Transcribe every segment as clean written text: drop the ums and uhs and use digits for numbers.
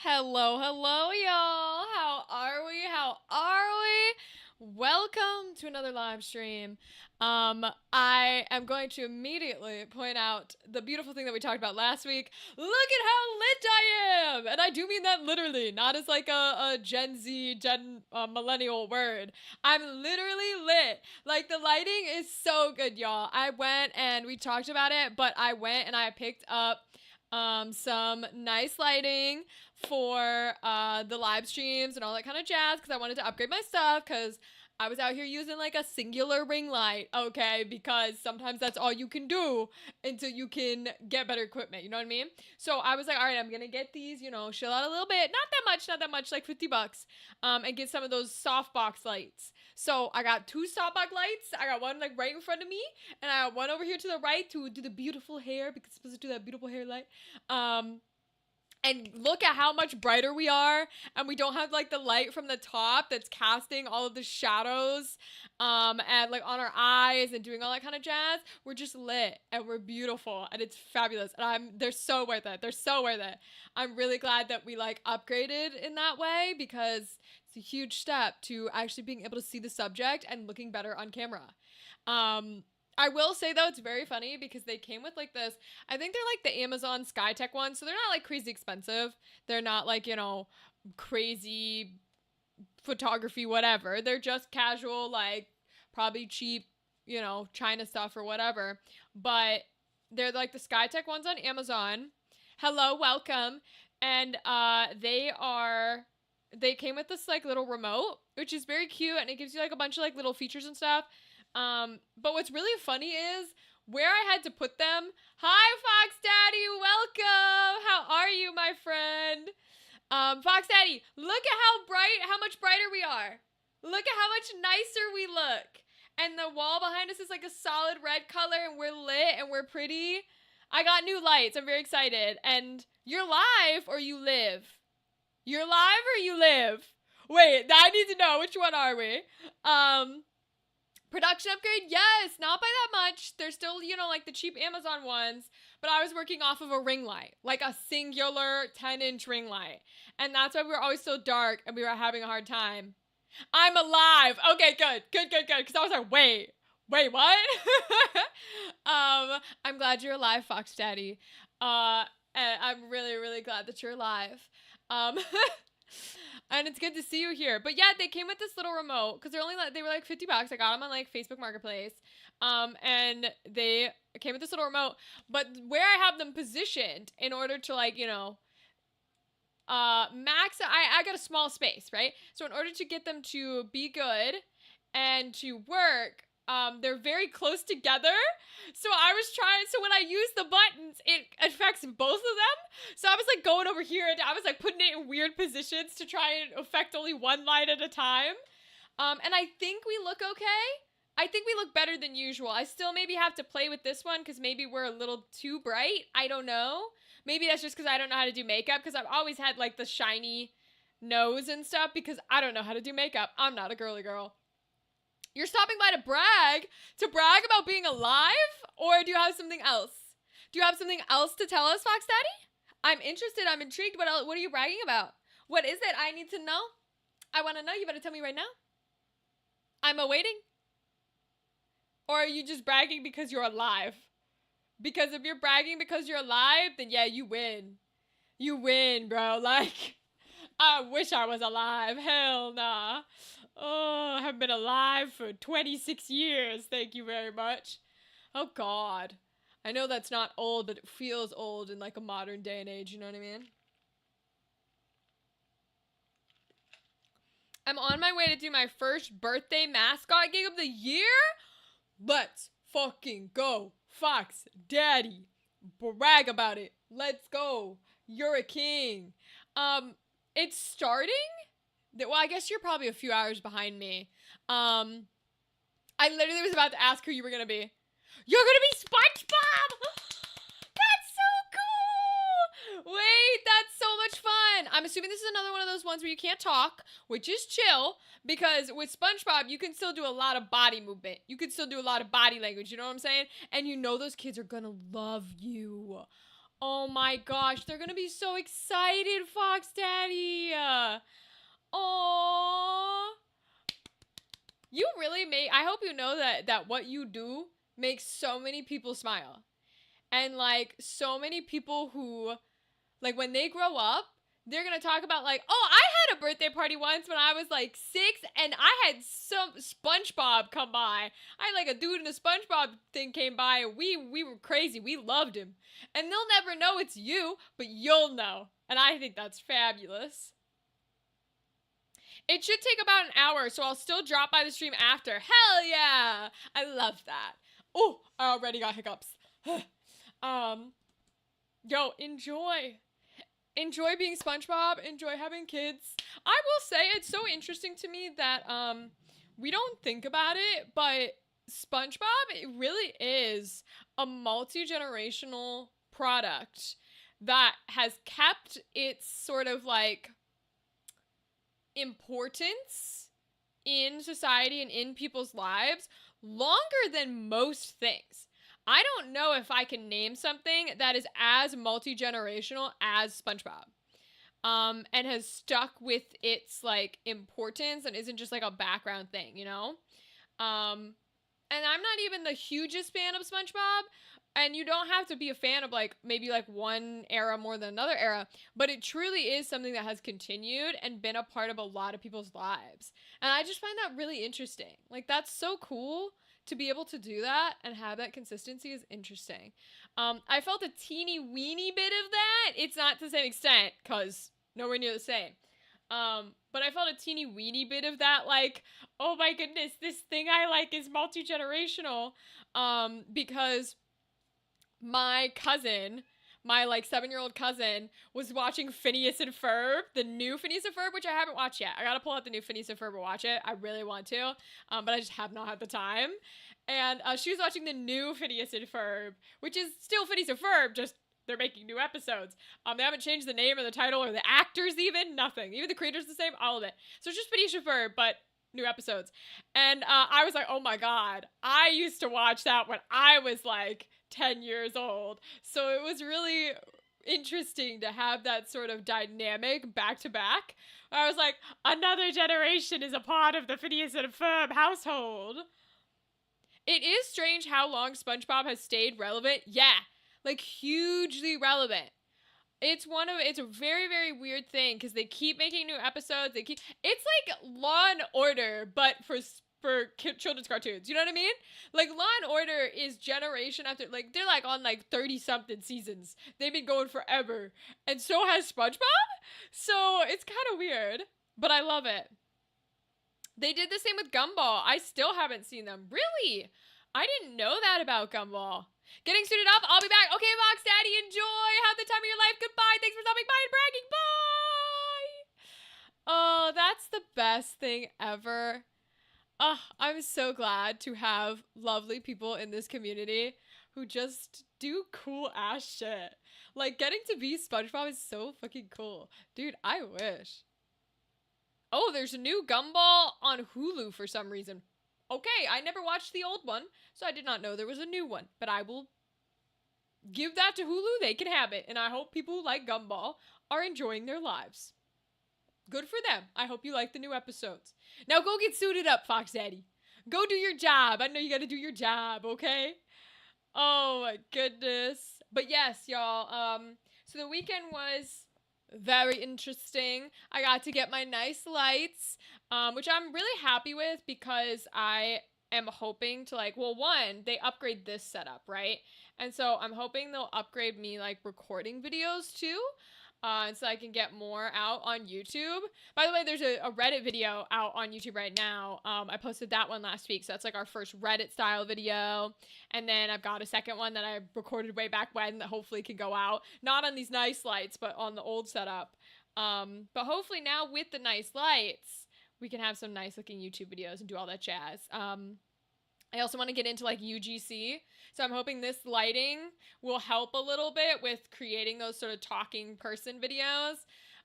Hello, hello, y'all. How are we? How are we? Welcome to another live stream. I am going to immediately point out the beautiful thing that we talked about last week. Look at how lit I am! And I do mean that literally, not as like a Gen Z, millennial word. I'm literally lit. Like, the lighting is so good, y'all. I went and we talked about it, but I went and I picked up some nice lighting for the live streams and all that kind of jazz because I wanted to upgrade my stuff because I was out here using like a singular ring light, okay? Because sometimes that's all you can do until you can get better equipment, you know what I mean? So I was like, all right, I'm gonna get these, chill out a little bit. Not that much, like $50. And get some of those softbox lights. So I got two softbox lights. I got one like right in front of me, and I got one over here to the right to do the beautiful hair because it's supposed to do that beautiful hair light. And look at how much brighter we are, and we don't have like the light from the top that's casting all of the shadows and like on our eyes and doing all that kind of jazz. We're just lit and we're beautiful and it's fabulous, and they're so worth it. They're so worth it. I'm really glad that we like upgraded in that way because it's a huge step to actually being able to see the subject and looking better on camera. I will say though, it's very funny because they came with like this. I think they're like the Amazon Skytech ones, so they're not like crazy expensive. They're not like, crazy photography, whatever. They're just casual, like probably cheap, China stuff or whatever. But they're like the Skytech ones on Amazon. Hello, welcome. And they came with this like little remote, which is very cute, and it gives you like a bunch of like little features and stuff. But what's really funny is where I had to put them. Hi, Fox Daddy, welcome. How are you, my friend? Fox Daddy, look at how much brighter we are. Look at how much nicer we look. And the wall behind us is like a solid red color, and we're lit and we're pretty. I got new lights. I'm very excited. And you're live or you live? You're live or you live? Wait, I need to know, which one are we? Production upgrade? Yes, not by that much. They're still, like the cheap Amazon ones, but I was working off of a ring light, like a singular 10-inch ring light. And that's why we were always so dark and we were having a hard time. I'm alive. Okay, good. Because I was like, wait, what? I'm glad you're alive, Fox Daddy. And I'm really, really glad that you're alive. And it's good to see you here. But yeah, they came with this little remote because they were like $50. I got them on like Facebook Marketplace. And they came with this little remote. But where I have them positioned in order to like, max, I got a small space, right? So in order to get them to be good and to work, they're very close together. So when I use the buttons, it affects both of them. So I was like going over here and I was like putting it in weird positions to try and affect only one light at a time. And I think we look okay. I think we look better than usual. I still maybe have to play with this one because maybe we're a little too bright. I don't know. Maybe that's just because I don't know how to do makeup because I've always had like the shiny nose and stuff because I don't know how to do makeup. I'm not a girly girl. You're stopping by to brag about being alive? Or do you have something else? Do you have something else to tell us, Fox Daddy? I'm interested. I'm intrigued. What are you bragging about? What is it? I need to know. I want to know. You better tell me right now. I'm awaiting. Or are you just bragging because you're alive? Because if you're bragging because you're alive, then yeah, you win. You win, bro. Like, I wish I was alive. Hell nah. Oh, I have been alive for 26 years. Thank you very much. Oh, God. I know that's not old, but it feels old in like a modern day and age. You know what I mean? I'm on my way to do my first birthday mascot gig of the year. Let's fucking go. Fox Daddy. Brag about it. Let's go. You're a king. It's starting? Well, I guess you're probably a few hours behind me. I literally was about to ask who you were gonna be. You're gonna be SpongeBob! That's so cool! Wait, that's so much fun! I'm assuming this is another one of those ones where you can't talk, which is chill, because with SpongeBob, you can still do a lot of body movement. You can still do a lot of body language, you know what I'm saying? And those kids are gonna love you. Oh my gosh, they're gonna be so excited, Fox Daddy. Oh, you really make. I hope you know that what you do makes so many people smile, and like so many people who like when they grow up, they're gonna talk about like, oh, I had a birthday party once when I was like 6, and I had some SpongeBob come by. I had like a dude in a SpongeBob thing came by, and we were crazy. We loved him, and they'll never know it's you, but you'll know, and I think that's fabulous. It should take about an hour, so I'll still drop by the stream after. Hell yeah! I love that. Oh, I already got hiccups. um, yo, enjoy being SpongeBob, enjoy having kids. I will say it's so interesting to me that we don't think about it, but SpongeBob, it really is a multi-generational product that has kept its sort of like importance in society and in people's lives longer than most things. I don't know if I can name something that is as multi-generational as SpongeBob. And has stuck with its like importance and isn't just like a background thing, you know? And I'm not even the hugest fan of SpongeBob, and you don't have to be a fan of like maybe like one era more than another era, but it truly is something that has continued and been a part of a lot of people's lives. And I just find that really interesting. Like that's so cool to be able to do that and have that consistency is interesting. I felt a teeny weeny bit of that. It's not to the same extent because nowhere near the same. But I felt a teeny weeny bit of that, like, oh my goodness, this thing I like is multi-generational. Because my cousin, my like 7-year-old cousin, was watching Phineas and Ferb, the new Phineas and Ferb, which I haven't watched yet. I gotta pull out the new Phineas and Ferb and watch it. I really want to, but I just have not had the time. And she was watching the new Phineas and Ferb, which is still Phineas and Ferb, just they're making new episodes. They haven't changed the name or the title or the actors even, nothing. Even the creator's the same, all of it. So it's just Phineas and Ferb, but new episodes. And I was like, oh my god, I used to watch that when I was like 10 years old. So it was really interesting to have that sort of dynamic back to back. I was like, another generation is a part of the Phineas and Ferb household. It is strange how long SpongeBob has stayed relevant. Yeah, like hugely relevant. It's a very, very weird thing because they keep making new episodes. It's like Law and Order, but for children's cartoons. You know what I mean? Like Law and Order is generation after, like they're like on like 30 something seasons. They've been going forever, and so has SpongeBob. So it's kind of weird, but I love it. They did the same with Gumball. I still haven't seen them. Really? I didn't know that about Gumball. Getting suited up. I'll be back. Okay, Fox Daddy, enjoy. Have the time of your life. Goodbye. Thanks for stopping by and bragging. Bye. Oh, that's the best thing ever. Oh, I'm so glad to have lovely people in this community who just do cool ass shit. Like, getting to be SpongeBob is so fucking cool. Dude, I wish. Oh, there's a new Gumball on Hulu for some reason. Okay, I never watched the old one, so I did not know there was a new one. But I will give that to Hulu. They can have it. And I hope people who like Gumball are enjoying their lives. Good for them. I hope you like the new episodes. Now go get suited up, Fox Daddy. Go do your job. I know you gotta do your job, okay? Oh my goodness. But yes, y'all, so the weekend was very interesting. I got to get my nice lights, which I'm really happy with because I am hoping to like, well, one, they upgrade this setup, right? And so I'm hoping they'll upgrade me like recording videos too. And so I can get more out on YouTube. By the way, there's a Reddit video out on YouTube right now. I posted that one last week, so that's like our first Reddit style video. And then I've got a second one that I recorded way back when that hopefully can go out. Not on these nice lights, but on the old setup. But hopefully now with the nice lights, we can have some nice looking YouTube videos and do all that jazz. I also want to get into like UGC. So I'm hoping this lighting will help a little bit with creating those sort of talking person videos.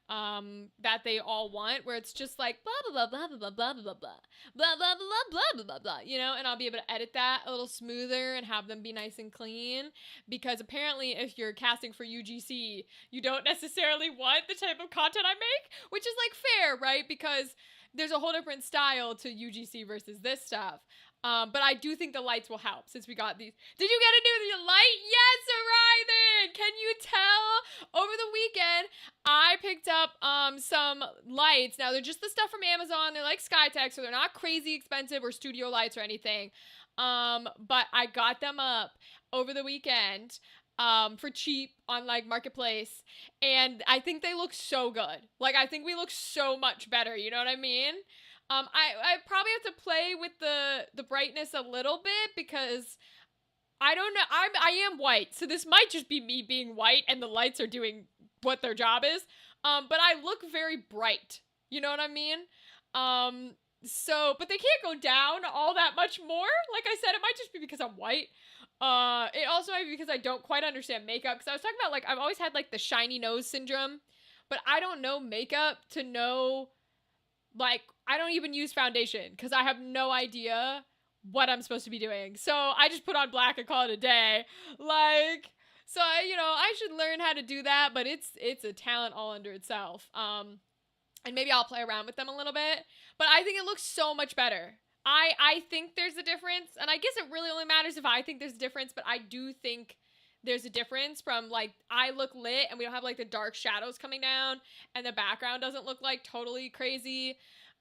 that they all want, where it's just like blah blah blah blah blah blah blah blah blah blah blah blah blah blah blah blah, you know, and I'll be able to edit that a little smoother and have them be nice and clean, because apparently if you're casting for UGC, you don't necessarily want the type of content I make, which is like fair, right? Because there's a whole different style to UGC versus this stuff. But I do think the lights will help since we got these. Did you get a new light? Yes, Orion! Can you tell? Over the weekend, I picked up some lights. Now, they're just the stuff from Amazon. They're like Skytech, so they're not crazy expensive or studio lights or anything. But I got them up over the weekend for cheap on like Marketplace, and I think they look so good. Like, I think we look so much better, you know what I mean? I probably have to play with the brightness a little bit, because I don't know, I am white, so this might just be me being white and the lights are doing what their job is. But I look very bright, you know what I mean? So, but they can't go down all that much more. Like I said, it might just be because I'm white. It also might be because I don't quite understand makeup, because I was talking about, like, I've always had like the shiny nose syndrome, but I don't know makeup to know, like, I don't even use foundation because I have no idea what I'm supposed to be doing. So I just put on black and call it a day. Like, so I should learn how to do that, but it's a talent all under itself. And maybe I'll play around with them a little bit, but I think it looks so much better. I think there's a difference, and I guess it really only matters if I think there's a difference, but I do think there's a difference from, like, I look lit and we don't have like the dark shadows coming down and the background doesn't look like totally crazy.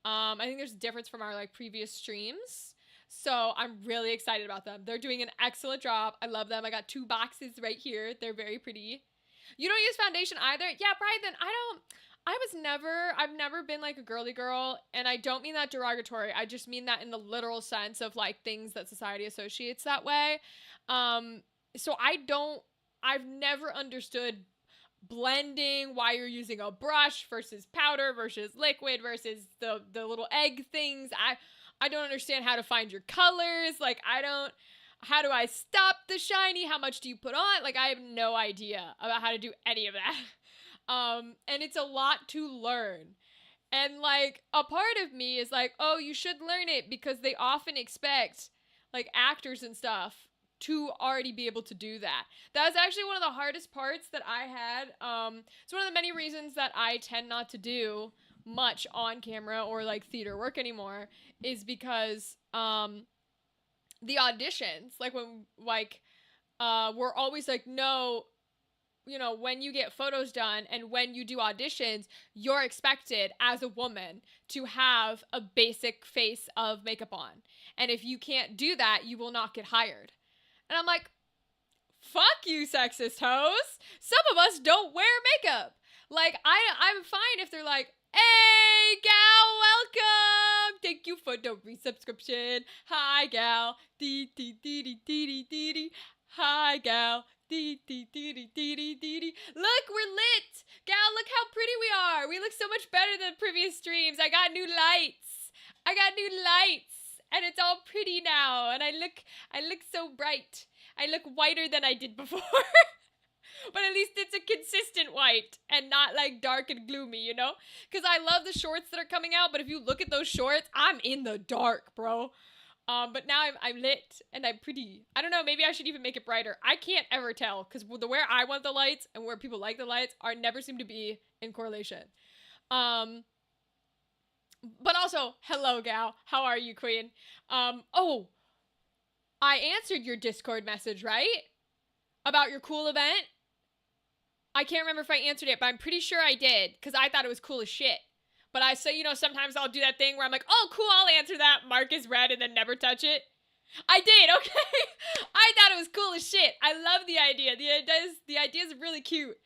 I think there's a difference from our like previous streams. So I'm really excited about them. They're doing an excellent job. I love them. I got 2 boxes right here. They're very pretty. You don't use foundation either? Yeah, Bryden, I've never been like a girly girl, and I don't mean that derogatory. I just mean that in the literal sense of like things that society associates that way. So I've never understood blending, why you're using a brush versus powder versus liquid versus the little egg things. I don't understand how to find your colors. Like, how do I stop the shiny? How much do you put on? Like, I have no idea about how to do any of that. And it's a lot to learn. And like, a part of me is like, oh, you should learn it, because they often expect like actors and stuff to already be able to do that. That's actually one of the hardest parts that I had. It's one of the many reasons that I tend not to do much on camera or like theater work anymore, is because the auditions, like when like we're always like, no, when you get photos done and when you do auditions, you're expected as a woman to have a basic face of makeup on. And if you can't do that, you will not get hired. And I'm like, fuck you, sexist hoes. Some of us don't wear makeup. Like, I'm fine if they're like, hey, gal, welcome. Thank you for the resubscription. Hi, gal. Dee, dee, dee, dee, dee, dee, dee. Hi, gal. Dee, dee, dee, dee, dee, dee, dee. Look, we're lit. Gal, look how pretty we are. We look so much better than previous streams. I got new lights. And it's all pretty now, and I look so bright. I look whiter than I did before. But at least it's a consistent white and not like dark and gloomy, Because I love the shorts that are coming out, but if you look at those shorts, I'm in the dark, bro. But now I'm lit and I'm pretty. I don't know, maybe I should even make it brighter. I can't ever tell, because where I want the lights and where people like the lights never seem to be in correlation. But also, hello, gal. How are you, queen? Oh, I answered your Discord message, right? About your cool event? I can't remember if I answered it, but I'm pretty sure I did, because I thought it was cool as shit. But I say, sometimes I'll do that thing where I'm like, oh, cool, I'll answer that. Mark is red, and then never touch it. I did, okay? I thought it was cool as shit. I love the idea. The idea is really cute.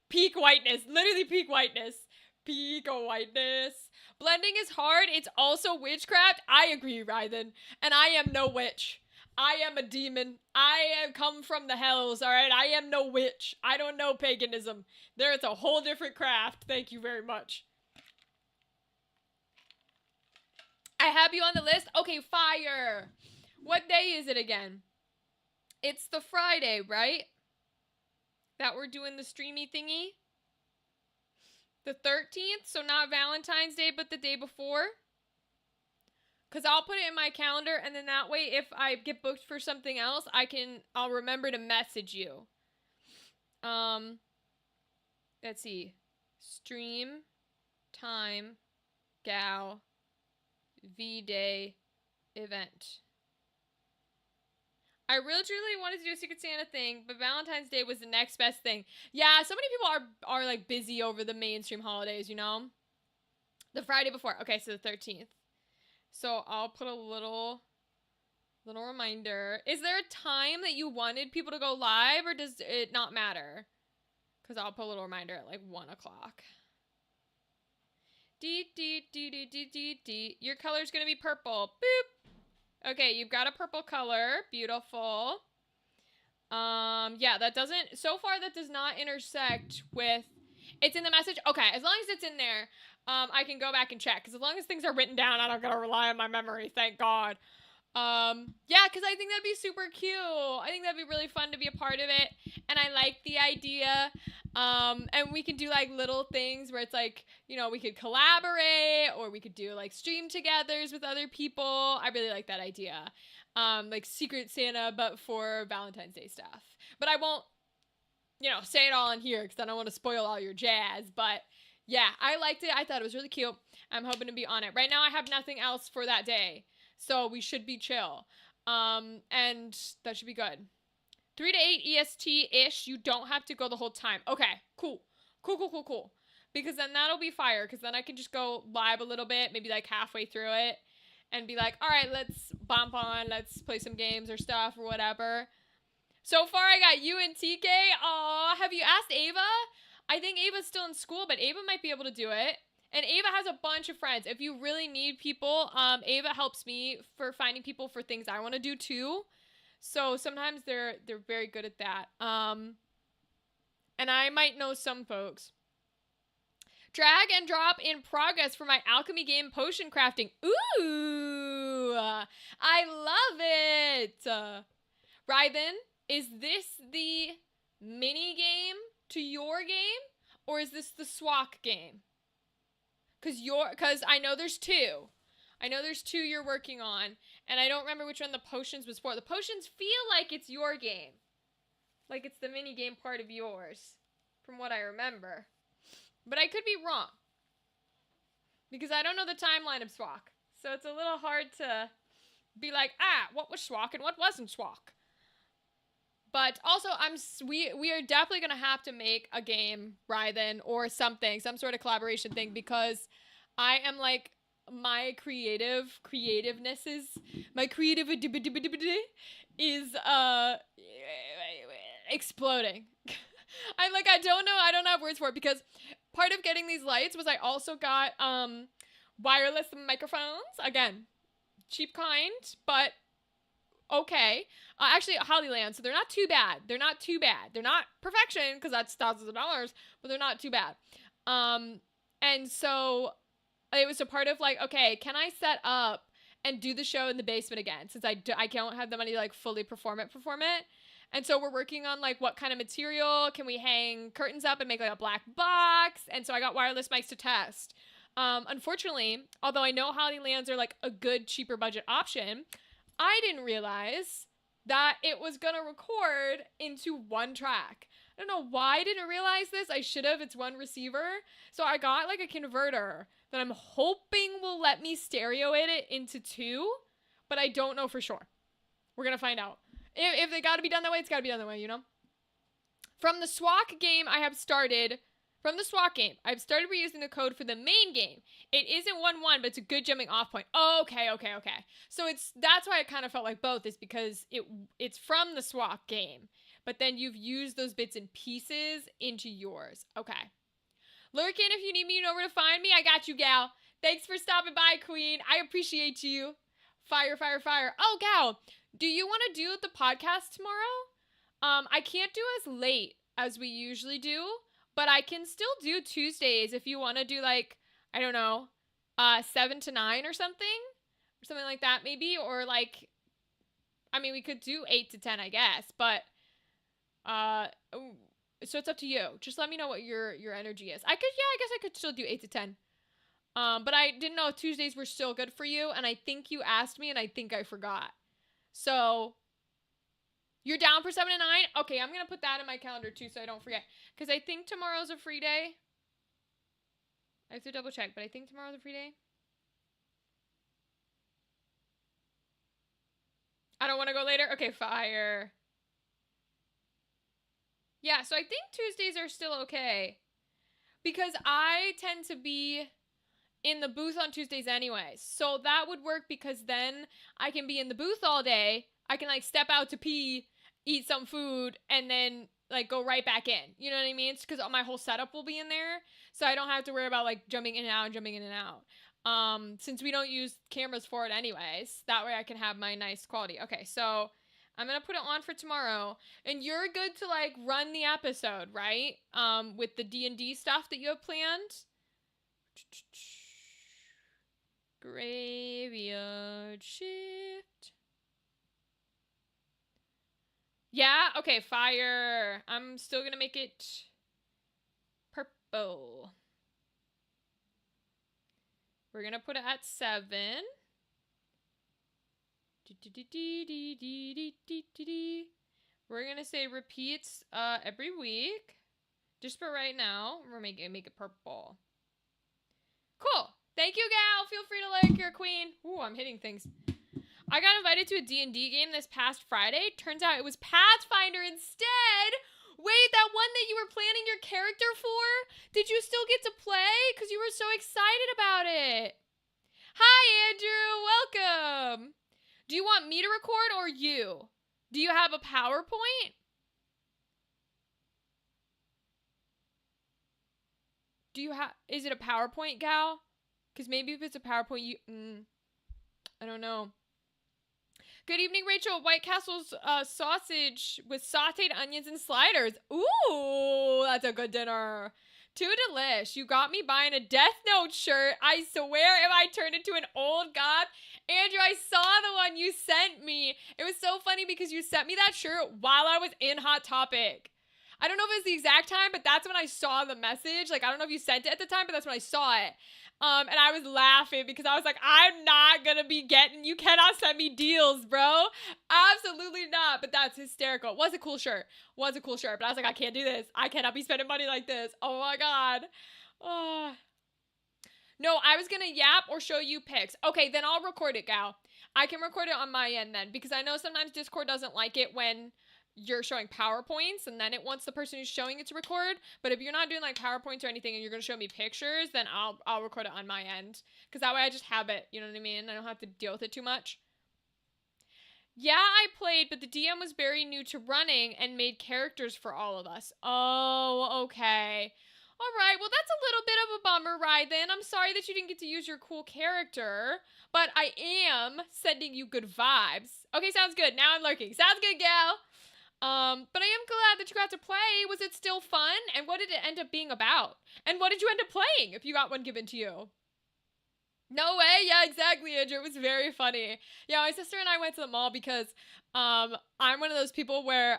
Peak whiteness. Literally peak whiteness. Peak whiteness. Blending is hard. It's also witchcraft. I agree, Rythan. And I am no witch. I am a demon. I have come from the hells, alright? I am no witch. I don't know paganism. There is a whole different craft. Thank you very much. I have you on the list? Okay, fire. What day is it again? It's the Friday, right? That we're doing the streamy thingy? The 13th, so not Valentine's Day, but the day before. Because I'll put it in my calendar, and then that way, if I get booked for something else, I'll remember to message you. Let's see. Stream, time, gal, V-Day, event. I really truly wanted to do a Secret Santa thing, but Valentine's Day was the next best thing. Yeah, so many people are like busy over the mainstream holidays, you know? The Friday before. Okay, so the 13th. So I'll put a little reminder. Is there a time that you wanted people to go live, or does it not matter? Because I'll put a little reminder at like 1 o'clock. Your color's going to be purple. Boop. Okay, you've got a purple color. Beautiful. Yeah, that doesn't, so far that does not intersect with, it's in the message. Okay, as long as it's in there, I can go back and check. Because as long as things are written down, I don't gotta rely on my memory, thank God. Yeah, because I think that'd be super cute. I think that'd be really fun to be a part of it. And I like the idea. And we can do like little things where it's like, you know, we could collaborate, or we could do like stream togethers with other people. I really like that idea. Like Secret Santa, but for Valentine's Day stuff. But I won't, you know, say it all in here because I don't want to spoil all your jazz. But yeah, I liked it. I thought it was really cute. I'm hoping to be on it. Right now I have nothing else for that day. So we should be chill. And that should be good. 3 to 8 EST-ish. You don't have to go the whole time. Okay, cool. Cool. Because then that'll be fire. Because then I can just go live a little bit. Maybe like halfway through it. And be like, all right, let's bump on. Let's play some games or stuff or whatever. So far, I got you and TK. Aw, have you asked Ava? I think Ava's still in school, but Ava might be able to do it. And Ava has a bunch of friends. If you really need people, Ava helps me for finding people for things I want to do too. So sometimes they're very good at that. And I might know some folks. Drag and drop in progress for my alchemy game potion crafting. Ooh, I love it. Ryden, is this the mini game to your game, or is this the SWAC game? Cause I know there's two. I know there's two you're working on, and I don't remember which one the potions was for. The potions feel like it's your game. Like it's the mini game part of yours, from what I remember. But I could be wrong. Because I don't know the timeline of SWAC. So it's a little hard to be like, what was SWAC and what wasn't SWAC. But also, we are definitely going to have to make a game, Ryden, or something, some sort of collaboration thing, because I am like, my creativeness is exploding. I don't have words for it, because part of getting these lights was I also got wireless microphones. Again, cheap kind, but okay. Actually, Hollyland, so they're not too bad. They're not perfection, because that's thousands of dollars, but they're not too bad. And so it was a part of like, okay, can I set up and do the show in the basement again, since I don't have the money to like fully perform it. And so we're working on like what kind of material can we hang curtains up and make like a black box. And so I got wireless mics to test. Unfortunately, although I know Hollylands are like a good, cheaper budget option, I didn't realize that it was going to record into one track. I don't know why I didn't realize this. I should have. It's one receiver. So I got like a converter that I'm hoping will let me stereo it into two, but I don't know for sure. We're going to find out. If they got to be done that way, it's got to be done that way, you know? From the SWAC game I've started reusing the code for the main game. It isn't 1-1, but it's a good jumping off point. Okay. So that's why I kind of felt like both, is because it's from the SWAC game, but then you've used those bits and pieces into yours. Okay. Lurkin, if you need me, you know where to find me. I got you, gal. Thanks for stopping by, Queen. I appreciate you. Fire. Oh, gal, do you want to do the podcast tomorrow? I can't do as late as we usually do, but I can still do Tuesdays if you want to do like, I don't know, 7 to 9 or something like that maybe, or like, I mean, we could do 8 to 10, I guess, but So it's up to you. Just let me know what your energy is. I guess I could still do 8 to 10. But I didn't know if Tuesdays were still good for you, and I think you asked me, and I think I forgot. So you're down for 7 to 9? Okay, I'm gonna put that in my calendar too, so I don't forget. Because I think tomorrow's a free day. I have to double check, but I think tomorrow's a free day. I don't want to go later. Okay, fire. Yeah, so I think Tuesdays are still okay. Because I tend to be in the booth on Tuesdays anyways. So that would work because then I can be in the booth all day. I can like step out to pee, eat some food, and then like go right back in. You know what I mean? It's because my whole setup will be in there. So I don't have to worry about like jumping in and out and jumping in and out. Since we don't use cameras for it anyways, that way I can have my nice quality. Okay, so I'm gonna put it on for tomorrow, and you're good to like run the episode, right? With the D&D stuff that you have planned. Graveyard shift. Yeah, okay, fire. I'm still gonna make it purple. We're gonna put it at 7. We're gonna say repeats every week. Just for right now, we're make it purple. Cool. Thank you, gal. Feel free to like your queen. Ooh, I'm hitting things. I got invited to a D&D game this past Friday. Turns out it was Pathfinder instead. Wait, that one that you were planning your character for? Did you still get to play? Because you were so excited about it. Hi, Andrew. Welcome. Do you want me to record or you? Do you have a PowerPoint? Is it a PowerPoint, gal? Because maybe if it's a PowerPoint, I don't know. Good evening, Rachel. White Castle's sausage with sauteed onions and sliders. Ooh, that's a good dinner. Too delish. You got me buying a Death Note shirt. I swear if I turned into an old goth. Andrew, I saw the one you sent me. It was so funny because you sent me that shirt while I was in Hot Topic. I don't know if it was the exact time, but that's when I saw the message. Like, I don't know if you sent it at the time, but that's when I saw it. And I was laughing because I was like, I'm not gonna be you cannot send me deals, bro. Absolutely not. But that's hysterical. Was a cool shirt. But I was like, I can't do this. I cannot be spending money like this. Oh my God. Oh. No, I was gonna yap or show you pics. Okay, then I'll record it, gal. I can record it on my end then, because I know sometimes Discord doesn't like it when you're showing PowerPoints and then it wants the person who's showing it to record. But if you're not doing like PowerPoints or anything and you're going to show me pictures, then I'll record it on my end. Because that way I just have it, you know what I mean? I don't have to deal with it too much. Yeah, I played, but the DM was very new to running and made characters for all of us. Oh, okay. All right, well, that's a little bit of a bummer, Ryden. I'm sorry that you didn't get to use your cool character, but I am sending you good vibes. Okay, sounds good. Now I'm lurking. Sounds good, gal. But I am glad that you got to play. Was it still fun? And what did it end up being about? And what did you end up playing if you got one given to you? No way. Yeah, exactly, Andrew. It was very funny. Yeah, my sister and I went to the mall because I'm one of those people where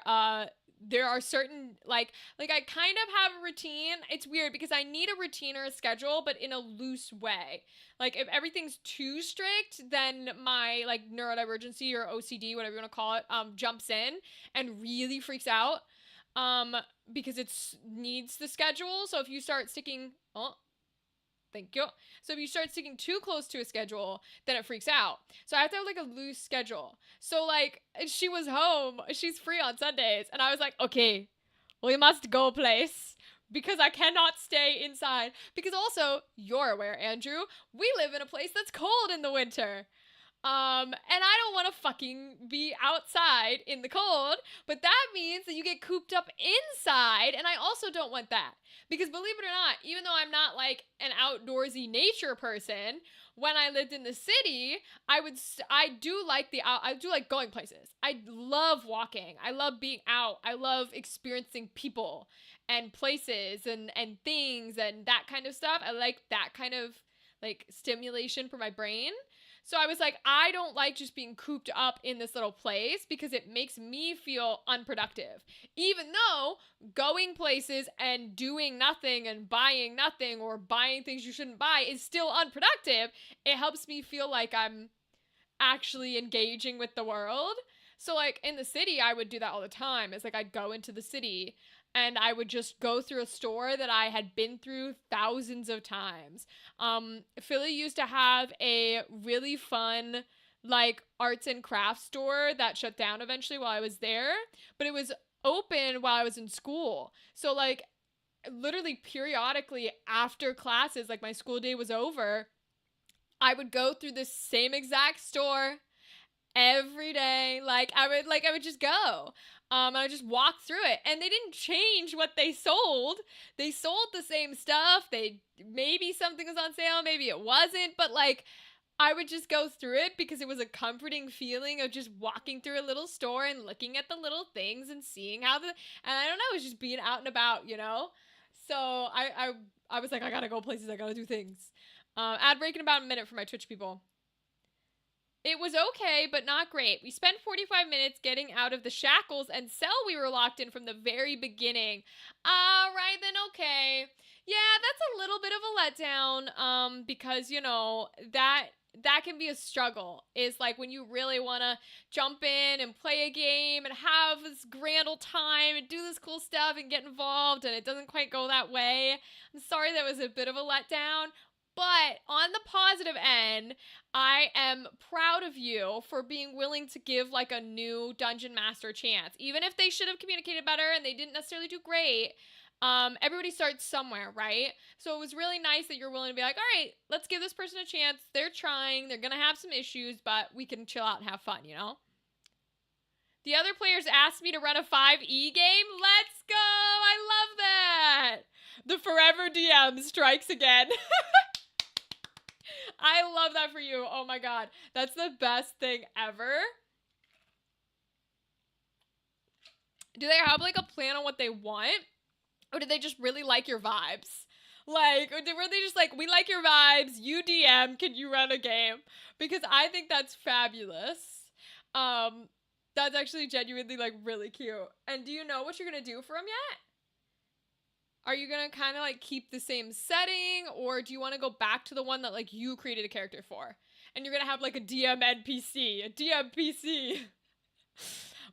there are certain like I kind of have a routine. It's weird because I need a routine or a schedule, but in a loose way. Like if everything's too strict, then my like neurodivergency or OCD, whatever you want to call it, jumps in and really freaks out. Because it needs the schedule. So if you start sticking, thank you. So if you start sticking too close to a schedule, then it freaks out. So I have to have like a loose schedule. So like she was home, she's free on Sundays, and I was like, okay, we must go place because I cannot stay inside. Because also, you're aware, Andrew, we live in a place that's cold in the winter. And I don't want to fucking be outside in the cold, but that means that you get cooped up inside, and I also don't want that. Because believe it or not, even though I'm not like an outdoorsy nature person, when I lived in the city, I do like going places. I love walking. I love being out. I love experiencing people and places and things and that kind of stuff. I like that kind of like stimulation for my brain. So I was like, I don't like just being cooped up in this little place because it makes me feel unproductive. Even though going places and doing nothing and buying nothing or buying things you shouldn't buy is still unproductive, it helps me feel like I'm actually engaging with the world. So like in the city, I would do that all the time. It's like I'd go into the city and I would just go through a store that I had been through thousands of times. Philly used to have a really fun like arts and crafts store that shut down eventually while I was there, but it was open while I was in school. So like literally periodically after classes, like my school day was over, I would go through the same exact store every day. I would just go. And I would just walk through it. And they didn't change what they sold. They sold the same stuff. They maybe something was on sale, maybe it wasn't, but like I would just go through it because it was a comforting feeling of just walking through a little store and looking at the little things and seeing how and I don't know, it was just being out and about, you know? So I was like, I gotta go places, I gotta do things. Ad break in about a minute for my Twitch people. It was okay, but not great. We spent 45 minutes getting out of the shackles and cell we were locked in from the very beginning. Right then, okay. Yeah, that's a little bit of a letdown, because, you know, that can be a struggle. Is like when you really want to jump in and play a game and have this grand old time and do this cool stuff and get involved, and it doesn't quite go that way. I'm sorry that was a bit of a letdown. But on the positive end, I am proud of you for being willing to give like a new dungeon master a chance. Even if they should have communicated better and they didn't necessarily do great, everybody starts somewhere, right? So it was really nice that you're willing to be like, all right, let's give this person a chance. They're trying. They're going to have some issues, but we can chill out and have fun, you know? The other players asked me to run a 5e game. Let's go! I love that! The forever DM strikes again. I love that for you. Oh my god. That's the best thing ever. Do they have like a plan on what they want? Or do they just really like your vibes? Like, were they just like, we like your vibes, you DM, can you run a game? Because I think that's fabulous. That's actually genuinely like really cute. And do you know what you're gonna do for them yet? Are you gonna kind of like keep the same setting, or do you want to go back to the one that like you created a character for? And you're gonna have like a DM NPC, a DM PC.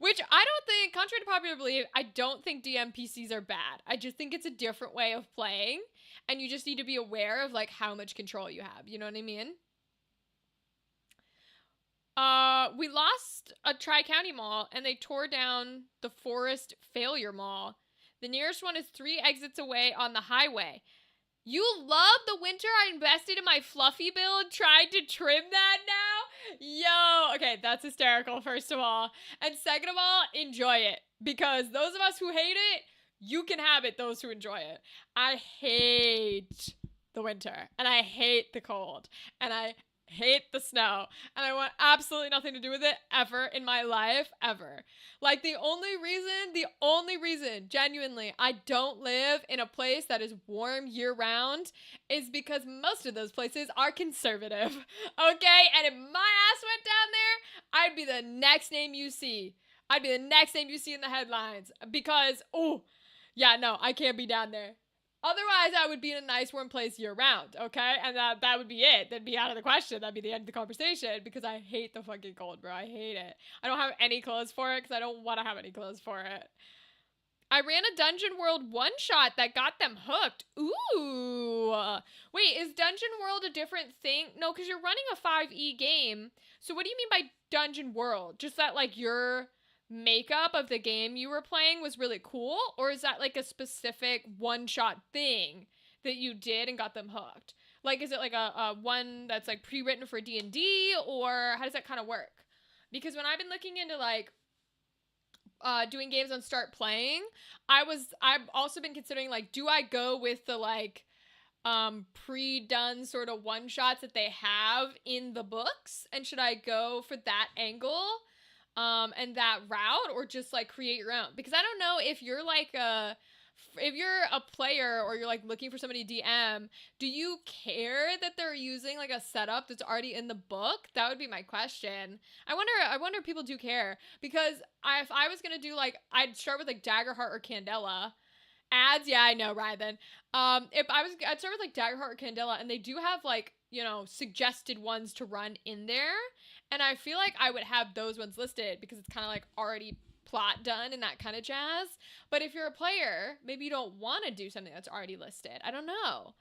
Which I don't think, contrary to popular belief, I don't think DM PCs are bad. I just think it's a different way of playing, and you just need to be aware of like how much control you have. You know what I mean? We lost a Tri-County mall, and they tore down the Forest Failure Mall. The nearest one is 3 exits away on the highway. You love the winter I invested in my fluffy build, tried to trim that now? Yo, okay, that's hysterical, first of all. And second of all, enjoy it. Because those of us who hate it, you can have it, those who enjoy it. I hate the winter, and I hate the cold, and I hate the snow, and I want absolutely nothing to do with it ever in my life, ever. Like the only reason, genuinely, I don't live in a place that is warm year round is because most of those places are conservative, okay? And if my ass went down there, I'd be the next name you see. I'd be the next name you see in the headlines because, oh, yeah, no, I can't be down there. Otherwise, I would be in a nice warm place year round, okay? And that would be it. That'd be out of the question. That'd be the end of the conversation because I hate the fucking cold, bro. I hate it. I don't have any clothes for it because I don't want to have any clothes for it. I ran a Dungeon World one-shot that got them hooked. Ooh. Wait, is Dungeon World a different thing? No, because you're running a 5e game. So what do you mean by Dungeon World? Just that, like, your makeup of the game you were playing was really cool? Or is that, like, a specific one-shot thing that you did and got them hooked? Like, is it, like, a one that's, like, pre-written for D&D? Or how does that kind of work? Because when I've been looking into, like, doing games on Start Playing, I've also been considering, like, do I go with the, like, pre-done sort of one-shots that they have in the books, and should I go for that angle and that route, or just, like, create your own? Because I don't know if you're, like, a if you're a player or you're like looking for somebody DM, do you care that they're using like a setup that's already in the book? That would be my question. I wonder if people do care, because if I was gonna do like, I'd start with like Daggerheart or Candela. Ads, yeah, I know, Rylan. I'd start with like Daggerheart or Candela, and they do have like, you know, suggested ones to run in there, and I feel like I would have those ones listed because it's kind of like already plot done and that kind of jazz. But if you're a player, maybe you don't want to do something that's already listed. I don't know.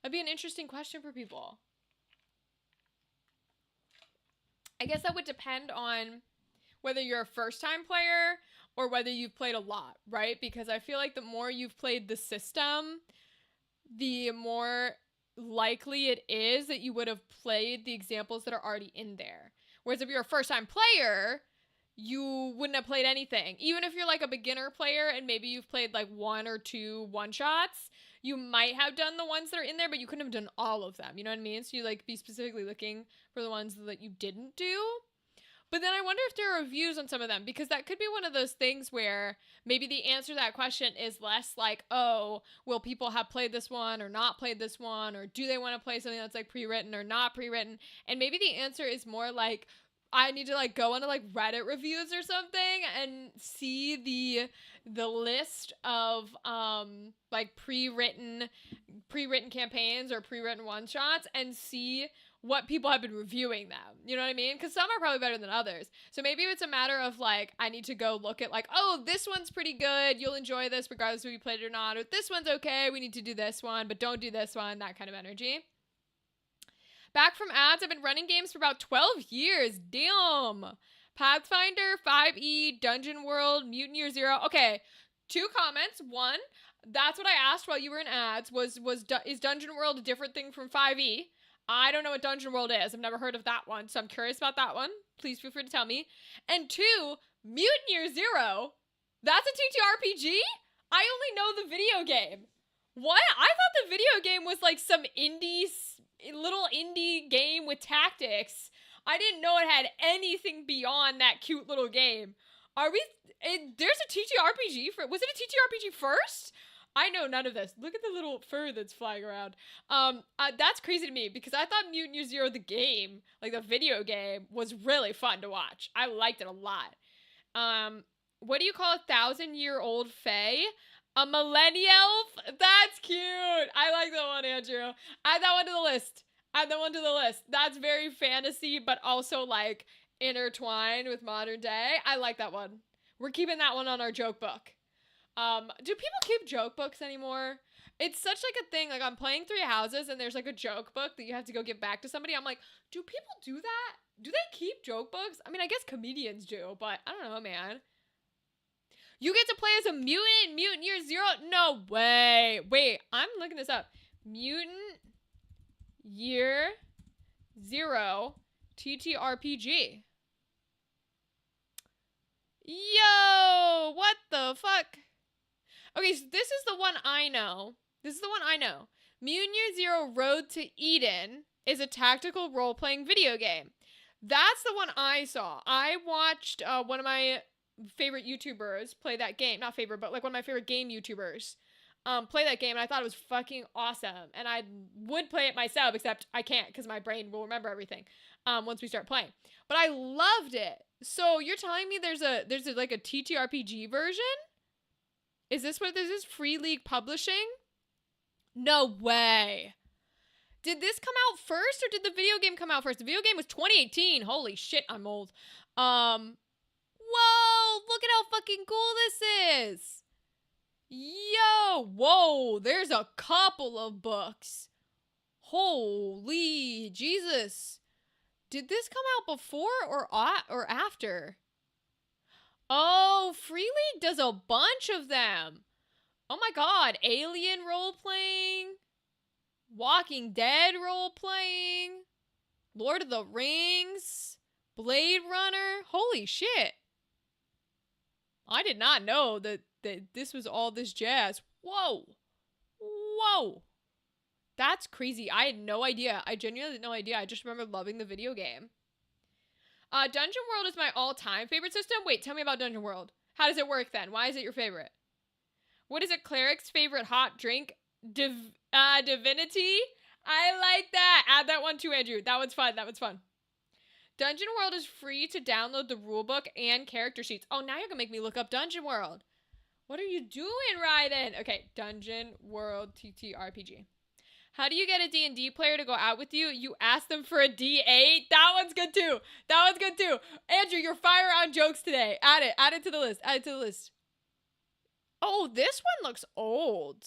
That'd be an interesting question for people. I guess that would depend on whether you're a first-time player or whether you've played a lot, right? Because I feel like the more you've played the system, the more likely it is that you would have played the examples that are already in there. Whereas if you're a first-time player, you wouldn't have played anything. Even if you're like a beginner player and maybe you've played like 1 or 2 one-shots, you might have done the ones that are in there, but you couldn't have done all of them. You know what I mean? So you like be specifically looking for the ones that you didn't do. But then I wonder if there are reviews on some of them, because that could be one of those things where maybe the answer to that question is less like, oh, will people have played this one or not played this one? Or do they want to play something that's like pre-written or not pre-written? And maybe the answer is more like, I need to like go onto like Reddit reviews or something and see the list of like pre-written campaigns or pre-written one-shots and see what people have been reviewing them. You know what I mean? Because some are probably better than others. So maybe it's a matter of like, I need to go look at like, oh, this one's pretty good, you'll enjoy this regardless if you played it or not, or this one's okay, we need to do this one, but don't do this one, that kind of energy. Back from ads, I've been running games for about 12 years. Damn. Pathfinder, 5e, Dungeon World, Mutant Year Zero. Okay, 2 comments. 1, that's what I asked while you were in ads, is Dungeon World a different thing from 5e? I don't know what Dungeon World is. I've never heard of that one, so I'm curious about that one. Please feel free to tell me. And 2, Mutant Year Zero? That's a TTRPG? I only know the video game. What? I thought the video game was like some little indie game with tactics. I didn't know it had anything beyond that cute little game. There's a TTRPG was it a TTRPG first? I know none of this. Look at the little fur that's flying around. That's crazy to me, because I thought Mutant Year Zero, the game, like the video game, was really fun to watch. I liked it a lot. What do you call a 1,000-year-old fae? A millennial? That's cute. I like that one, Andrew. Add that one to the list. That's very fantasy, but also like intertwined with modern day. I like that one. We're keeping that one on our joke book. Do people keep joke books anymore? It's such like a thing. Like, I'm playing 3 Houses and there's like a joke book that you have to go give back to somebody. I'm like, do people do that? Do they keep joke books? I mean, I guess comedians do, but I don't know, man. You get to play as a mutant Year Zero? No way. Wait, I'm looking this up. Mutant Year Zero TTRPG. Yo, what the fuck? Okay, so this is the one I know. Mutant Year Zero Road to Eden is a tactical role-playing video game. That's the one I saw. I watched one of my favorite YouTubers play that game. Not favorite, but like one of my favorite game YouTubers play that game, and I thought it was fucking awesome. And I would play it myself, except I can't because my brain will remember everything once we start playing. But I loved it. So you're telling me there's like a TTRPG version? Is this Free League Publishing? No way. Did this come out first or did the video game come out first? The video game was 2018. Holy shit, I'm old. Whoa, look at how fucking cool this is. Yo, whoa, there's a couple of books. Holy Jesus. Did this come out before or after? Oh, Free League does a bunch of them. Oh my god, Alien role-playing, Walking Dead role-playing, Lord of the Rings, Blade Runner. Holy shit. I did not know that this was all this jazz. Whoa. That's crazy. I had no idea. I genuinely had no idea. I just remember loving the video game. Dungeon World is my all-time favorite system. Wait, tell me about Dungeon World. How does it work then? Why is it your favorite? What is a cleric's favorite hot drink? Divinity? I like that. Add that one too, Andrew. That one's fun. That one's fun. Dungeon World is free to download the rulebook and character sheets. Oh, now you're gonna make me look up Dungeon World. What are you doing, Ryden? Okay, Dungeon World TTRPG. How do you get a D&D player to go out with you? You ask them for a D8? That one's good too. That one's good too. Andrew, you're fire on jokes today. Add it. Add it to the list. Add it to the list. Oh, this one looks old.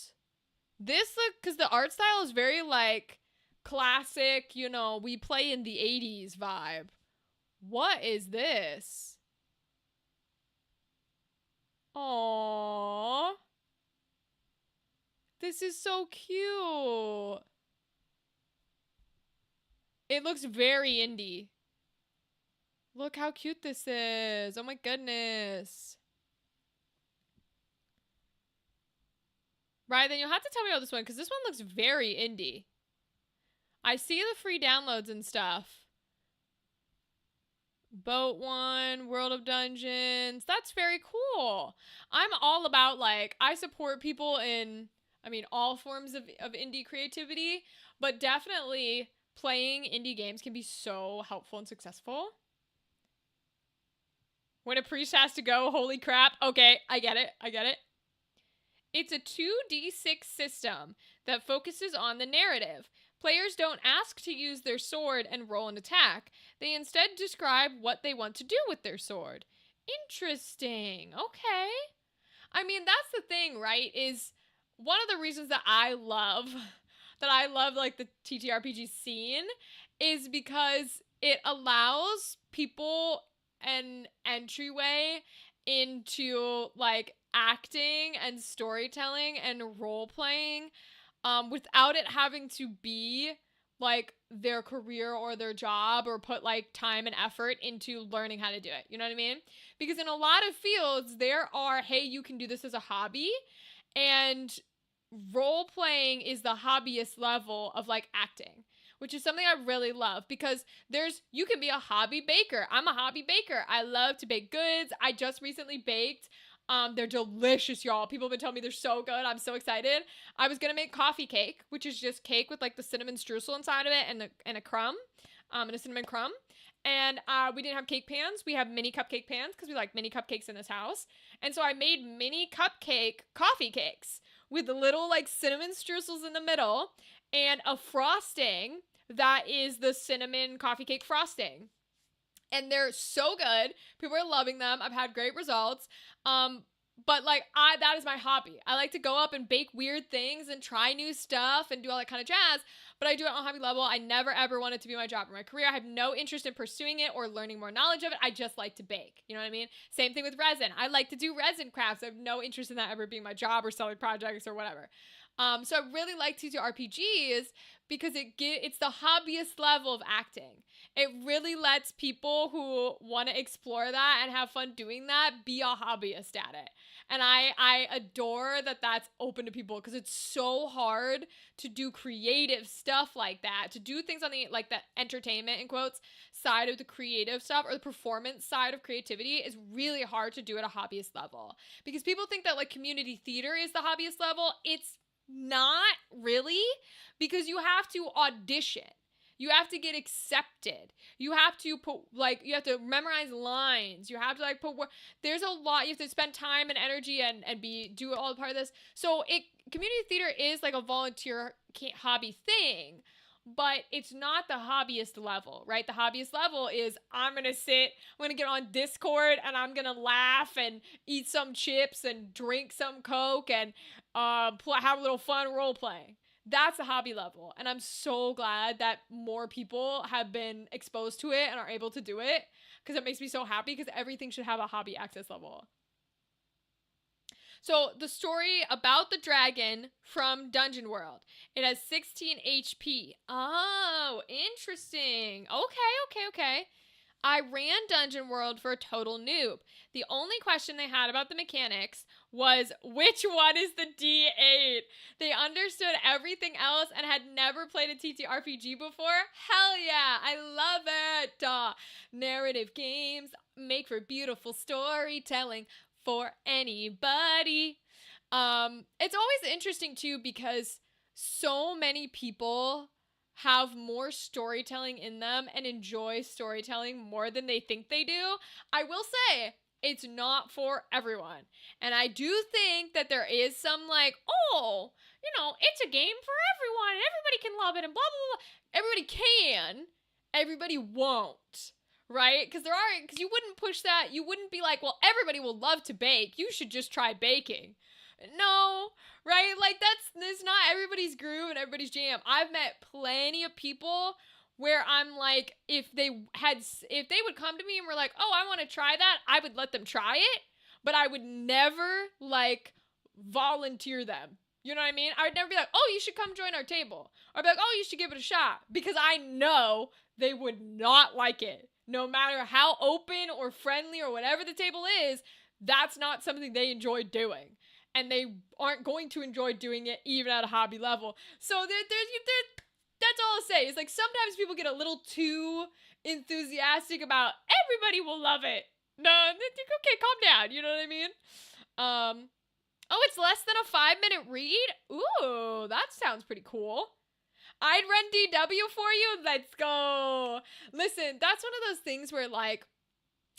This look, because the art style is very like classic, you know, we play in the 80s vibe. What is this? Aww. This is so cute. It looks very indie. Look how cute this is. Oh my goodness. Right, then you'll have to tell me about this one, because this one looks very indie. I see the free downloads and stuff. Boat one, World of Dungeons. That's very cool. I'm all about, like, I support people in, I mean, all forms of indie creativity, but definitely playing indie games can be so helpful and successful. When a priest has to go, holy crap. Okay, I get it. I get it. It's a 2d6 system that focuses on the narrative. Players don't ask to use their sword and roll an attack. They instead describe what they want to do with their sword. Interesting. Okay. I mean, that's the thing, right? Is one of the reasons that I love like the TTRPG scene is because it allows people an entryway into like acting and storytelling and role playing without it having to be like their career or their job or put like time and effort into learning how to do it. You know what I mean? Because in a lot of fields there are, hey, you can do this as a hobby, and role playing is the hobbyist level of like acting, which is something I really love, because you can be a hobby baker. I'm a hobby baker. I love to bake goods. I just recently baked. They're delicious, y'all. People have been telling me they're so good. I'm so excited. I was gonna make coffee cake, which is just cake with like the cinnamon streusel inside of it and a crumb, and a cinnamon crumb. And we didn't have cake pans. We have mini cupcake pans because we like mini cupcakes in this house. And so I made mini cupcake coffee cakes with the little like cinnamon streusels in the middle and a frosting that is the cinnamon coffee cake frosting. And they're so good. People are loving them. I've had great results. But like that is my hobby. I like to go up and bake weird things and try new stuff and do all that kind of jazz. But I do it on a hobby level. I never ever want it to be my job or my career. I have no interest in pursuing it or learning more knowledge of it. I just like to bake. You know what I mean? Same thing with resin. I like to do resin crafts. I have no interest in that ever being my job or selling projects or whatever. So I really like TTRPGs because it's the hobbyist level of acting. It really lets people who want to explore that and have fun doing that be a hobbyist at it. And I adore that that's open to people, because it's so hard to do creative stuff like that, to do things on the like the entertainment in quotes side of the creative stuff, or the performance side of creativity is really hard to do at a hobbyist level, because people think that like community theater is the hobbyist level. It's not really, because you have to audition. You have to get accepted. You have to you have to memorize lines. You have to like there's a lot. You have to spend time and energy and do all part of this. So community theater is like a volunteer hobby thing, but it's not the hobbyist level, right? The hobbyist level is I'm going to get on Discord and I'm going to laugh and eat some chips and drink some Coke and have a little fun role playing. That's the hobby level. And I'm so glad that more people have been exposed to it and are able to do it, because it makes me so happy, because everything should have a hobby access level. So the story about the dragon from Dungeon World. It has 16 HP. Oh, interesting. Okay. I ran Dungeon World for a total noob. The only question they had about the mechanics was, which one is the D8? They understood everything else and had never played a TTRPG before. Hell yeah, I love it. Narrative games make for beautiful storytelling for anybody. It's always interesting too because so many people have more storytelling in them and enjoy storytelling more than they think they do. I will say it's not for everyone. And I do think that there is some like, oh, it's a game for everyone and everybody can love it and blah, blah, blah. Everybody can. Everybody won't. Right? Because you wouldn't push that. You wouldn't be like, well, everybody will love to bake. You should just try baking. No, right? Like that's not everybody's groove and everybody's jam. I've met plenty of people where I'm like, if they would come to me and were like, oh, I want to try that, I would let them try it, but I would never like volunteer them. You know what I mean? I would never be like, oh, you should come join our table. Or be like, oh, you should give it a shot. Because I know they would not like it. No matter how open or friendly or whatever the table is, that's not something they enjoy doing. And they aren't going to enjoy doing it even at a hobby level. So that's all I'll say. It's like sometimes people get a little too enthusiastic about everybody will love it. No, okay, calm down. You know what I mean? Oh, it's less than a 5-minute read? Ooh, that sounds pretty cool. I'd run DW for you. Let's go. Listen, that's one of those things where like,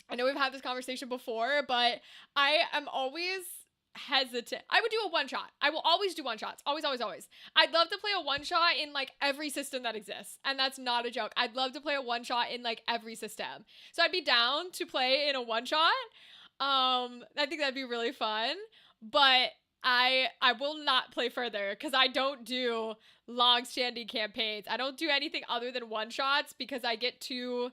I know we've had this conversation before, but I am always hesitant. I would do a one-shot. I will always do one-shots. Always, always, always. I'd love to play a one-shot in like every system that exists. And that's not a joke. I'd love to play a one-shot in like every system. So I'd be down to play in a one-shot. I think that'd be really fun. But I will not play further because I don't do long-standing campaigns. I don't do anything other than one-shots because I get too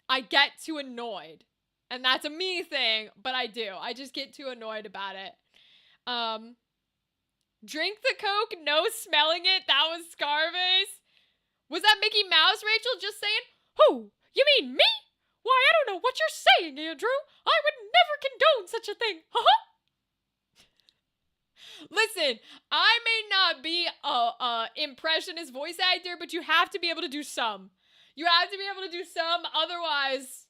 annoyed. And that's a me thing, but I do. I just get too annoyed about it. Drink the Coke, no smelling it. That was Scarface. Was that Mickey Mouse, Rachel, just saying? Who? You mean me? Why, I don't know what you're saying, Andrew. I would never condone such a thing. Listen, I may not be a impressionist voice actor, but you have to be able to do some. You have to be able to do some, otherwise,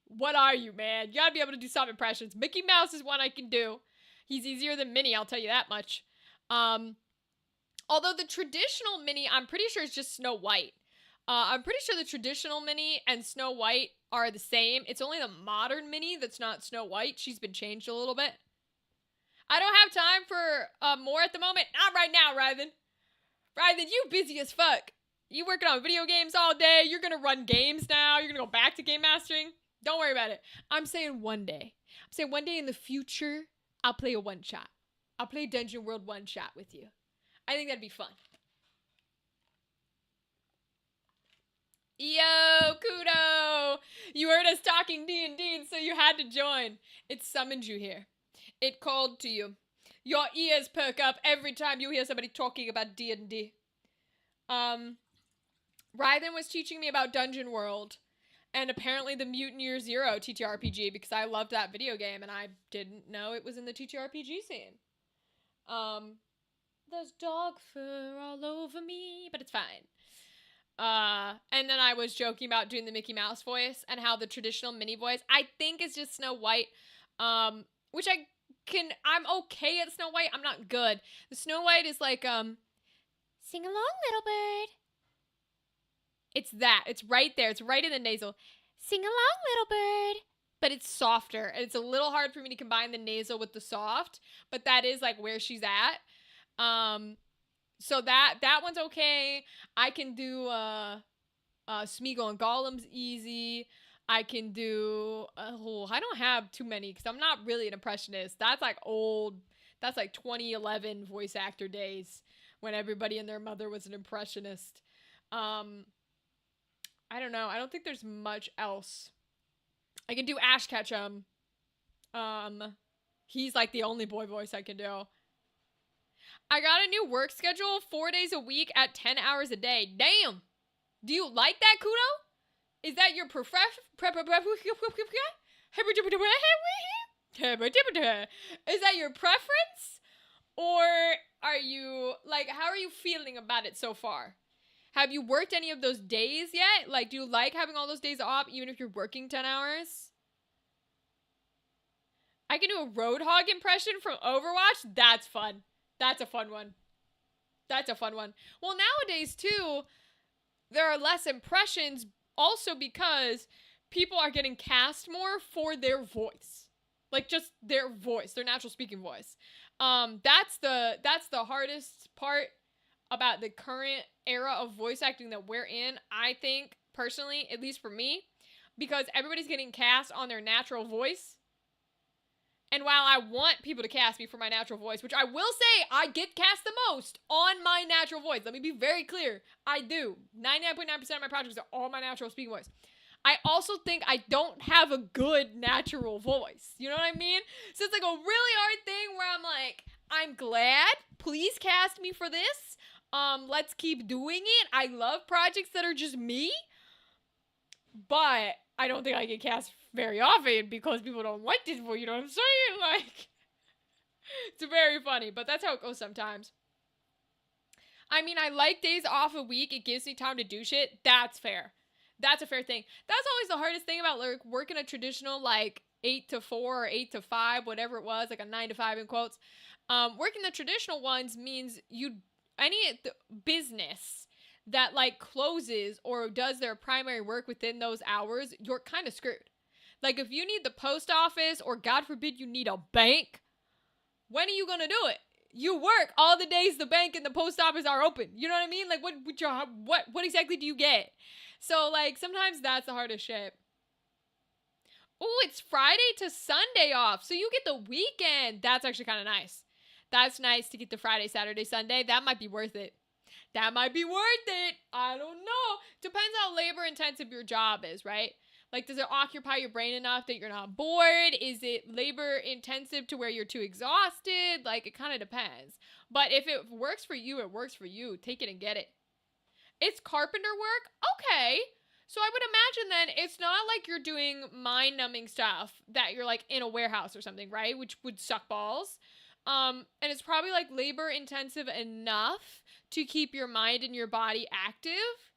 what are you, man? You gotta be able to do some impressions. Mickey Mouse is one I can do. He's easier than Minnie, I'll tell you that much. Although the traditional Minnie, I'm pretty sure it's just Snow White. I'm pretty sure the traditional Minnie and Snow White are the same. It's only the modern Minnie that's not Snow White. She's been changed a little bit. I don't have time for more at the moment. Not right now, Ryven. Ryven, you busy as fuck. You working on video games all day. You're gonna run games now. You're gonna go back to game mastering. Don't worry about it. I'm saying one day. I'm saying one day in the future, I'll play a one-shot. I'll play Dungeon World one-shot with you. I think that'd be fun. Yo, Kudo! You heard us talking D&D, so you had to join. It summoned you here. It called to you. Your ears perk up every time you hear somebody talking about D&D. Ryden was teaching me about Dungeon World. And apparently the Mutant Year Zero TTRPG, because I loved that video game and I didn't know it was in the TTRPG scene. There's dog fur all over me, but it's fine. And then I was joking about doing the Mickey Mouse voice and how the traditional Minnie voice, I think is just Snow White, which I'm okay at Snow White. I'm not good. The Snow White is like, sing along, little bird. It's that. It's right there. It's right in the nasal. Sing along, little bird. But it's softer. And it's a little hard for me to combine the nasal with the soft. But that is like where she's at. So that one's okay. I can do Smeagol and Gollum's easy. I can do... I don't have too many because I'm not really an impressionist. That's like old... That's like 2011 voice actor days when everybody and their mother was an impressionist. I don't know. I don't think there's much else. I can do Ash Ketchum. He's like the only boy voice I can do. I got a new work schedule, 4 days a week at 10 hours a day. Damn. Do you like that, Kudo? Is that your Is that your preference? Or are you, like, how are you feeling about it so far? Have you worked any of those days yet? Like, do you like having all those days off, even if you're working 10 hours? I can do a Roadhog impression from Overwatch. That's fun. That's a fun one. That's a fun one. Well, nowadays, too, there are less impressions also because people are getting cast more for their voice. Like, just their voice, their natural speaking voice. That's the hardest part about the current era of voice acting that we're in, I think, personally, at least for me, because everybody's getting cast on their natural voice. And while I want people to cast me for my natural voice, which I will say I get cast the most on my natural voice. Let me be very clear. I do. 99.9% of my projects are all my natural speaking voice. I also think I don't have a good natural voice. You know what I mean? So it's like a really hard thing where I'm like, I'm glad. Please cast me for this. Let's keep doing it. I love projects that are just me. But I don't think I get cast very often because people don't like this voice. You know what I'm saying? Like, it's very funny, but that's how it goes sometimes. I mean, I like days off a week. It gives me time to do shit. That's fair. That's a fair thing. That's always the hardest thing about like working a traditional like 8 to 4 or 8 to 5, whatever it was, like a 9 to 5 in quotes. Working the traditional ones means any business that like closes or does their primary work within those hours, you're kind of screwed. Like if you need the post office or God forbid you need a bank, when are you going to do it? You work all the days the bank and the post office are open. You know what I mean? Like what exactly do you get? So like sometimes that's the hardest shit. Oh, it's Friday to Sunday off. So you get the weekend. That's actually kind of nice. That's nice to get the Friday, Saturday, Sunday. That might be worth it. That might be worth it. I don't know. Depends how labor intensive your job is, right? Like, does it occupy your brain enough that you're not bored? Is it labor intensive to where you're too exhausted? Like, it kind of depends. But if it works for you, it works for you. Take it and get it. It's carpenter work? Okay. So I would imagine then it's not like you're doing mind-numbing stuff that you're like in a warehouse or something, right? Which would suck balls. And it's probably like labor intensive enough to keep your mind and your body active.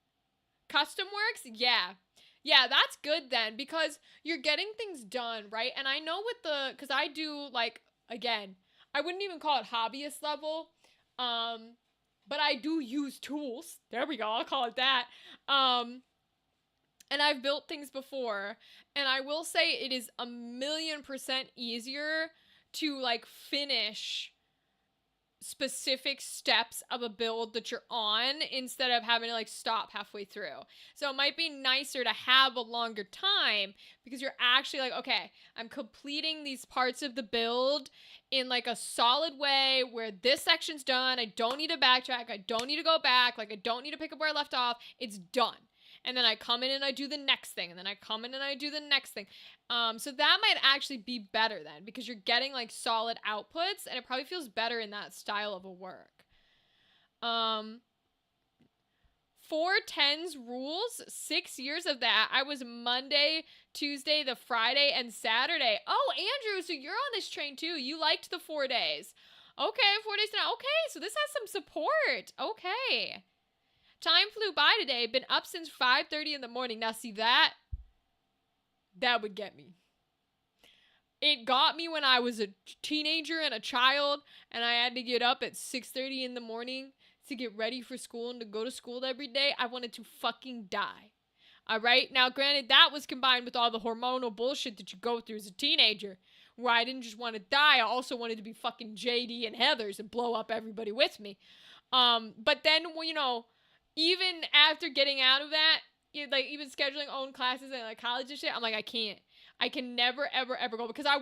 Custom works? Yeah. Yeah, that's good then because you're getting things done, right? And I know because I do like, again, I wouldn't even call it hobbyist level. But I do use tools. There we go. I'll call it that. And I've built things before. And I will say it is 1,000,000% easier to like finish specific steps of a build that you're on instead of having to like stop halfway through. So it might be nicer to have a longer time because you're actually like, okay, I'm completing these parts of the build in like a solid way where this section's done. I don't need to backtrack. I don't need to go back. Like I don't need to pick up where I left off. It's done. And then I come in and I do the next thing. And then I come in and I do the next thing. So that might actually be better then because you're getting like solid outputs and it probably feels better in that style of a work. 4-10s rules, 6 years of that. I was Monday, Tuesday, the Friday, and Saturday. Oh, Andrew, so you're on this train too. You liked the 4 days. Okay, 4 days now. Okay, so this has some support. Okay. Time flew by today. Been up since 5:30 in the morning. Now see that would get me. It got me when I was a teenager and a child and I had to get up at 6:30 in the morning to get ready for school and to go to school every day. I wanted to fucking die. All right? Now, granted, that was combined with all the hormonal bullshit that you go through as a teenager where I didn't just want to die. I also wanted to be fucking JD and Heathers and blow up everybody with me. But then, well, you know, even after getting out of that, like even scheduling own classes and like college and shit, I'm like, I can never, ever, ever go because I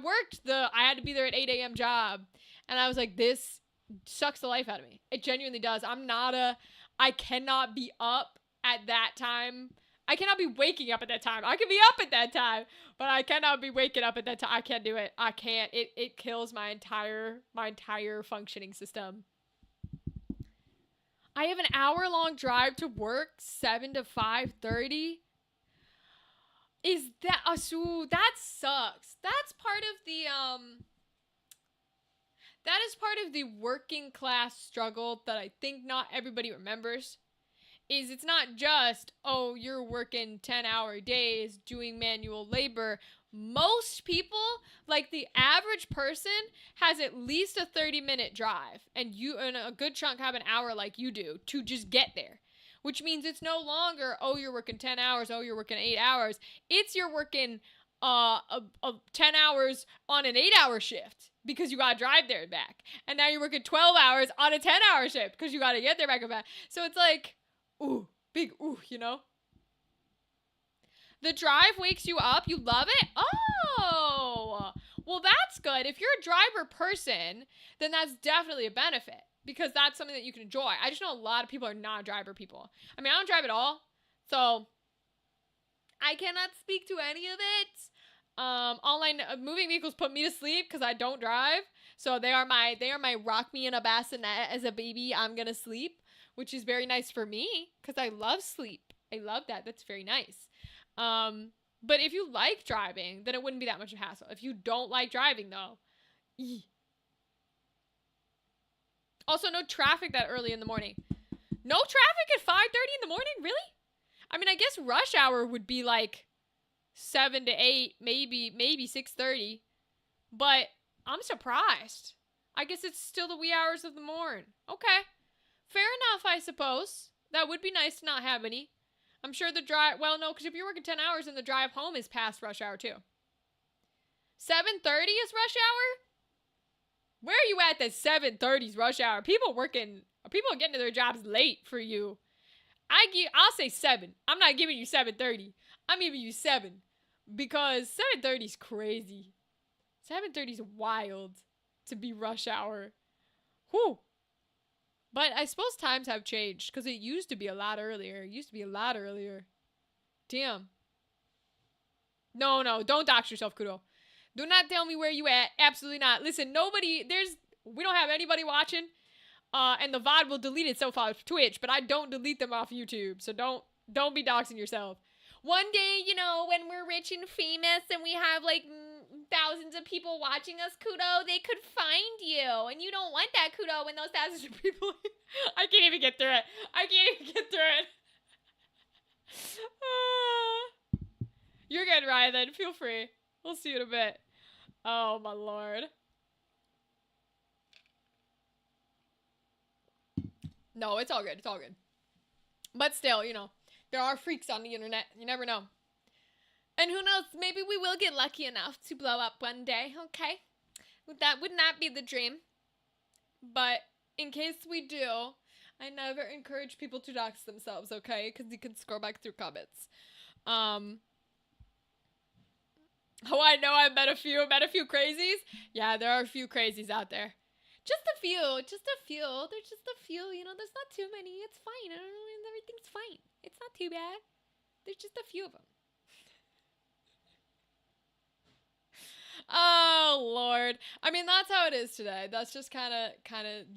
had to be there at 8 a.m. job. And I was like, this sucks the life out of me. It genuinely does. I cannot be up at that time. I cannot be waking up at that time. I can be up at that time, but I cannot be waking up at that time. I can't do it. I can't. It kills my entire functioning system. I have an hour-long drive to work, 7 to 5:30. Is that that sucks. That's part of the that is part of the working class struggle that I think not everybody remembers. Is it's not just, oh, you're working 10-hour days doing manual labor. most people, like the average person, has at least a 30-minute drive, and a good chunk have an hour like you do to just get there. Which means it's no longer, oh, you're working 10 hours, oh, you're working 8 hours. It's you're working 10 hours on an 8-hour shift because you got to drive there and back. And now you're working 12 hours on a 10-hour shift because you got to get there back and back. So it's like, ooh, big ooh, you know? The drive wakes you up. You love it? Oh, well, that's good. If you're a driver person, then that's definitely a benefit because that's something that you can enjoy. I just know a lot of people are not driver people. I mean, I don't drive at all, so I cannot speak to any of it. Online moving vehicles put me to sleep because I don't drive. So they are my rock me in a bassinet as a baby. I'm gonna sleep, which is very nice for me because I love sleep. I love that. That's very nice. But if you like driving, then it wouldn't be that much of a hassle. If you don't like driving, though, also no traffic that early in the morning. No traffic at 5:30 in the morning, really? I mean, I guess rush hour would be like 7 to 8, maybe 6:30. But I'm surprised. I guess it's still the wee hours of the morn. Okay, fair enough, I suppose. That would be nice to not have any. I'm sure the drive, well, no, because if you're working 10 hours, then the drive home is past rush hour, too. 7:30 is rush hour? Where are you at that 7:30 is rush hour? People are getting to their jobs late for you. I'll say 7. I'm not giving you 7:30. I'm giving you 7. Because 7:30 is crazy. 7:30 is wild to be rush hour. Whew. But I suppose times have changed because it used to be a lot earlier. Damn. No, don't dox yourself, Kudo. Do not tell me where you at. Absolutely not. Listen, we don't have anybody watching. And the VOD will delete itself off Twitch, but I don't delete them off YouTube. So don't be doxing yourself. One day, when we're rich and famous and we have like thousands of people watching us, Kudo, they could find you. And you don't want that, Kudo, when those thousands of people... I can't even get through it. You're good, Ryan, then. Feel free. We'll see you in a bit. Oh, my lord. No, it's all good. But still, there are freaks on the internet. You never know. And who knows, maybe we will get lucky enough to blow up one day, okay? That would not be the dream. But in case we do, I never encourage people to dox themselves, okay? Because you can scroll back through comments. Oh, I know I met a few crazies. Yeah, there are a few crazies out there. Just a few. There's just a few, there's not too many. It's fine. Everything's fine. It's not too bad. There's just a few of them. Oh, Lord. I mean, that's how it is today. That's just kind of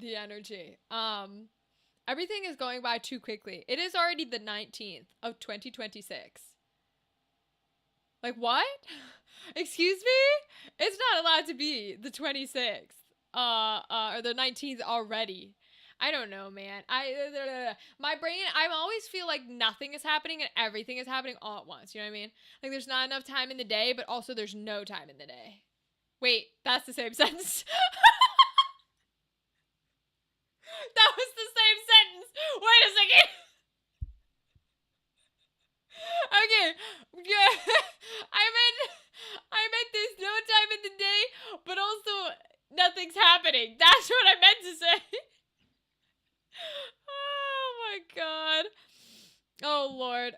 the energy. Everything is going by too quickly. It is already the 19th of 2026. Like, what? Excuse me? It's not allowed to be the 26th. Or the 19th already. I don't know, man. My brain, I always feel like nothing is happening and everything is happening all at once. You know what I mean? Like, there's not enough time in the day, but also there's no time in the day. Wait, that's the same sentence. That was the same sentence. Wait a second. Okay. Yeah. I meant there's no time in the day, but also nothing's happening. That's what I meant to say. Oh my god. Oh lord.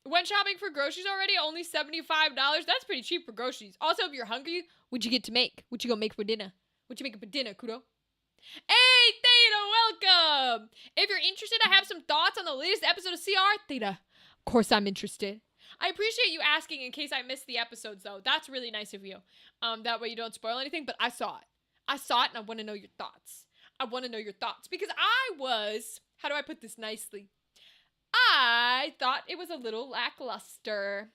Went shopping for groceries already? Only $75? That's pretty cheap for groceries. Also, if you're hungry, what'd you get to make? What you gonna make for dinner? What you making for dinner, Kudo? Hey, Theta, welcome! If you're interested, I have some thoughts on the latest episode of CR. Theta, of course I'm interested. I appreciate you asking in case I missed the episodes, though. That's really nice of you. That way you don't spoil anything, but I saw it. And I want to know your thoughts. Because I was, how do I put this nicely? I thought it was a little lackluster.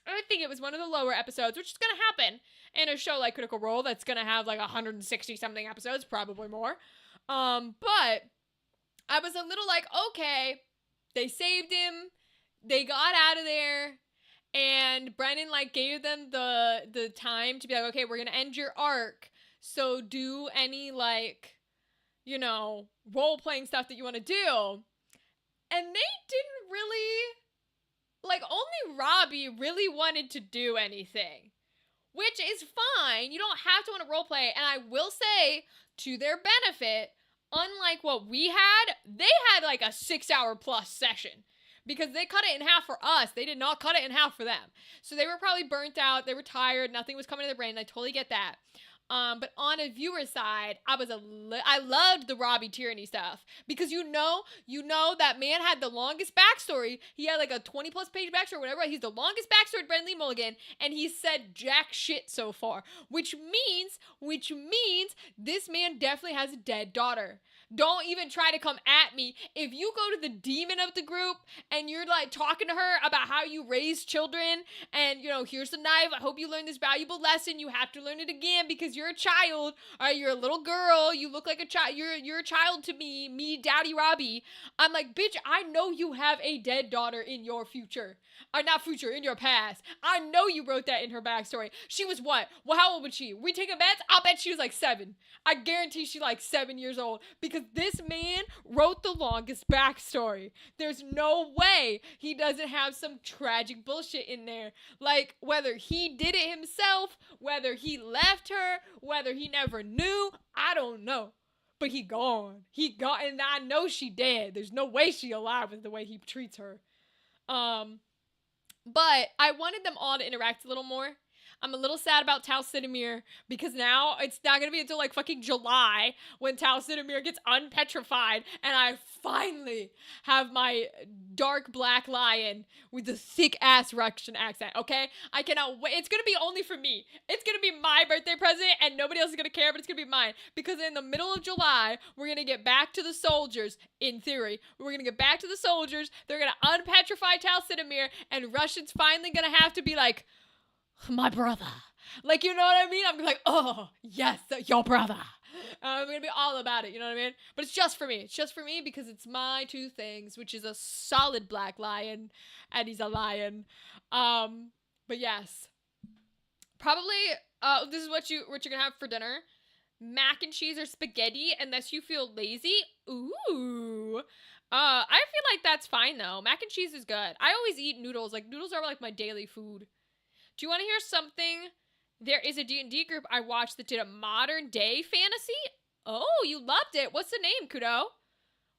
I think it was one of the lower episodes, which is going to happen in a show like Critical Role that's going to have like 160 something episodes, probably more. But I was a little like, okay, they saved him. They got out of there. And Brennan like gave them the time to be like, okay, we're gonna end your arc, so do any like, you know, role playing stuff that you want to do. And they didn't really, like, only Robbie really wanted to do anything, which is fine. You don't have to want to role play. And I will say, to their benefit, unlike what we had, they had like a 6-hour plus session. Because they cut it in half for us. They did not cut it in half for them. So they were probably burnt out. They were tired. Nothing was coming to their brain. I totally get that. But on a viewer side, I loved the Robbie Tyranny stuff because you know that man had the longest backstory. He had like a 20 plus page backstory, or whatever. He's the longest backstory, Brendan Lee Mulligan, and he said jack shit so far, which means this man definitely has a dead daughter. Don't even try to come at me. If you go to the demon of the group and you're like talking to her about how you raise children and, you know, here's the knife. I hope you learned this valuable lesson. You have to learn it again because you're a child. All right, you're a little girl. You look like a child. You're a child to me, Daddy Robbie. I'm like, bitch, I know you have a dead daughter in your future. Or not future, in your past. I know you wrote that in her backstory. She was what? Well, how old was she? We taking bets? I'll bet she was like 7. I guarantee she's like 7 years old because this man wrote the longest backstory. There's no way he doesn't have some tragic bullshit in there. Like, whether he did it himself, whether he left her, whether he never knew, I don't know. But he gone. And I know she dead. There's no way she alive with the way he treats her. But I wanted them all to interact a little more. I'm a little sad about Tal Sidamir because now it's not going to be until like fucking July when Tal Sidamir gets unpetrified and I finally have my dark black lion with the thick ass Russian accent, okay? I cannot wait. It's going to be only for me. It's going to be my birthday present and nobody else is going to care, but it's going to be mine because in the middle of July, we're going to get back to the soldiers, in theory. We're going to get back to the soldiers. They're going to unpetrify Tal Sidamir and Russian's finally going to have to be like, my brother. Like, you know what I mean? I'm like, oh, yes, your brother. I'm going to be all about it, you know what I mean? But it's just for me. It's just for me because it's my two things, which is a solid black lion, and he's a lion. But yes. Probably, this is what you're going to have for dinner. Mac and cheese or spaghetti, unless you feel lazy. Ooh. I feel like that's fine, though. Mac and cheese is good. I always eat noodles. Like, noodles are like my daily food. Do you want to hear something? There is a D&D group I watched that did a modern day fantasy. Oh, you loved it. What's the name, Kudo?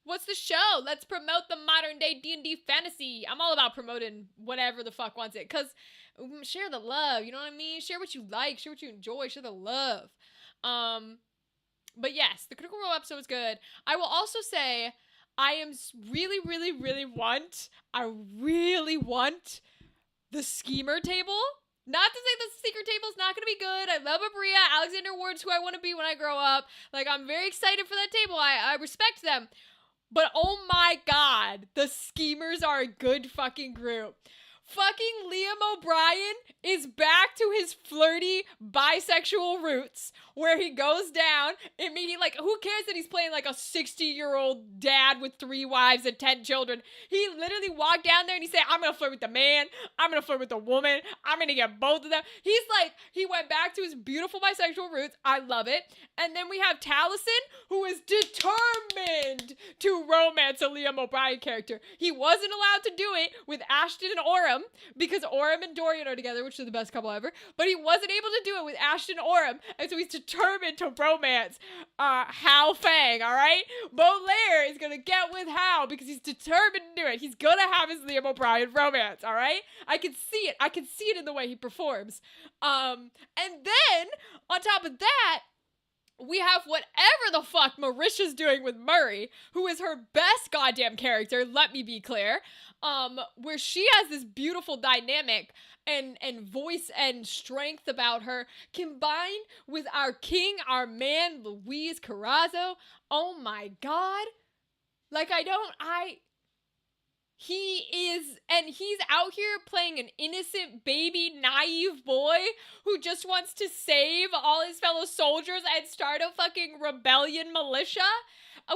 What's the show? Let's promote the modern day D&D fantasy. I'm all about promoting whatever the fuck wants it. Because share the love, you know what I mean? Share what you like, share what you enjoy, share the love. But yes, the Critical Role episode was good. I will also say I really want the Schemer table. Not to say the secret table is not going to be good. I love Abria, Alexander Ward's who I want to be when I grow up. Like, I'm very excited for that table. I respect them. But oh my god, the Schemers are a good fucking group. Fucking Liam O'Brien is back to his flirty bisexual roots where he goes down and meaning like who cares that he's playing like a 60-year-old dad with 3 wives and 10 children. He literally walked down there and he said, I'm gonna flirt with the man, I'm gonna flirt with the woman, I'm gonna get both of them. He's like, he went back to his beautiful bisexual roots. I love it. And then we have Taliesin, who is determined to romance a Liam O'Brien character. He wasn't allowed to do it with Ashton and Orem because Orem and Dorian are together, which is the best couple ever, but he wasn't able to do it with Ashton and Orem, and so he's determined to romance Hal Fang, alright? Baudelaire is gonna get with Hal because he's determined to do it. He's gonna have his Liam O'Brien romance, alright? I can see it. I can see it in the way he performs. And then, on top of that, we have whatever the fuck Marisha's doing with Murray, who is her best goddamn character, let me be clear, where she has this beautiful dynamic and voice and strength about her, combined with our king, our man, Luis Carrazzo. Oh my god. Like, he's out here playing an innocent baby, naive boy who just wants to save all his fellow soldiers and start a fucking rebellion militia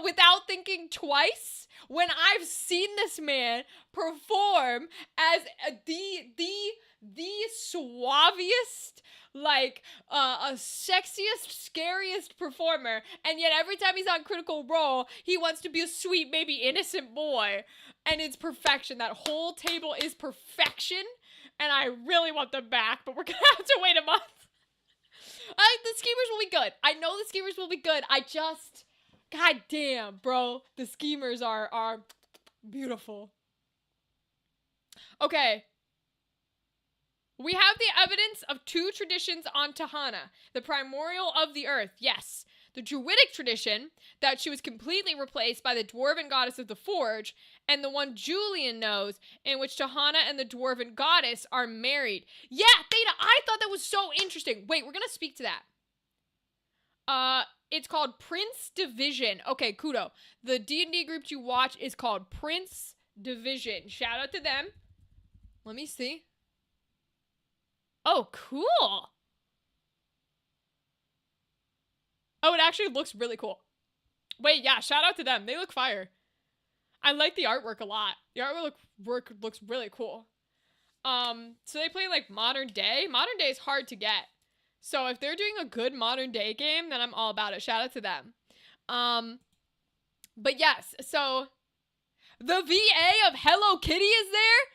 without thinking twice. When I've seen this man perform as the the suavest, like, a sexiest, scariest performer, and yet every time he's on Critical Role, he wants to be a sweet, maybe innocent boy, and it's perfection. That whole table is perfection, and I really want them back, but we're gonna have to wait a month. The Schemers will be good. I know the Schemers will be good. God damn, bro. The Schemers are beautiful. Okay. We have the evidence of two traditions on Tahana. The primordial of the earth, yes. The Druidic tradition, that she was completely replaced by the Dwarven goddess of the Forge, and the one Julian knows, in which Tahana and the Dwarven goddess are married. Yeah, Theta, I thought that was so interesting. Wait, we're gonna speak to that. It's called Prince Division. Okay, kudo. The D&D group you watch is called Prince Division. Shout out to them. Let me see. Oh, cool. Oh, it actually looks really cool. Wait, yeah, shout out to them. They look fire. I like the artwork a lot. The artwork looks really cool. So they play like modern day. Modern day is hard to get. So if they're doing a good modern day game, then I'm all about it. Shout out to them. But yes, so the VA of Hello Kitty is there.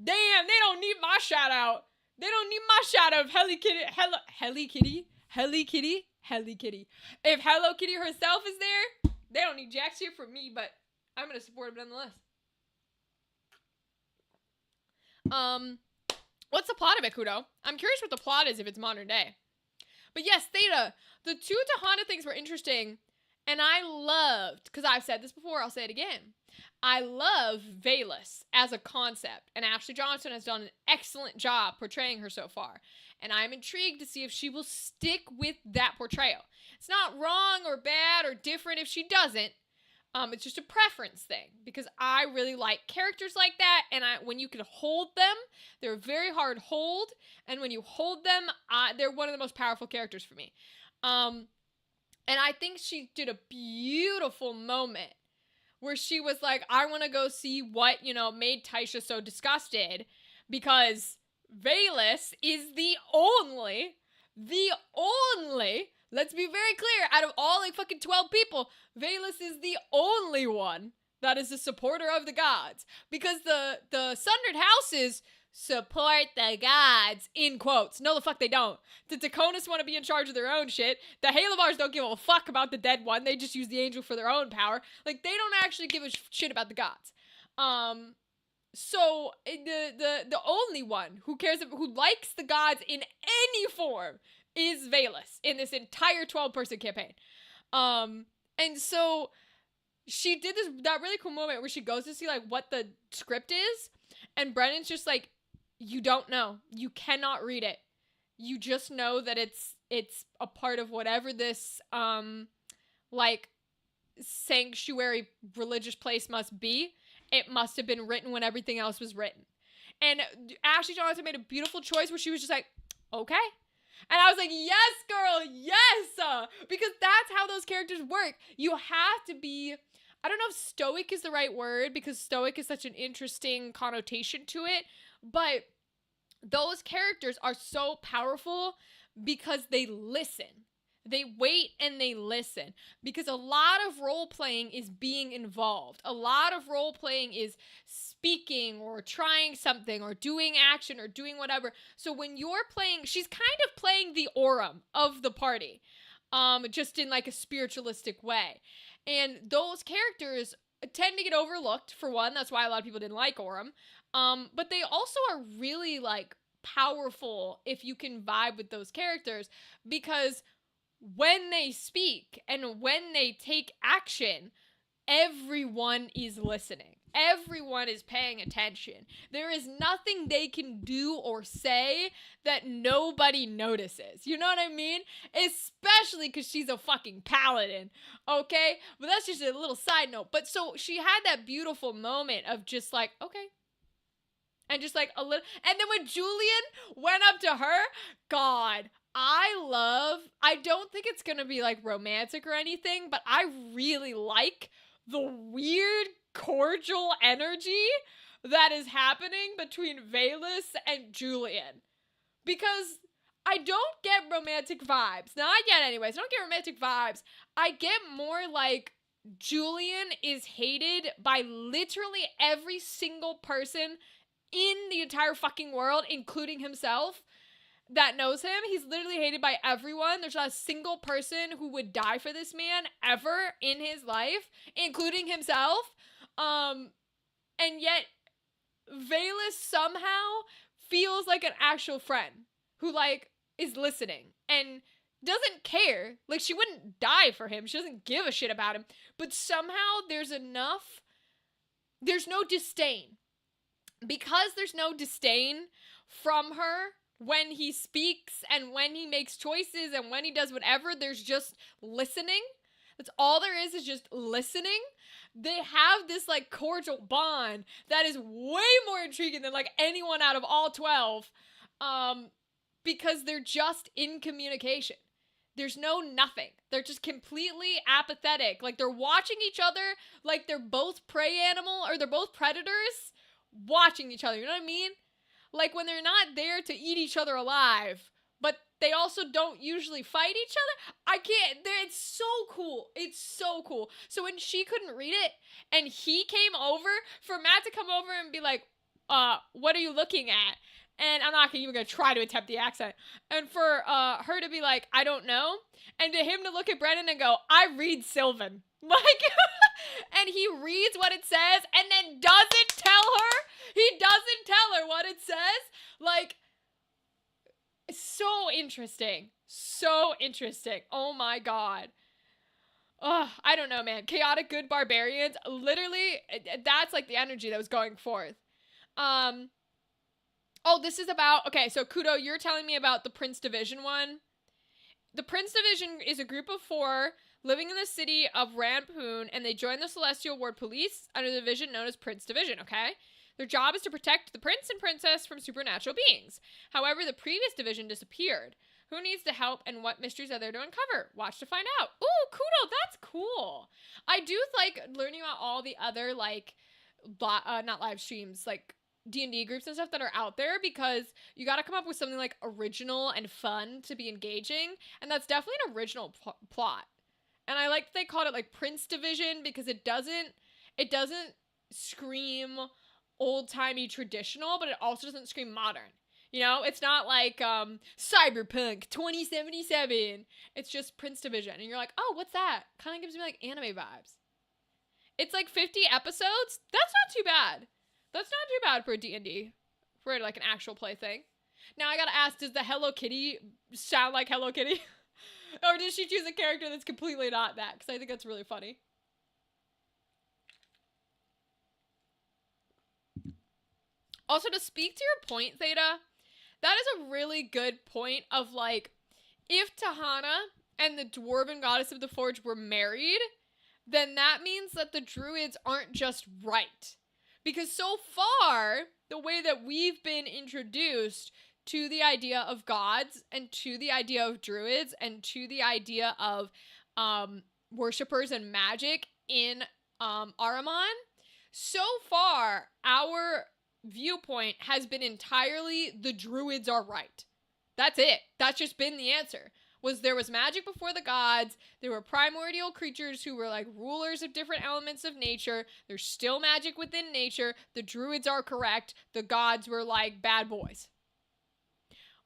Damn, they don't need my shout out. They don't need my shout out of Helly Kitty. Helly Kitty. If Hello Kitty herself is there, they don't need jack shit from me, but I'm gonna support them nonetheless. What's the plot of it, Kudo? I'm curious what the plot is if it's modern day. But yes, Theta, the two Tahana things were interesting, and I loved, because I've said this before, I'll say it again. I love Ivalice as a concept, and Ashley Johnson has done an excellent job portraying her so far. And I'm intrigued to see if she will stick with that portrayal. It's not wrong or bad or different if she doesn't. It's just a preference thing, because I really like characters like that, and when you can hold them, they're a very hard hold, and when you hold them, they're one of the most powerful characters for me. And I think she did a beautiful moment where she was like, I want to go see what, made Taisha so disgusted, because Ivalice is the only, let's be very clear, out of all like fucking 12 people, Ivalice is the only one that is a supporter of the gods. Because the Sundered Houses support the gods, in quotes. No, the fuck they don't. The Taconis want to be in charge of their own shit. The Halabars don't give a fuck about the dead one. They just use the angel for their own power. Like, they don't actually give a shit about the gods. So the only one who likes the gods in any form is Ivalice in this entire 12-person campaign. And so she did that really cool moment where she goes to see like what the script is, and Brennan's just like, you don't know. You cannot read it. You just know that it's a part of whatever this like sanctuary religious place must be. It must have been written when everything else was written. And Ashley Johnson made a beautiful choice where she was just like, okay. And I was like, yes, girl, yes! Because that's how those characters work. You have to be, I don't know if stoic is the right word, because stoic is such an interesting connotation to it, but those characters are so powerful because they listen. They wait and they listen, because a lot of role-playing is being involved. A lot of role-playing is speaking or trying something or doing action or doing whatever. So when you're playing, she's kind of playing the Aurum of the party, just in like a spiritualistic way. And those characters tend to get overlooked, for one. That's why a lot of people didn't like Aurum. But they also are really like powerful if you can vibe with those characters, because when they speak and when they take action, everyone is listening. Everyone is paying attention. There is nothing they can do or say that nobody notices. You know what I mean? Especially because she's a fucking paladin, okay? But that's just a little side note. But so she had that beautiful moment of just like, okay. And just like a little, and then when Julian went up to her, God, I don't think it's gonna be like romantic or anything, but I really like the weird cordial energy that is happening between Valus and Julian. Because I don't get romantic vibes. Now, I get anyways. I don't get romantic vibes. I get more like Julian is hated by literally every single person in the entire fucking world, including himself, that knows him. He's literally hated by everyone. There's not a single person who would die for this man ever in his life, including himself. And yet Valus somehow feels like an actual friend who, like, is listening and doesn't care. Like, she wouldn't die for him. She doesn't give a shit about him. But somehow there's no disdain. Because there's no disdain from her when he speaks and when he makes choices and when he does whatever, there's just listening. That's all there is just listening. They have this, like, cordial bond that is way more intriguing than, like, anyone out of all 12. Because they're just in communication. There's no nothing. They're just completely apathetic. Like, they're watching each other like they're both prey animal or they're both predators watching each other. You know what I mean? Like, when they're not there to eat each other alive, but they also don't usually fight each other. I can't. It's so cool. It's so cool. So when she couldn't read it and he came over, for Matt to come over and be like, what are you looking at? And I'm not even going to try to attempt the accent. And for her to be like, I don't know. And to him to look at Brennan and go, I read Sylvan. Like, and he reads what it says and then doesn't tell her. He doesn't tell her what it says. Like, so interesting. So interesting. Oh my God. Oh, I don't know, man. Chaotic good barbarians. Literally, that's like the energy that was going forth. Oh, this is about, okay, so Kudo, you're telling me about the Prince Division one. The Prince Division is a group of 4 living in the city of Rampoon, and they join the Celestial Ward Police under the division known as Prince Division, okay? Their job is to protect the prince and princess from supernatural beings. However, the previous division disappeared. Who needs the help and what mysteries are there to uncover? Watch to find out. Ooh, Kudo, that's cool. I do like learning about all the other, like, not live streams, like, D&D groups and stuff that are out there, because you got to come up with something like original and fun to be engaging, and that's definitely an original plot. And I like that they called it like Prince Division, because it doesn't scream old-timey traditional, but it also doesn't scream modern. You know, it's not like Cyberpunk 2077. It's just Prince Division, and you're like, oh, what's that? Kind of gives me like anime vibes. It's like 50 episodes. That's not too bad. That's not too bad for a D&D, for like an actual play thing. Now I gotta ask, does the Hello Kitty sound like Hello Kitty? Or did she choose a character that's completely not that? Because I think that's really funny. Also, to speak to your point, Theta, that is a really good point of, like, if Tahana and the Dwarven Goddess of the Forge were married, then that means that the Druids aren't just right. Because so far, the way that we've been introduced to the idea of gods and to the idea of druids and to the idea of worshippers and magic in Ahriman, so far, our viewpoint has been entirely the druids are right. That's it. That's just been the answer. There was magic before the gods. There were primordial creatures who were like rulers of different elements of nature. There's still magic within nature. The druids are correct. The gods were like bad boys.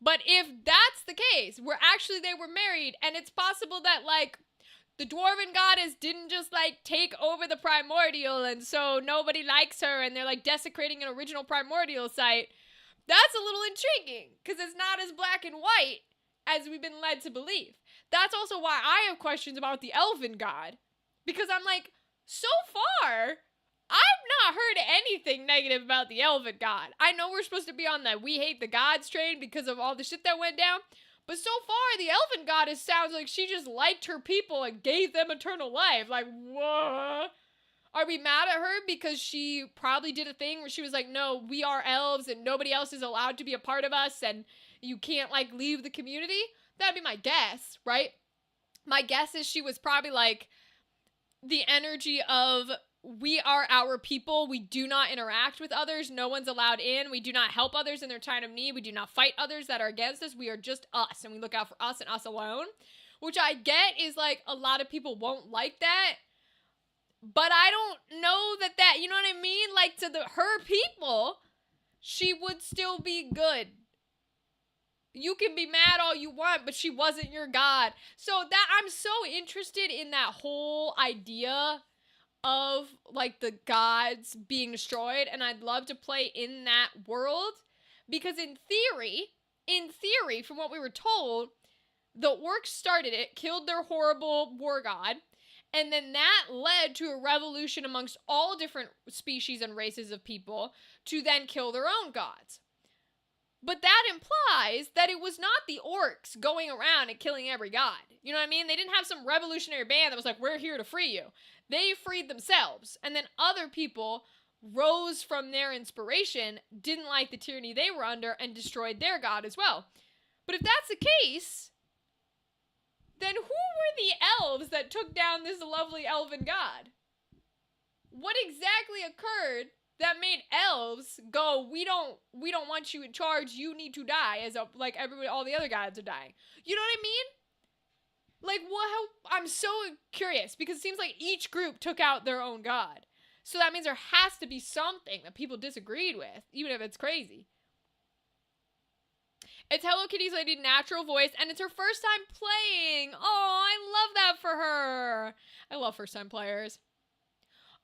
But if that's the case, they were married, and it's possible that, like, the Dwarven Goddess didn't just, like, take over the primordial, and so nobody likes her, and they're, like, desecrating an original primordial site. That's a little intriguing, because it's not as black and white as we've been led to believe. That's also why I have questions about the Elven God. Because I'm like, so far, I've not heard anything negative about the Elven God. I know we're supposed to be on the we hate the gods train because of all the shit that went down. But so far, the Elven Goddess sounds like she just liked her people and gave them eternal life. Like, what? Are we mad at her because she probably did a thing where she was like, no, we are elves and nobody else is allowed to be a part of us and you can't, like, leave the community? That'd be my guess, right? My guess is she was probably, like, the energy of we are our people. We do not interact with others. No one's allowed in. We do not help others in their time of need. We do not fight others that are against us. We are just us, and we look out for us and us alone, which I get is like a lot of people won't like that, but I don't know that, you know what I mean? Like to her people, she would still be good. You can be mad all you want, but she wasn't your god. So that I'm so interested in that whole idea of like the gods being destroyed, and I'd love to play in that world because in theory, from what we were told, the orcs started it, killed their horrible war god, and then that led to a revolution amongst all different species and races of people to then kill their own gods. But that implies that it was not the orcs going around and killing every god. You know what I mean? They didn't have some revolutionary band that was like, we're here to free you. They freed themselves. And then other people rose from their inspiration, didn't like the tyranny they were under, and destroyed their god as well. But if that's the case, then who were the elves that took down this lovely elven god? What exactly occurred that made elves go, we don't want you in charge, you need to die, as like everybody, all the other gods are dying. You know what I mean? Like, I'm so curious, because it seems like each group took out their own god. So that means there has to be something that people disagreed with, even if it's crazy. It's Hello Kitty's lady natural voice, and it's her first time playing. Oh, I love that for her. I love first time players.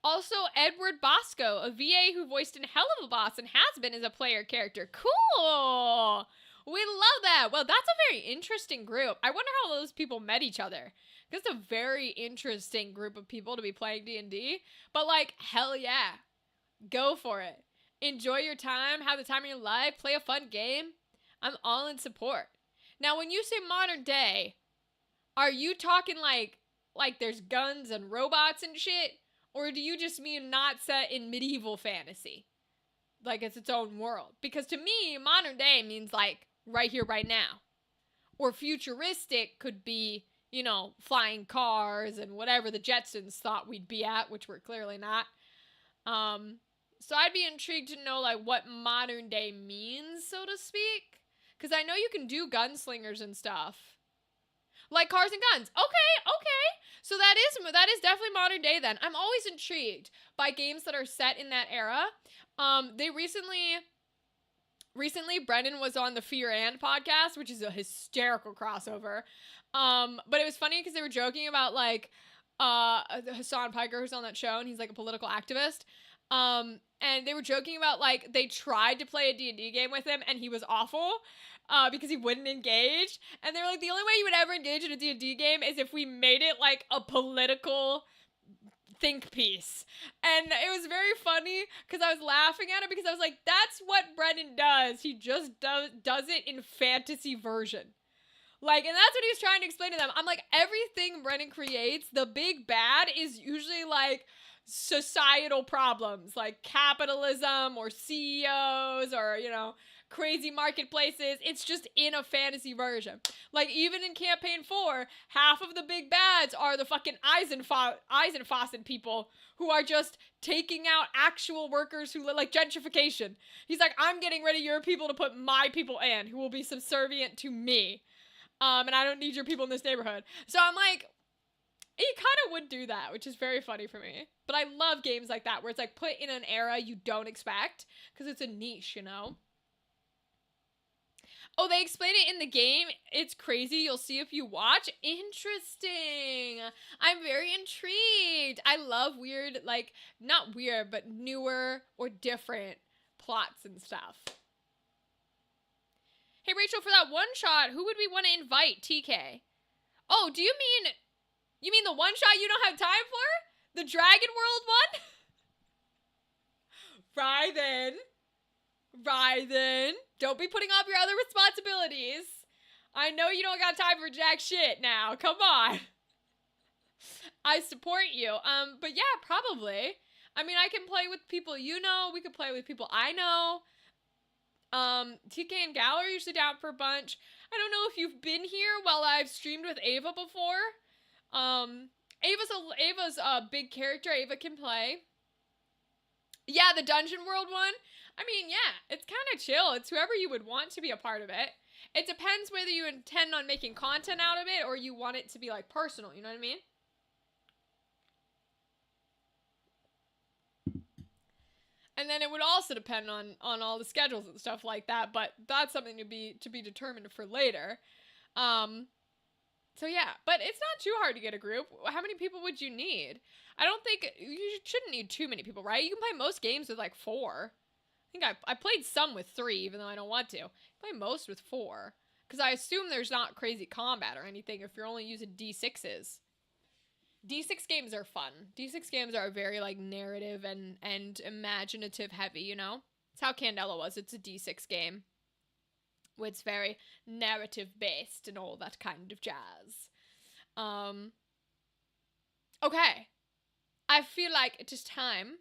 Also, Edward Bosco, a VA who voiced in Helluva and has been as a player character. Cool! We love that. Well, that's a very interesting group. I wonder how those people met each other. Because it's a very interesting group of people to be playing D&D. But, like, hell yeah. Go for it. Enjoy your time. Have the time of your life. Play a fun game. I'm all in support. Now, when you say modern day, are you talking like there's guns and robots and shit? Or do you just mean not set in medieval fantasy? Like it's its own world? Because to me, modern day means like right here, right now. Or futuristic could be, you know, flying cars and whatever the Jetsons thought we'd be at, which we're clearly not. So I'd be intrigued to know like what modern day means, so to speak. Because I know you can do gunslingers and stuff. Like cars and guns. Okay. So that is definitely modern day then. I'm always intrigued by games that are set in that era. They recently Brendan was on the Fear and podcast, which is a hysterical crossover. But it was funny because they were joking about like Hassan Piker, who's on that show, and he's like a political activist. And they were joking about like they tried to play a D&D game with him and he was awful because he wouldn't engage. And they were like, the only way you would ever engage in a D&D game is if we made it like a political think piece. And it was very funny because I was laughing at it because I was like, that's what Brendan does. He just does it in fantasy version. Like, and that's what he was trying to explain to them. I'm like, everything Brendan creates, the big bad is usually like societal problems like capitalism or CEOs or, you know, crazy marketplaces. It's just in a fantasy version. Like even in campaign 4, half of the big bads are the fucking Eisenfossen people who are just taking out actual workers who like gentrification. He's like, I'm getting rid of your people to put my people in who will be subservient to me. And I don't need your people in this neighborhood. So I'm like, he kind of would do that, which is very funny for me. But I love games like that, where it's like put in an era you don't expect, because it's a niche, you know? Oh, they explain it in the game. It's crazy. You'll see if you watch. Interesting. I'm very intrigued. I love weird, like, not weird, but newer or different plots and stuff. Hey, Rachel, for that one shot, who would we want to invite, TK? Oh, do you mean the one shot you don't have time for? The Dragon World one? Rythen. Don't be putting up your other responsibilities. I know you don't got time for jack shit now. Come on. I support you. But yeah, probably. I mean, I can play with people you know. We could play with people I know. TK and Gal are usually down for a bunch. I don't know if you've been here while I've streamed with Ava before. Ava's a big character. Ava can play. Yeah, the Dungeon World one. I mean, yeah, it's kind of chill. It's whoever you would want to be a part of it. It depends whether you intend on making content out of it or you want it to be like personal, you know what I mean? And then it would also depend on all the schedules and stuff like that, but that's something to be determined for later. Um so yeah, but it's not too hard to get a group. How many people would you need? I don't think you shouldn't need too many people, right? You can play most games with like 4. I think I played some with 3, even though I don't want to. I play most with 4. Because I assume there's not crazy combat or anything if you're only using D6s. D6 games are fun. D6 games are very like narrative and imaginative heavy, you know? It's how Candela was. It's a D6 game. It's very narrative based and all that kind of jazz. Okay. I feel like it is time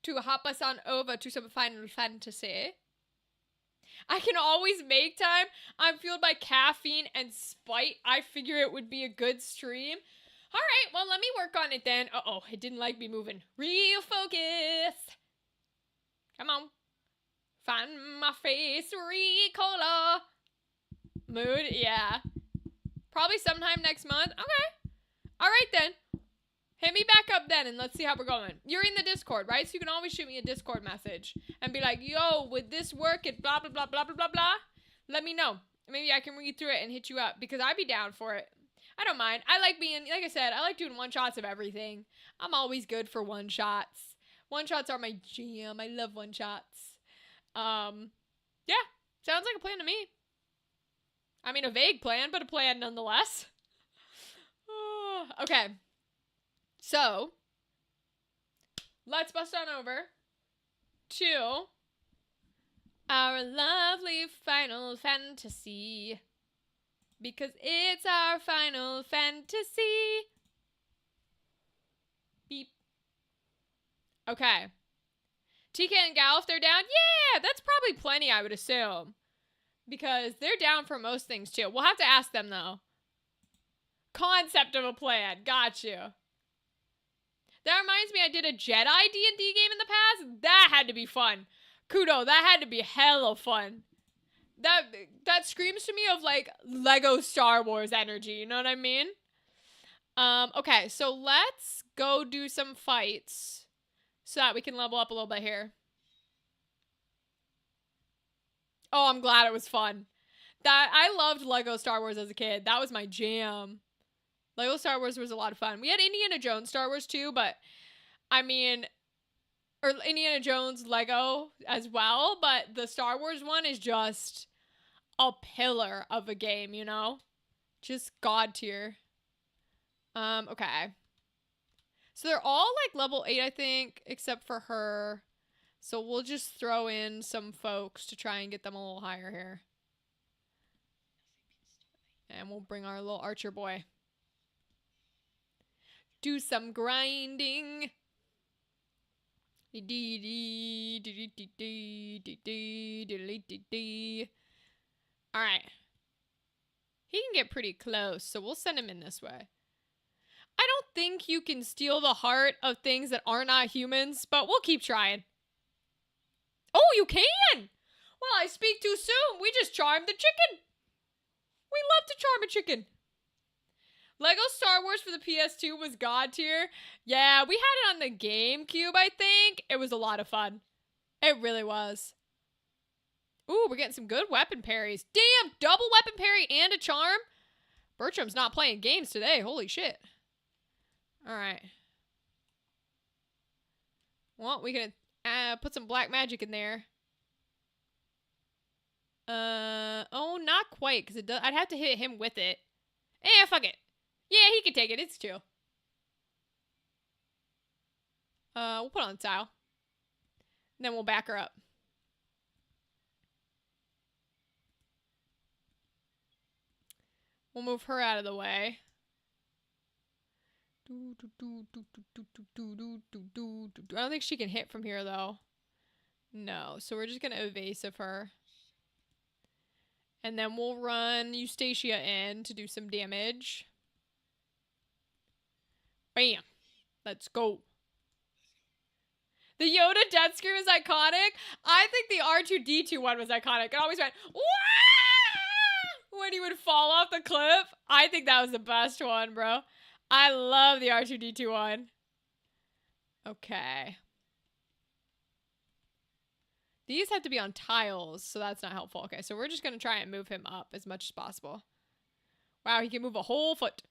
to hop us on over to some Final Fantasy. I can always make time. I'm fueled by caffeine and spite. I figure it would be a good stream. All right, well, let me work on it then. Uh-oh, it didn't like me moving. Real focus. Come on. Find my face, recolor. Mood, yeah. Probably sometime next month. Okay. All right, then. Hit me back up then and let's see how we're going. You're in the Discord, right? So you can always shoot me a Discord message and be like, yo, would this work at blah, blah, blah, blah, blah, blah, blah? Let me know. Maybe I can read through it and hit you up because I'd be down for it. I don't mind. I like being, like I said, I like doing one-shots of everything. I'm always good for one-shots. One-shots are my jam. I love one-shots. Yeah. Sounds like a plan to me. I mean, a vague plan, but a plan nonetheless. Okay. So, let's bust on over to our lovely Final Fantasy. Because it's our Final Fantasy. Beep. Okay. TK and Gal, if they're down, yeah, that's probably plenty, I would assume. Because they're down for most things, too. We'll have to ask them, though. Concept of a plan. Got you. That reminds me, I did a Jedi D&D game in the past. That had to be fun. Kudo, that had to be hella fun. That screams to me of, like, Lego Star Wars energy. You know what I mean? Okay, so let's go do some fights so that we can level up a little bit here. Oh, I'm glad it was fun. I loved Lego Star Wars as a kid. That was my jam. Lego Star Wars was a lot of fun. We had Indiana Jones Star Wars too, but I mean, or Indiana Jones Lego as well, but the Star Wars one is just a pillar of a game, you know? Just god tier. Okay. So they're all like level 8, I think, except for her. So we'll just throw in some folks to try and get them a little higher here. And we'll bring our little archer boy. Do some grinding. Alright. He can get pretty close, so we'll send him in this way. I don't think you can steal the heart of things that are not humans, but we'll keep trying. Oh, you can! Well, I speak too soon. We just charmed the chicken. We love to charm a chicken. Lego Star Wars for the PS2 was god tier. Yeah, we had it on the GameCube, I think. It was a lot of fun. It really was. Ooh, we're getting some good weapon parries. Damn, double weapon parry and a charm. Bertram's not playing games today. Holy shit. All right. Well, we can put some black magic in there. Oh, not quite, because I'd have to hit him with it. Eh, fuck it. Yeah, he can take it. It's chill. We'll put on style. And then we'll back her up. We'll move her out of the way. I don't think she can hit from here, though. No, so we're just going to evasive her. And then we'll run Eustacia in to do some damage. Bam. Let's go. The Yoda death scream is iconic. I think the R2-D2 one was iconic. It always went, Wah! When he would fall off the cliff. I think that was the best one, bro. I love the R2-D2 one. Okay. These have to be on tiles, so that's not helpful. Okay, so we're just going to try and move him up as much as possible. Wow, he can move a whole foot.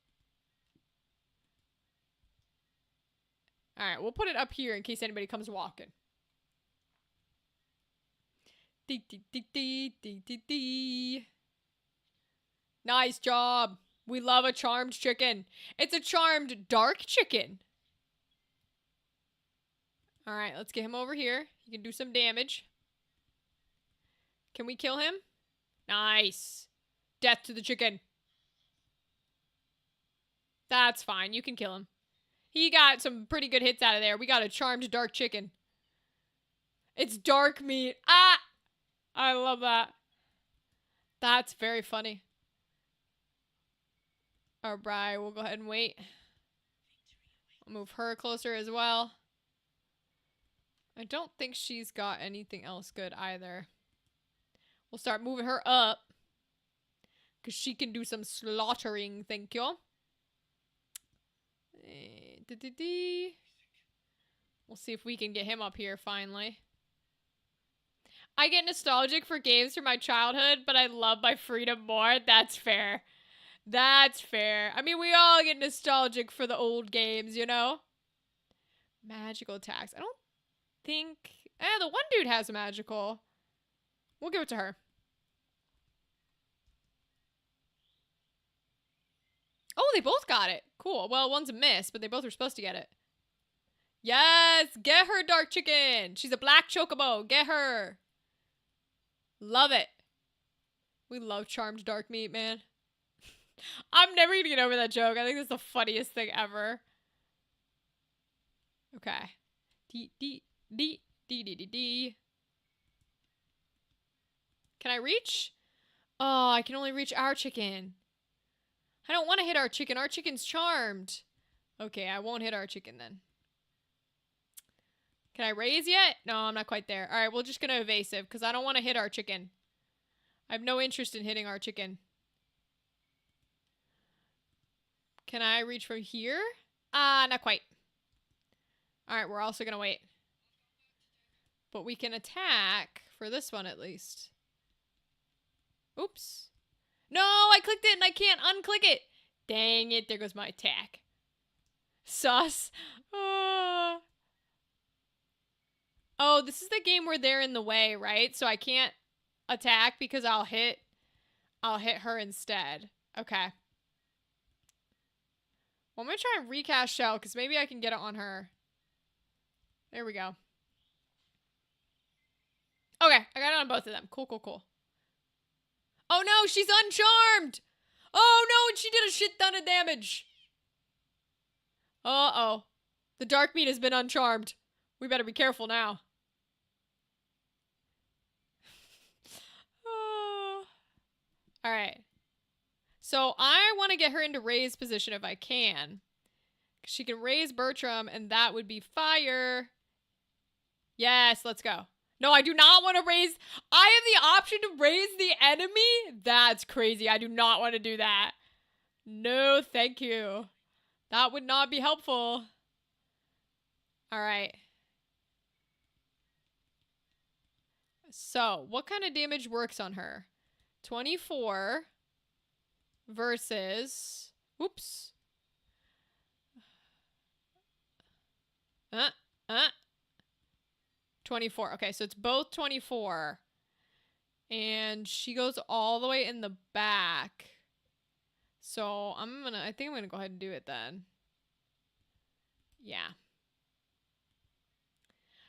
Alright, we'll put it up here in case anybody comes walking. Dee, dee, dee, dee, dee, dee, dee. Nice job. We love a charmed chicken. It's a charmed dark chicken. Alright, let's get him over here. He can do some damage. Can we kill him? Nice. Death to the chicken. That's fine. You can kill him. He got some pretty good hits out of there. We got a charmed dark chicken. It's dark meat. Ah! I love that. That's very funny. Alright, we'll go ahead and wait. I'll move her closer as well. I don't think she's got anything else good either. We'll start moving her up. Because she can do some slaughtering, thank you. We'll see if we can get him up here finally. I get nostalgic for games from my childhood, but I love my freedom more. That's fair. That's fair. I mean, we all get nostalgic for the old games, you know? Magical attacks. I don't think... the one dude has magical. We'll give it to her. Oh, they both got it. Cool. Well, one's a miss, but they both were supposed to get it. Yes! Get her, dark chicken! She's a black chocobo. Get her! Love it. We love charmed dark meat, man. I'm never gonna get over that joke. I think that's the funniest thing ever. Okay. Dee, dee, dee, dee, dee, dee, dee. Can I reach? Oh, I can only reach our chicken. I don't want to hit our chicken. Our chicken's charmed. Okay, I won't hit our chicken then. Can I raise yet? No, I'm not quite there. All right, we're just going to evasive because I don't want to hit our chicken. I have no interest in hitting our chicken. Can I reach from here? Not quite. All right, we're also going to wait. But we can attack for this one at least. Oops. No, I clicked it and I can't unclick it. Dang it, there goes my attack. Sus. Oh, this is the game where they're in the way, right? So I can't attack because I'll hit her instead. Okay. Well, I'm going to try and recast Shell because maybe I can get it on her. There we go. Okay, I got it on both of them. Cool, cool, cool. Oh no, she's uncharmed! Oh no, and she did a shit ton of damage. Uh-oh. The dark meat has been uncharmed. We better be careful now. Alright. So I want to get her into raise position if I can. She can raise Bertram, and that would be fire. Yes, let's go. No, I do not want to raise... I have the option to raise the enemy? That's crazy. I do not want to do that. No, thank you. That would not be helpful. Alright. So, what kind of damage works on her? 24 versus... Oops. 24. Okay, so it's both 24. And she goes all the way in the back. So I think I'm gonna go ahead and do it then. Yeah.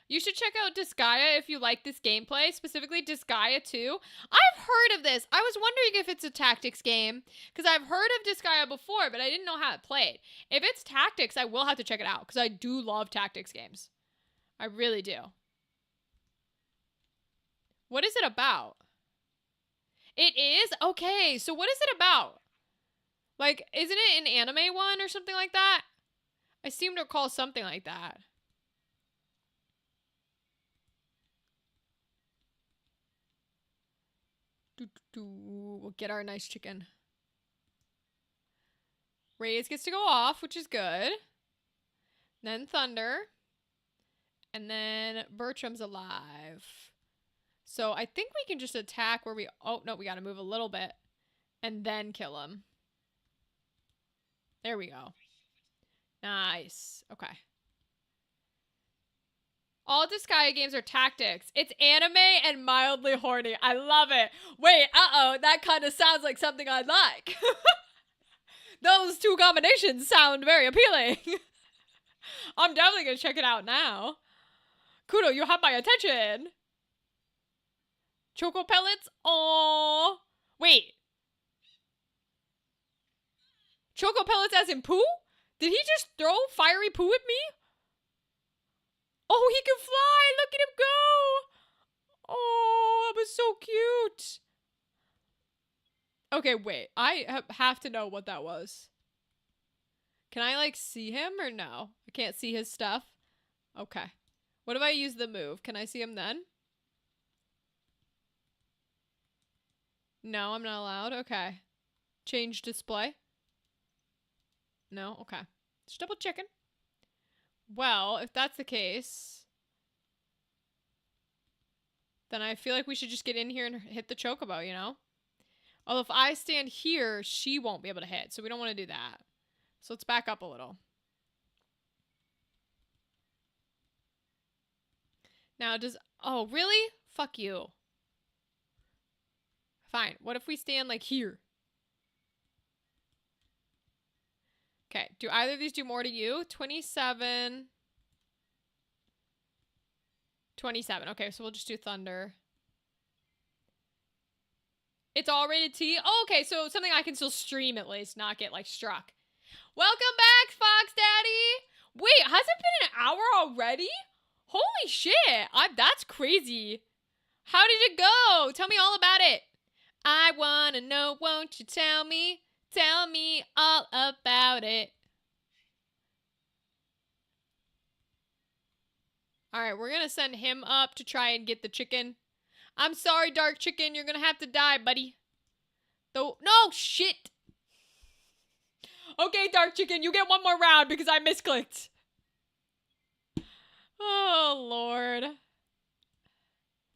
You should check out Disgaea if you like this gameplay, specifically Disgaea 2. I've heard of this. I was wondering if it's a tactics game, because I've heard of Disgaea before, but I didn't know how it played. If it's tactics, I will have to check it out, because I do love tactics games. I really do. What is it about? It is? Okay, so what is it about? Like, isn't it an anime one or something like that? I seem to recall something like that. We'll get our nice chicken. Raze gets to go off, which is good. Then Thunder. And then Bertram's alive. So I think we can just attack where we... Oh, no, we gotta move a little bit. And then kill him. There we go. Nice. Okay. All Disgaea games are tactics. It's anime and mildly horny. I love it. Wait, uh-oh. That kind of sounds like something I'd like. Those two combinations sound very appealing. I'm definitely gonna check it out now. Kudo, you have my attention. Choco pellets? Aww. Wait. Choco pellets as in poo? Did he just throw fiery poo at me? Oh, he can fly! Look at him go! Oh, that was so cute. Okay, wait. I have to know what that was. Can I, like, see him or no? I can't see his stuff. Okay. What if I use the move? Can I see him then? No, I'm not allowed. Okay. Change display. No? Okay. Just double checking. Well, if that's the case, then I feel like we should just get in here and hit the chocobo, you know? Although if I stand here, she won't be able to hit, so we don't want to do that. So let's back up a little. Now does... Oh, really? Fuck you. Fine. What if we stand, like, here? Okay. Do either of these do more to you? 27. 27. Okay, so we'll just do Thunder. It's all rated T? Oh, okay, so something I can still stream at least, not get, like, struck. Welcome back, Fox Daddy! Wait, has it been an hour already? Holy shit! That's crazy. How did it go? Tell me all about it. I wanna know, won't you tell me? Tell me all about it. Alright, we're gonna send him up to try and get the chicken. I'm sorry, Dark Chicken, you're gonna have to die, buddy. Though, no, shit! Okay, Dark Chicken, you get one more round because I misclicked. Oh, Lord.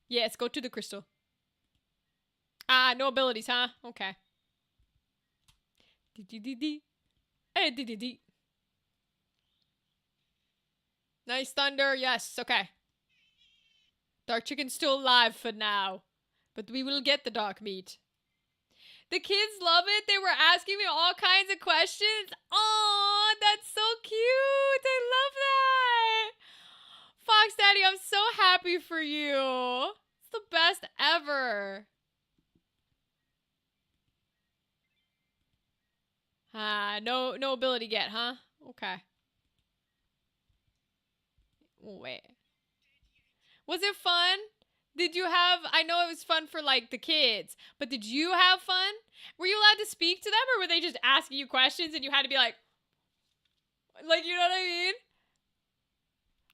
Yes, go to the crystal. Ah, no abilities, huh? Okay. Nice Thunder, yes, okay. Dark Chicken's still alive for now. But we will get the dark meat. The kids love it. They were asking me all kinds of questions. Aw, that's so cute. I love that. Fox Daddy, I'm so happy for you. It's the best ever. Ah, no ability get, huh? Okay. Wait. Was it fun? Did you have, I know it was fun for, like, the kids, but did you have fun? Were you allowed to speak to them, or were they just asking you questions and you had to be like, you know what I mean?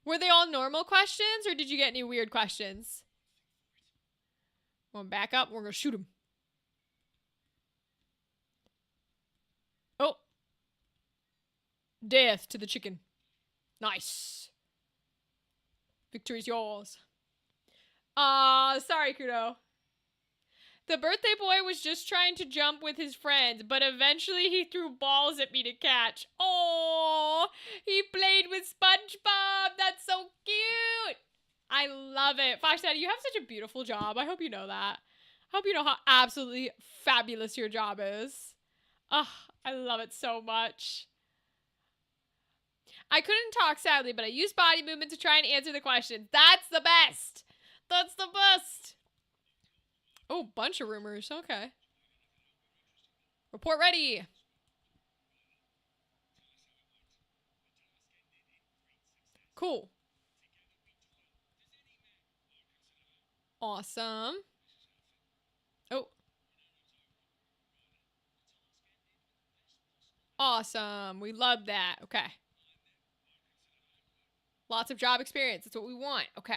Were they all normal questions, or did you get any weird questions? Going back up, we're gonna shoot him. Oh. Death to the chicken. Nice. Victory's yours. Sorry, Kudo. The birthday boy was just trying to jump with his friends, but eventually he threw balls at me to catch. Oh, he played with SpongeBob. That's so cute. I love it. Fox Daddy, you have such a beautiful job. I hope you know that. I hope you know how absolutely fabulous your job is. Ugh, I love it so much. I couldn't talk, sadly, but I used body movement to try and answer the question. That's the best. That's the best. Oh, bunch of rumors. Okay. Report ready. Cool. Awesome. Oh. Awesome. We love that. Okay. Lots of job experience. That's what we want. Okay.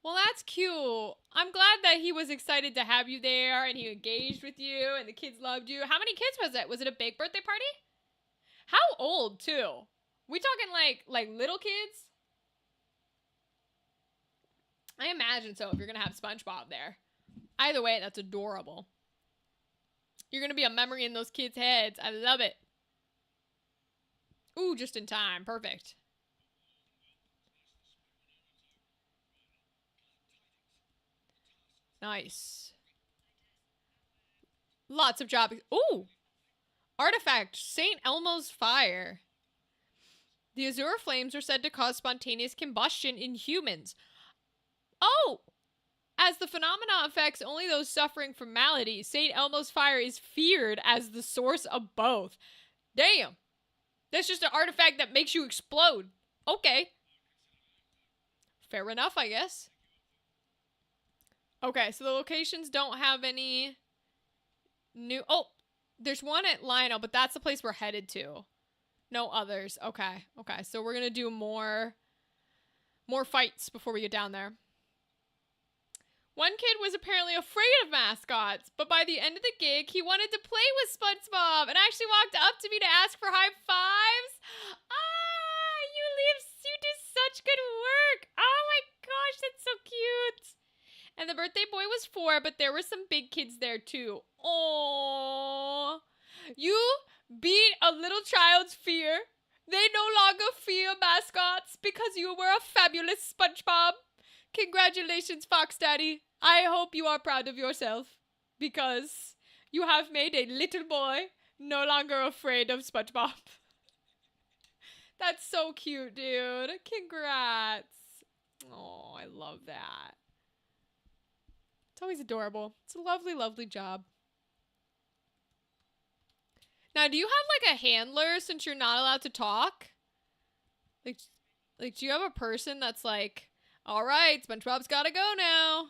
Well, that's cute. I'm glad that he was excited to have you there and he engaged with you and the kids loved you. How many kids was it? Was it a big birthday party? How old, too? We talking like little kids? I imagine so if you're going to have SpongeBob there. Either way, that's adorable. You're going to be a memory in those kids' heads. I love it. Ooh, just in time. Perfect. Nice. Lots of job. Ooh! Artifact. St. Elmo's Fire. The azure flames are said to cause spontaneous combustion in humans. Oh! As the phenomena affects only those suffering from malady, St. Elmo's Fire is feared as the source of both. Damn! That's just an artifact that makes you explode. Okay. Fair enough, I guess. Okay, so the locations don't have any new... Oh! There's one at Lionel, but that's the place we're headed to. No others. Okay. Okay, so we're gonna do more fights before we get down there. One kid was apparently afraid of mascots, but by the end of the gig, he wanted to play with SpongeBob and actually walked up to me to ask for high fives. Ah, you do such good work. Oh my gosh, that's so cute. And the birthday boy was 4, but there were some big kids there too. Oh, you beat a little child's fear. They no longer fear mascots because you were a fabulous SpongeBob. Congratulations, Fox Daddy. I hope you are proud of yourself because you have made a little boy no longer afraid of SpongeBob. That's so cute, dude. Congrats. Oh, I love that. It's always adorable. It's a lovely, lovely job. Now, do you have like a handler since you're not allowed to talk? Like, do you have a person that's like, all right, SpongeBob's gotta go now.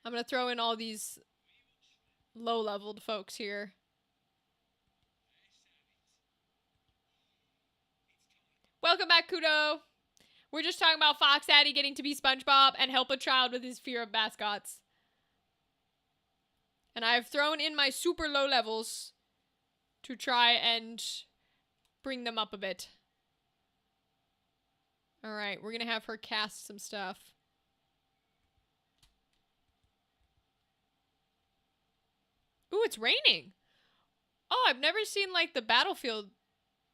I'm gonna throw in all these low-leveled folks here. Welcome back, Kudo. We're just talking about Fox Daddy getting to be SpongeBob and help a child with his fear of mascots. And I've thrown in my super low levels to try and bring them up a bit. Alright, we're gonna have her cast some stuff. Ooh, it's raining. Oh, I've never seen like the battlefield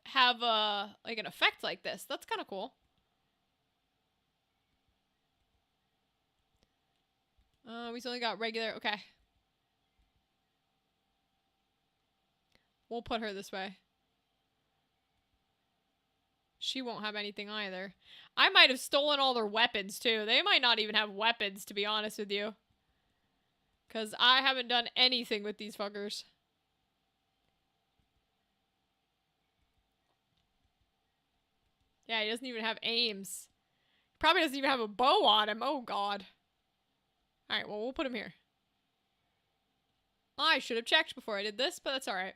have like an effect like this. That's kind of cool. We've only got regular. Okay. We'll put her this way. She won't have anything either. I might have stolen all their weapons too. They might not even have weapons, to be honest with you. Because I haven't done anything with these fuckers. Yeah, he doesn't even have aims. Probably doesn't even have a bow on him. Oh, God. Alright, well, we'll put him here. I should have checked before I did this, but that's alright.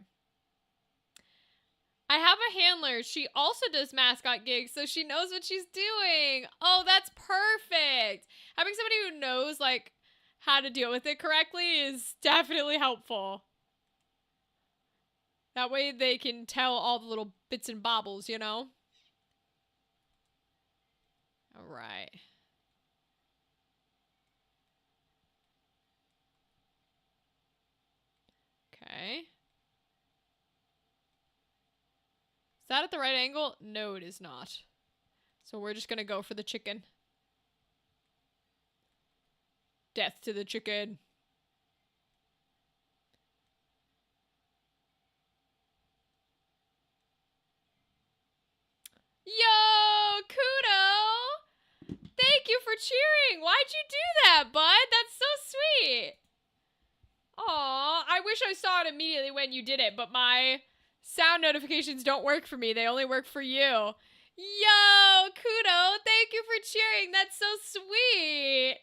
I have a handler. She also does mascot gigs, so she knows what she's doing. Oh, that's perfect. Having somebody who knows, like, how to deal with it correctly is definitely helpful. That way they can tell all the little bits and bobbles, you know? Alright. Okay. Is that at the right angle? No, it is not. So we're just gonna go for the chicken. Death to the chicken. Yo, Kudo! Thank you for cheering! Why'd you do that, bud? That's so sweet! Aw, I wish I saw it immediately when you did it, but my sound notifications don't work for me. They only work for you. Yo, Kudo, thank you for cheering. That's so sweet.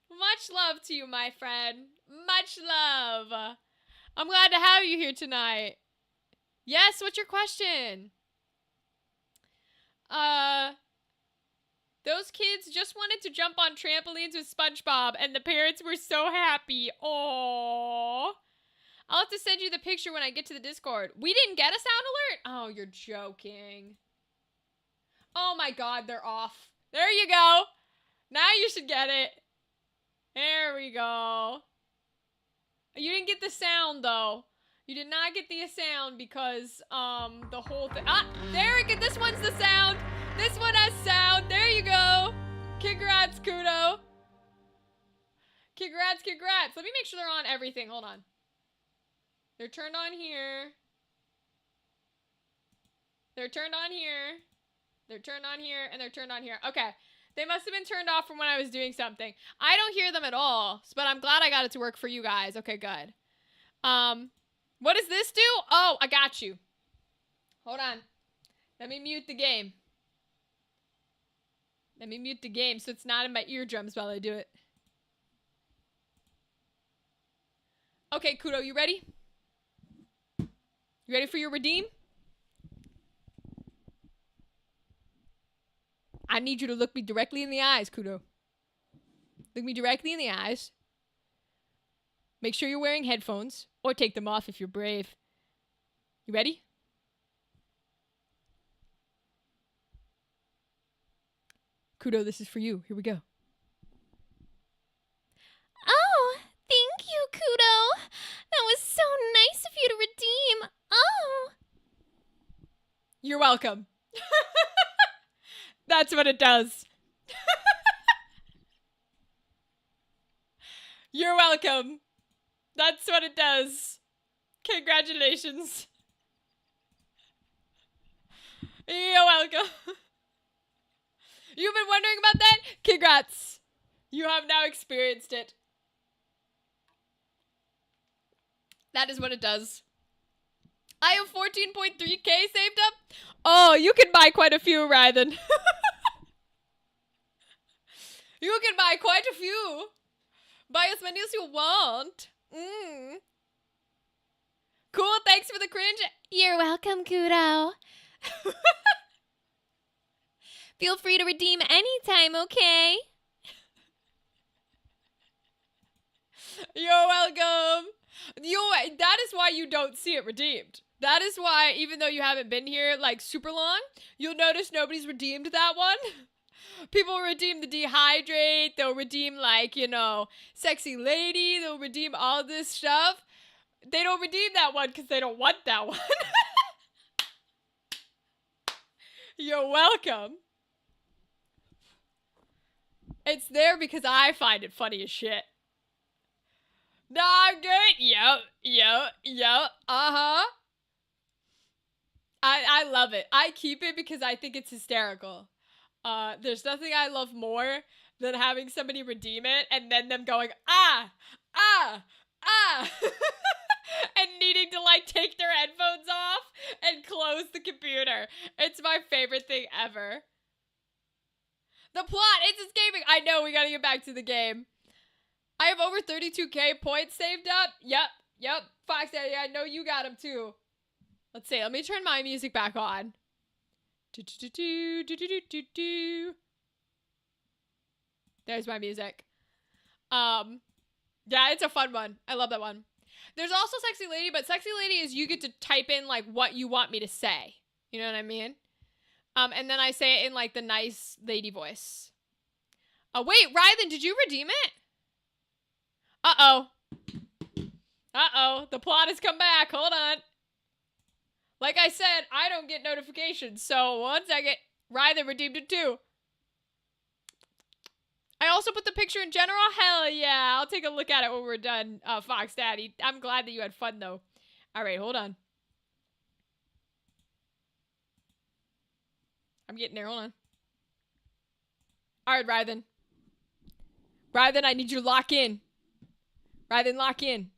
Much love to you, my friend. Much love. I'm glad to have you here tonight. Yes, what's your question? Those kids just wanted to jump on trampolines with SpongeBob, and the parents were so happy. Aww. I'll have to send you the picture when I get to the Discord. We didn't get a sound alert? Oh, you're joking. Oh my god, they're off. There you go. Now you should get it. There we go. You didn't get the sound, though. You did not get the sound because, the whole thing. Ah, there we go. This one's the sound. This one has sound. There you go. Congrats, Kudo. Congrats, congrats. Let me make sure they're on everything. Hold on. They're turned on here. They're turned on here. They're turned on here, and they're turned on here. Okay. They must have been turned off from when I was doing something. I don't hear them at all, but I'm glad I got it to work for you guys. Okay, good. What does this do? Oh, I got you. Hold on. Let me mute the game. Let me mute the game so it's not in my eardrums while I do it. Okay, Kudo, you ready? You ready for your redeem? I need you to look me directly in the eyes, Kudo. Look me directly in the eyes. Make sure you're wearing headphones, or take them off if you're brave. You ready? Kudo, this is for you. Here we go. Oh, thank you, Kudo. That was so nice of you to redeem. Oh. You're welcome. That's what it does. You're welcome. That's what it does. Congratulations. You're welcome. You've been wondering about that? Congrats. You have now experienced it. That is what it does. I have 14.3k saved up. Oh, you can buy quite a few, Ryden. You can buy quite a few. Buy as many as you want. Cool, thanks for the cringe. You're welcome, Kudo. Feel free to redeem anytime, okay? You're welcome. That is why you don't see it redeemed. That is why, even though you haven't been here, like, super long, you'll notice nobody's redeemed that one. People redeem the dehydrate. They'll redeem, like, you know, sexy lady. They'll redeem all this stuff. They don't redeem that one because they don't want that one. You're welcome. It's there because I find it funny as shit. Nah, I'm good. Yep. Uh-huh. I love it. I keep it because I think it's hysterical. There's nothing I love more than having somebody redeem it and then them going, ah, and needing to, like, take their headphones off and close the computer. It's my favorite thing ever. The plot, it's escaping. I know, we gotta get back to the game. I have over 32k points saved up. Yep. Fox Daddy, I know you got them too. Let's see, let me turn my music back on. There's my music. Yeah, it's a fun one. I love that one. There's also Sexy Lady, but Sexy Lady is you get to type in, like, what you want me to say. You know what I mean? And then I say it in, like, the nice lady voice. Oh, wait, Ryden, did you redeem it? Uh-oh. The plot has come back. Hold on. Like I said, I don't get notifications, so 1 second. Ryden redeemed it too. I also put the picture in general. Hell yeah. I'll take a look at it when we're done, Fox Daddy. I'm glad that you had fun, though. All right, hold on. I'm getting there. Hold on. All right, Ryden. Ryden, I need you to lock in. Ryden, lock in.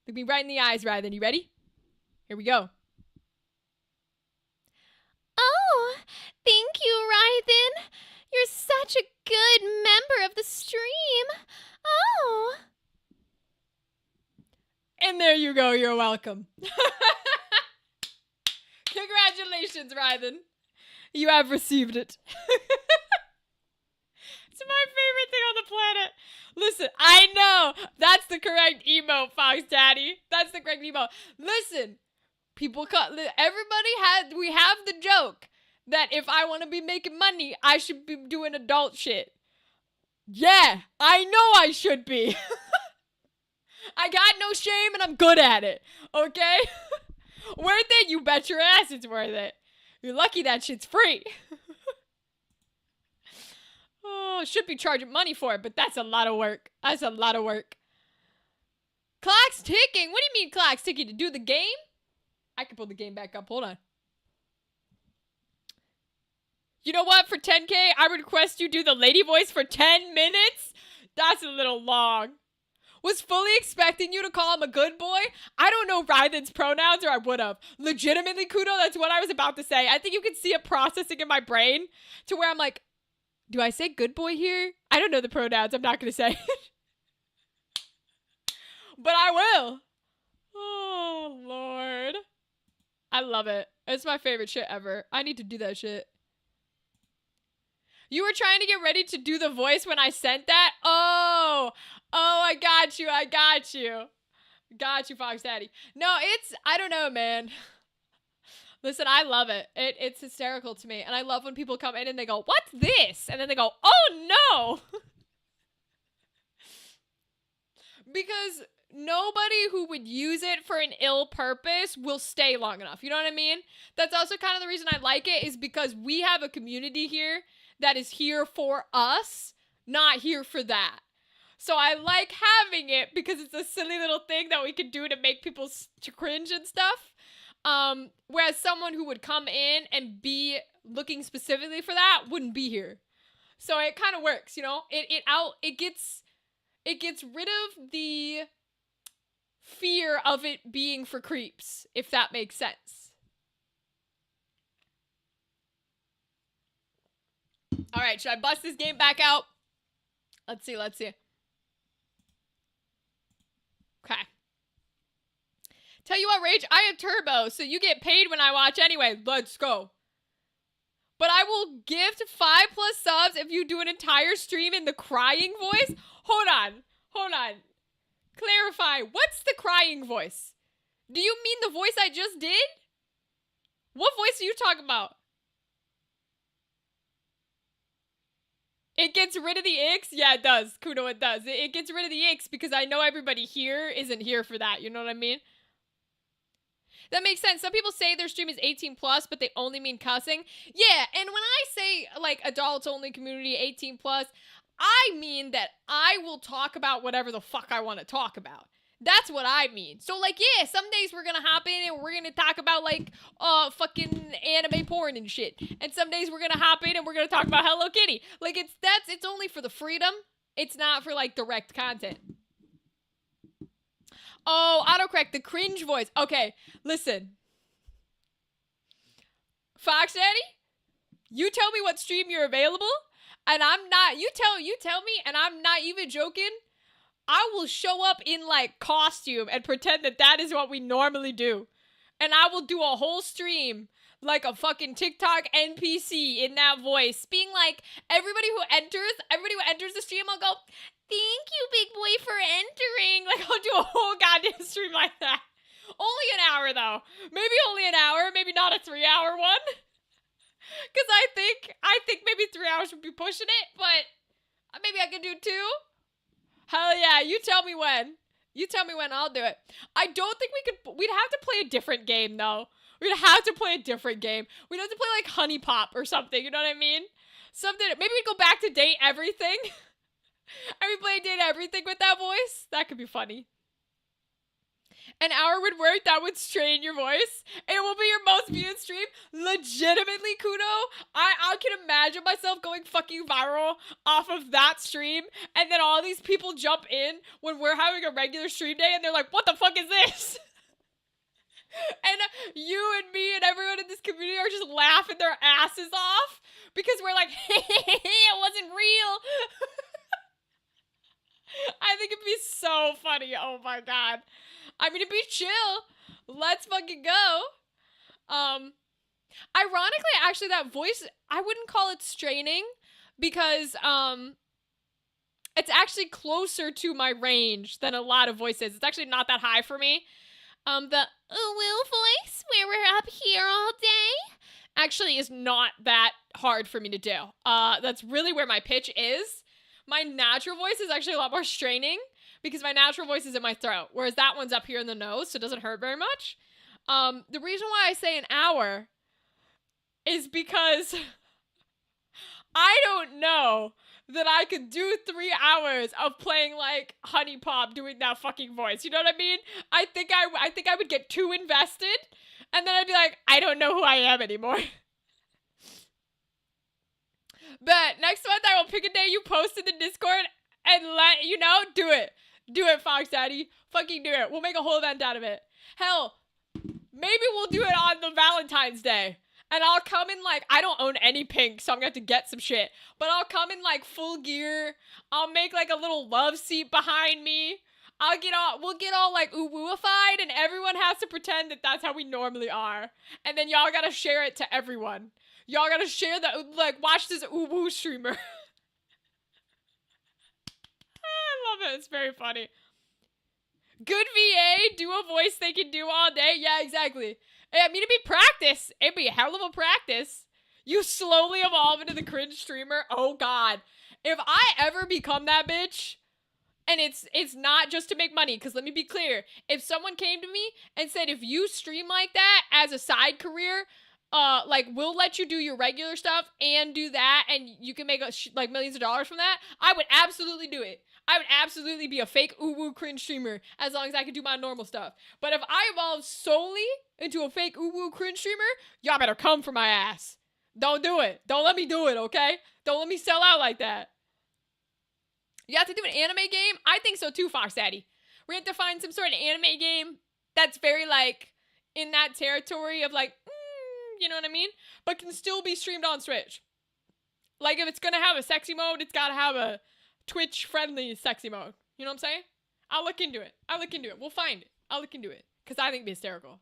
Look me right in the eyes, Ryden. You ready? Here we go. Oh, thank you, Ryden. You're such a good member of the stream. Oh. And there you go. You're welcome. Congratulations, Ryden. You have received it. my favorite thing on the planet. Listen, I know that's the correct emote, Fox Daddy. That's the correct emote. Listen, we have the joke that if I want to be making money, I should be doing adult shit. Yeah, I know I should be. I got no shame and I'm good at it. Okay? Worth it? You bet your ass it's worth it. You're lucky that shit's free. Oh, should be charging money for it, but that's a lot of work. That's a lot of work. Clock's ticking. What do you mean clock's ticking? To do the game? I can pull the game back up. Hold on. You know what? For 10K, I would request you do the lady voice for 10 minutes. That's a little long. Was fully expecting you to call him a good boy. I don't know Ryden's pronouns or I would have. Legitimately, Kudo, that's what I was about to say. I think you can see it processing in my brain to where I'm like, do I say good boy here? I don't know the pronouns. I'm not going to say it. But I will. Oh, Lord. I love it. It's my favorite shit ever. I need to do that shit. You were trying to get ready to do the voice when I sent that? Oh, I got you. Got you, Fox Daddy. No, I don't know, man. Listen, I love it. It's hysterical to me. And I love when people come in and they go, what's this? And then they go, oh, no. Because nobody who would use it for an ill purpose will stay long enough. You know what I mean? That's also kind of the reason I like it is because we have a community here that is here for us, not here for that. So I like having it because it's a silly little thing that we can do to make people cringe and stuff. Whereas someone who would come in and be looking specifically for that wouldn't be here. So it kind of works, you know? It gets rid of the fear of it being for creeps, if that makes sense. All right, should I bust this game back out? Let's see. Okay. Tell you what, Rage, I have Turbo, so you get paid when I watch anyway. Let's go. But I will gift 5+ subs if you do an entire stream in the crying voice. Hold on. Clarify, what's the crying voice? Do you mean the voice I just did? What voice are you talking about? It gets rid of the icks? Yeah, it does. Kudo, it does. It gets rid of the icks because I know everybody here isn't here for that. You know what I mean? That makes sense. Some people say their stream is 18+, but they only mean cussing. Yeah, and when I say, like, adults only community, 18+, I mean that I will talk about whatever the fuck I want to talk about. That's what I mean. So, like, yeah, some days we're gonna hop in and we're gonna talk about, like, fucking anime porn and shit. And some days we're gonna hop in and we're gonna talk about Hello Kitty. Like, it's only for the freedom. It's not for, like, direct content. Oh, autocorrect, the cringe voice. Okay, listen. Fox Daddy, you tell me what stream you're available, and I'm not, you tell me, and I'm not even joking. I will show up in, like, costume and pretend that is what we normally do. And I will do a whole stream like a fucking TikTok NPC in that voice, being like, everybody who enters the stream, I'll go, thank you, big boy, for entering. Like, I'll do a whole goddamn stream like that. Only an hour, though. Maybe only an hour, maybe not a 3-hour one. Because I think maybe 3 hours would be pushing it, but maybe I could do 2. Hell yeah, you tell me when. I'll do it. I don't think we'd have to play a different game, though. We'd have to play a different game. We'd have to play, like, Honey Pop or something, you know what I mean? Maybe we'd go back to Date Everything. And we play Date Everything with that voice. That could be funny. An hour would work. That would strain your voice. It will be your most viewed stream. Legitimately, Kudo. I can imagine myself going fucking viral off of that stream. And then all these people jump in when we're having a regular stream day. And they're like, what the fuck is this? And you and me and everyone in this community are just laughing their asses off. Because we're like, it wasn't real. I think it'd be so funny. Oh my god. I mean, it'd be chill. Let's fucking go. Ironically, actually, that voice, I wouldn't call it straining because, It's actually closer to my range than a lot of voices. It's actually not that high for me. The Ooh voice, where we're up here all day. actually is not that hard for me to do. That's really where my pitch is. My natural voice is actually a lot more straining because my natural voice is in my throat, whereas that one's up here in the nose, so it doesn't hurt very much. The reason why I say an hour is because I don't know that I could do 3 hours of playing like Honey Pop doing that fucking voice. You know what I mean? I think I would get too invested, and then I'd be like, I don't know who I am anymore. But next month I will pick a day you post in the Discord and let you know. Do it. Do it, Fox Daddy. Fucking do it. We'll make a whole event out of it. Hell, maybe we'll do it on the Valentine's Day. And I'll come in like, I don't own any pink, so I'm gonna have to get some shit. But I'll come in like full gear. I'll make like a little love seat behind me. We'll get all like ooh-wooified, and everyone has to pretend that that's how we normally are. And then y'all gotta share it to everyone. Y'all gotta share the, like, watch this ooh-woo streamer. I love it. It's very funny. Good VA, do a voice they can do all day. Yeah, exactly. I mean, it'd be practice. It'd be a hell of a practice. You slowly evolve into the cringe streamer. Oh, God. If I ever become that bitch, and it's not just to make money, because let me be clear. If someone came to me and said, if you stream like that as a side career, like, we'll let you do your regular stuff and do that, and you can make like millions of dollars from that, I would absolutely do it. I would absolutely be a fake ooh-woo cringe streamer as long as I could do my normal stuff. But if I evolve solely into a fake ooh-woo cringe streamer, y'all better come for my ass. Don't do it. Don't let me do it, okay? Don't let me sell out like that. You have to do an anime game? I think so too, Fox Daddy. We have to find some sort of anime game that's very, like, in that territory of, like, you know what I mean? But can still be streamed on Switch. Like, if it's gonna have a sexy mode, it's gotta have a Twitch-friendly sexy mode. You know what I'm saying? I'll look into it. We'll find it. I'll look into it. Because I think it'd be hysterical.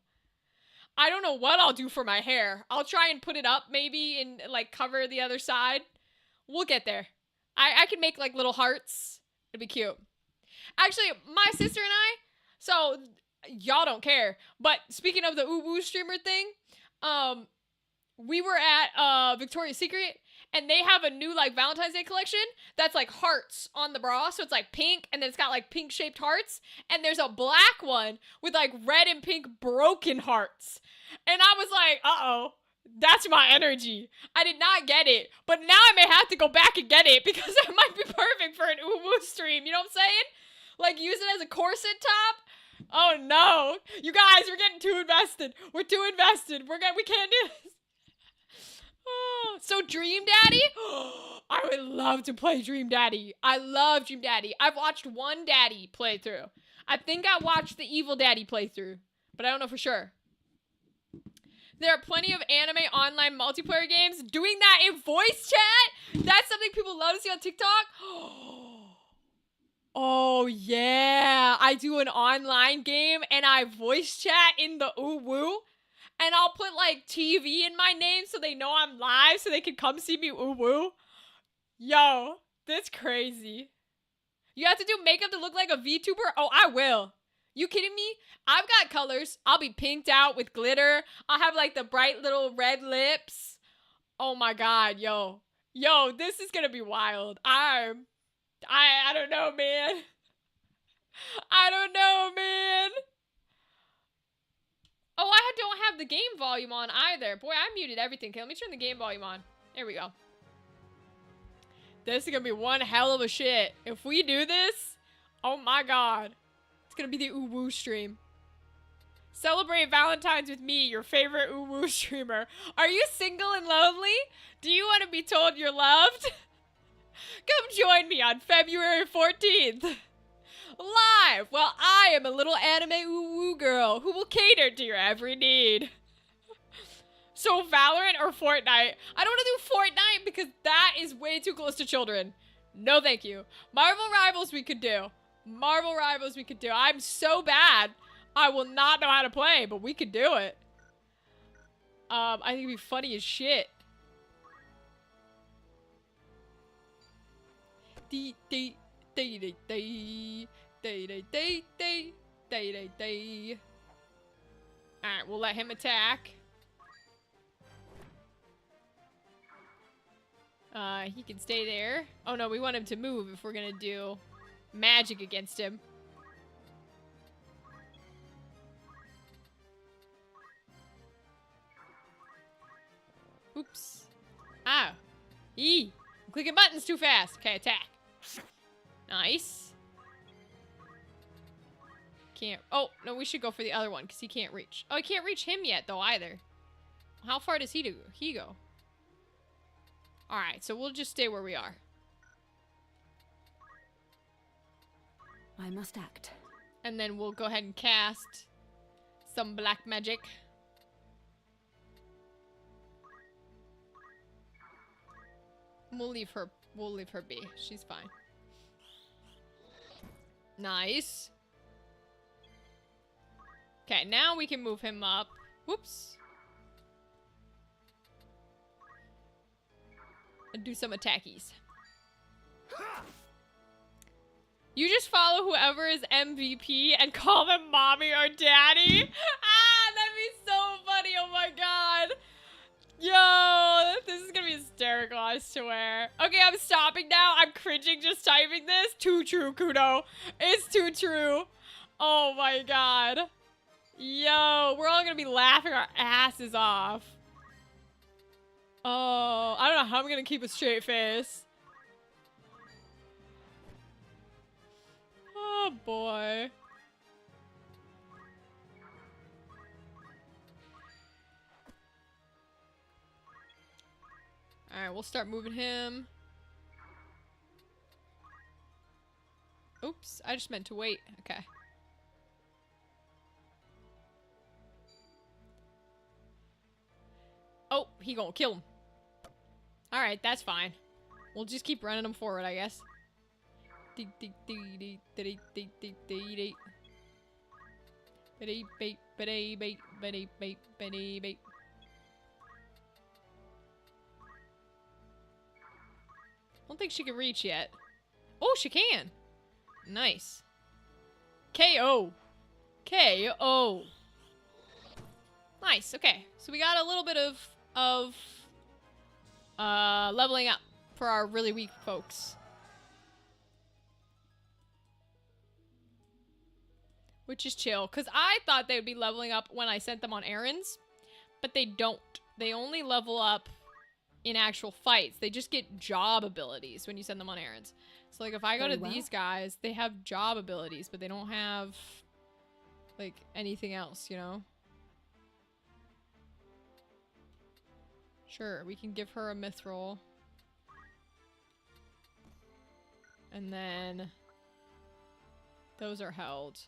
I don't know what I'll do for my hair. I'll try and put it up maybe and, like, cover the other side. We'll get there. I can make, like, little hearts. It'd be cute. Actually, my sister and I, so, y'all don't care. But speaking of the ooh-woo streamer thing, we were at Victoria's Secret, and they have a new, like, Valentine's Day collection that's, like, hearts on the bra. So it's, like, pink, and then it's got, like, pink-shaped hearts. And there's a black one with, like, red and pink broken hearts. And I was like, uh-oh, that's my energy. I did not get it. But now I may have to go back and get it because it might be perfect for an ooh-woo stream. You know what I'm saying? Like, use it as a corset top. Oh, no. You guys, we're getting too invested. We're too invested. We can't do this. Oh, so Dream Daddy? I would love to play Dream Daddy. I love Dream Daddy. I've watched one Daddy playthrough. I think I watched the Evil Daddy playthrough, but I don't know for sure. There are plenty of anime online multiplayer games. Doing that in voice chat? That's something people love to see on TikTok? Oh, yeah. I do an online game and I voice chat in the ooh-woo. And I'll put, like, TV in my name so they know I'm live so they can come see me ooh-woo. Yo, that's crazy. You have to do makeup to look like a VTuber? Oh, I will. You kidding me? I've got colors. I'll be pinked out with glitter. I'll have, like, the bright little red lips. Oh, my God, yo. Yo, this is gonna be wild. I don't know, man. I don't know, man. Oh, I don't have the game volume on either. Boy, I muted everything. Okay, let me turn the game volume on. There we go. This is gonna be one hell of a shit. If we do this, oh my God. It's gonna be the ooh-woo stream. Celebrate Valentine's with me, your favorite ooh-woo streamer. Are you single and lonely? Do you want to be told you're loved? Come join me on February 14th. Live, while I am a little anime ooh-woo girl who will cater to your every need. So Valorant or Fortnite? I don't want to do Fortnite because that is way too close to children. No thank you. Marvel Rivals we could do. Marvel Rivals we could do. I'm so bad. I will not know how to play, but we could do it. I think it'd be funny as shit. Alright, we'll let him attack. He can stay there. Oh no, we want him to move if we're gonna do magic against him. Oops. Ah. E. I'm clicking buttons too fast. Okay, attack. Nice. Can't. Oh, no, we should go for the other one because he can't reach. Oh, I can't reach him yet, though, either. How far does he go? Alright, so we'll just stay where we are. I must act. And then we'll go ahead and cast some black magic. We'll leave her be. She's fine. Nice. Okay, now we can move him up. Whoops. And do some attackies. You just follow whoever is MVP and call them mommy or daddy? Ah, that'd be so funny. Oh my god. Yo, this is gonna be hysterical, I swear. Okay, I'm stopping now. I'm cringing just typing this. Too true, Kudo. It's too true. Oh my god. Yo, we're all gonna be laughing our asses off. Oh, I don't know how I'm gonna keep a straight face. Oh boy. Alright, we'll start moving him. Oops, I just meant to wait. Okay. Oh, he gonna kill him. Alright, that's fine. We'll just keep running him forward, I guess. Don't think she can reach yet. Oh, she can. Nice. KO. KO. Nice. Okay. So we got a little bit of leveling up for our really weak folks. Which is chill, because I thought they would be leveling up when I sent them on errands, but they don't. They only level up in actual fights. They just get job abilities when you send them on errands. So like if I go to these guys, they have job abilities, but they don't have like anything else, you know? Sure, we can give her a mithril. And then those are held.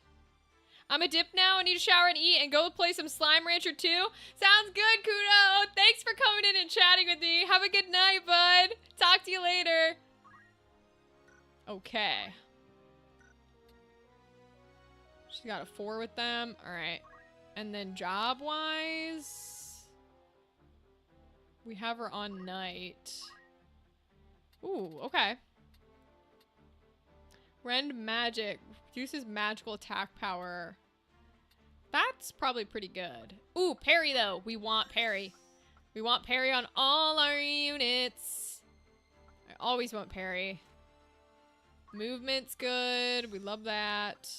I'm a dip now. I need to shower and eat and go play some Slime Rancher 2. Sounds good, Kudo. Thanks for coming in and chatting with me. Have a good night, bud. Talk to you later. Okay. She's got a 4 with them. All right. And then job-wise, we have her on night. Ooh, okay. Rend magic. Reduces magical attack power. That's probably pretty good. Ooh, parry though. We want parry. We want parry on all our units. I always want parry. Movement's good. We love that.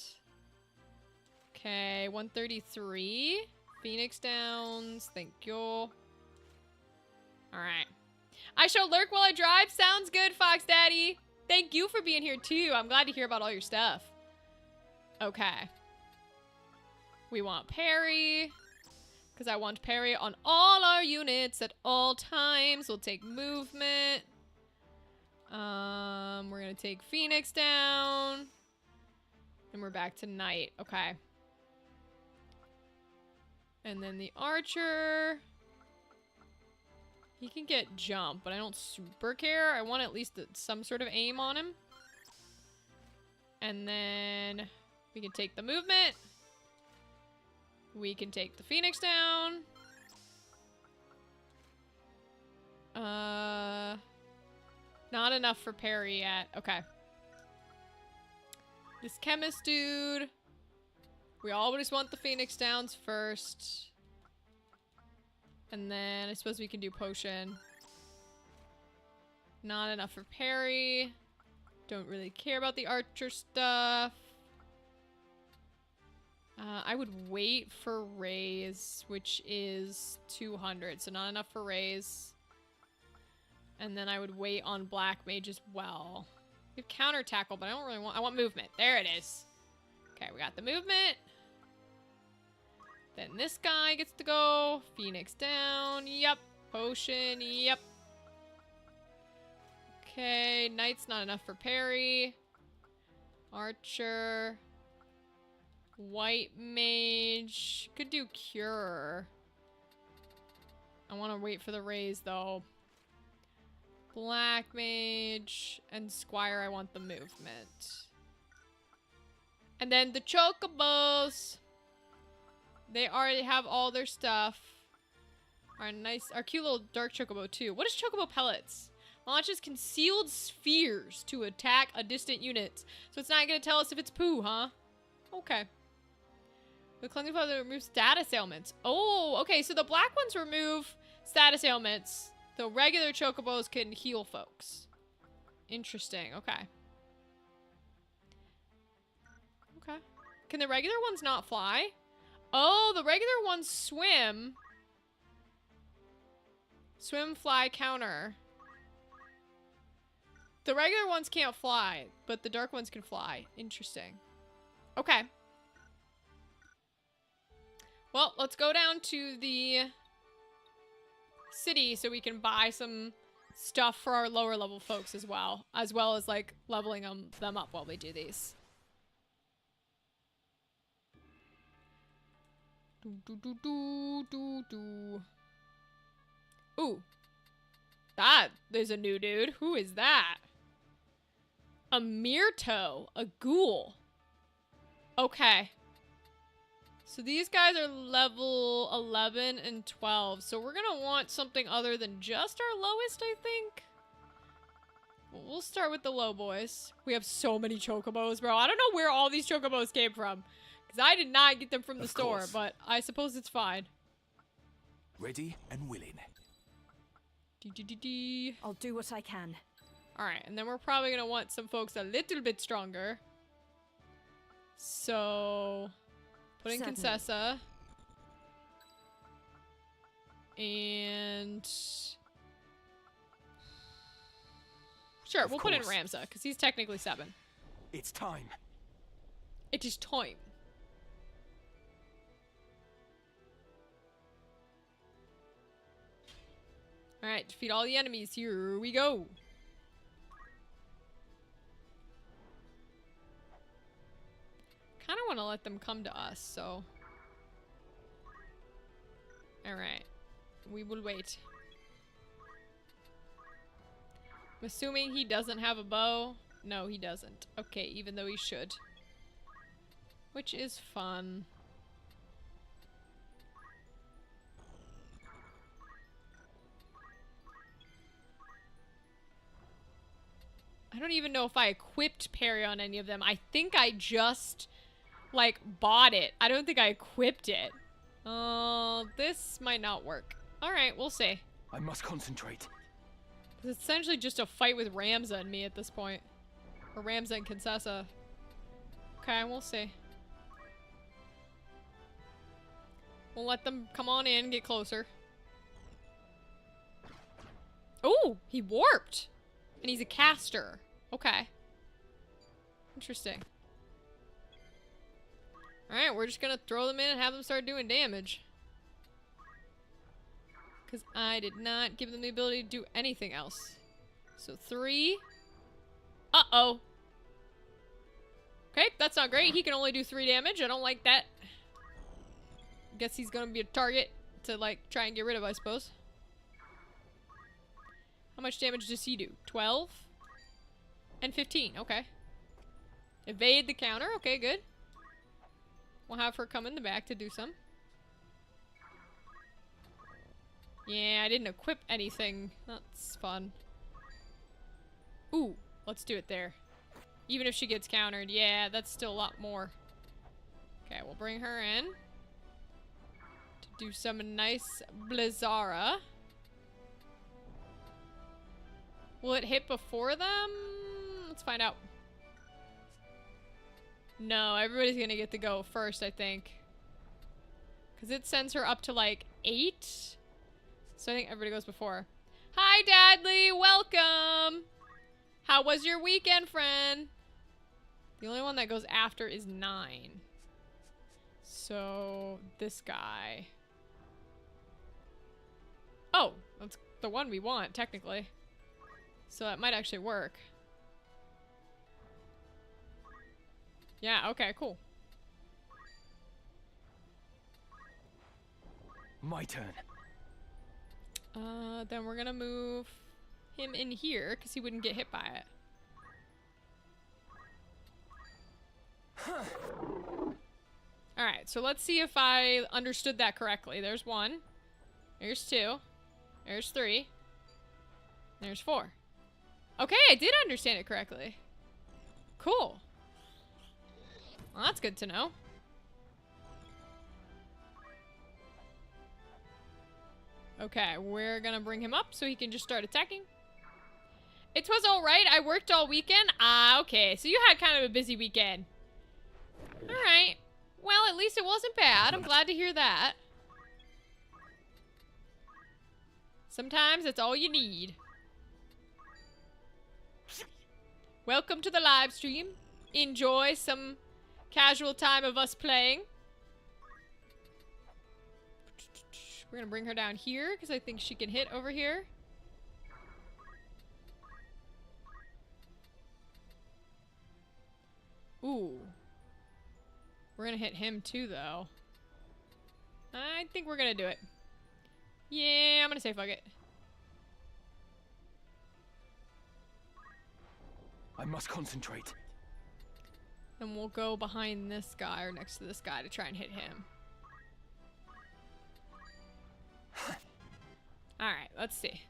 Okay, 133. Phoenix Downs. Thank you. Alright. I shall lurk while I drive. Sounds good, Fox Daddy. Thank you for being here too. I'm glad to hear about all your stuff. Okay. We want parry. Because I want parry on all our units at all times. We'll take movement. We're going to take Phoenix down. And we're back to night. Okay. And then the archer. He can get jump, but I don't super care. I want at least some sort of aim on him. And then we can take the movement. We can take the Phoenix down. Not enough for parry yet. Okay. This chemist dude. We always want the Phoenix Downs first. And then I suppose we can do potion. Not enough for parry. Don't really care about the archer stuff. I would wait for raise, which is 200. So not enough for raise. And then I would wait on black mage as well. We have counter tackle, but I don't really want... I want movement. There it is. Okay, we got the movement. Then this guy gets to go. Phoenix down. Yep. Potion. Yep. Okay, knight's not enough for parry. Archer. White mage. Could do cure. I want to wait for the raise, though. Black mage and squire, I want the movement. And then the chocobos. They already have all their stuff. Our cute little dark chocobo too. What is chocobo pellets? Launches concealed spheres to attack a distant unit. So it's not gonna tell us if it's poo, huh? Okay. The cleansing powder removes status ailments. Oh, okay. So the black ones remove status ailments. The regular chocobos can heal folks. Interesting. Okay. Okay. Can the regular ones not fly? Oh, the regular ones swim. Swim, fly, counter. The regular ones can't fly, but the dark ones can fly. Interesting. Okay. Well, let's go down to the city so we can buy some stuff for our lower level folks as well as like leveling them up while we do these. Ooh. There's a new dude. Who is that? A Myrto. A ghoul. Okay. So these guys are level 11 and 12. So we're gonna want something other than just our lowest, I think. We'll start with the low boys. We have so many chocobos, bro. I don't know where all these chocobos came from. Because I did not get them from the store, but I suppose it's fine. Ready and willing. I'll do what I can. Alright, and then we're probably going to want some folks a little bit stronger. So, put in Contessa. And... Sure, we'll put in Ramza, because he's technically 7. It's time. It is time. Alright, defeat all the enemies. Here we go. Kind of want to let them come to us, so... Alright. We will wait. I'm assuming he doesn't have a bow. No, he doesn't. Okay, even though he should. Which is fun. I don't even know if I equipped parry on any of them. I think I just, like, bought it. I don't think I equipped it. Oh, this might not work. Alright, we'll see. I must concentrate. It's essentially just a fight with Ramza and me at this point. Or Ramza and Contessa. Okay, we'll see. We'll let them come on in, get closer. Oh, he warped! And he's a caster. Okay. Interesting. Alright, we're just gonna throw them in and have them start doing damage. Because I did not give them the ability to do anything else. So 3. Uh-oh. Okay, that's not great. He can only do 3 damage. I don't like that. Guess he's gonna be a target to, like, try and get rid of, I suppose. How much damage does he do? 12? And 15. Okay. Evade the counter. Okay, good. We'll have her come in the back to do some. Yeah, I didn't equip anything. That's fun. Ooh, let's do it there. Even if she gets countered. Yeah, that's still a lot more. Okay, we'll bring her in. To do some nice Blizzara. Will it hit before them? Let's find out. No, everybody's gonna get to go first, I think. Because it sends her up to like 8. So I think everybody goes before. Hi, Dadley! Welcome! How was your weekend, friend? The only one that goes after is 9. So, this guy. Oh, that's the one we want, technically. So that might actually work. Yeah, okay, cool. My turn. Then we're gonna move him in here, because he wouldn't get hit by it. Alright, so let's see if I understood that correctly. There's 1. There's 2. There's 3. There's 4. Okay, I did understand it correctly. Cool. Well, that's good to know. Okay, we're gonna bring him up so he can just start attacking. It was alright, I worked all weekend. Ah, okay, so you had kind of a busy weekend. Alright. Well, at least it wasn't bad. I'm glad to hear that. Sometimes that's all you need. Welcome to the live stream. Enjoy some casual time of us playing. We're gonna bring her down here because I think she can hit over here. Ooh. We're gonna hit him too, though. I think we're gonna do it. Yeah, I'm gonna say fuck it. I must concentrate. And we'll go behind this guy or next to this guy to try and hit him. Alright, let's see.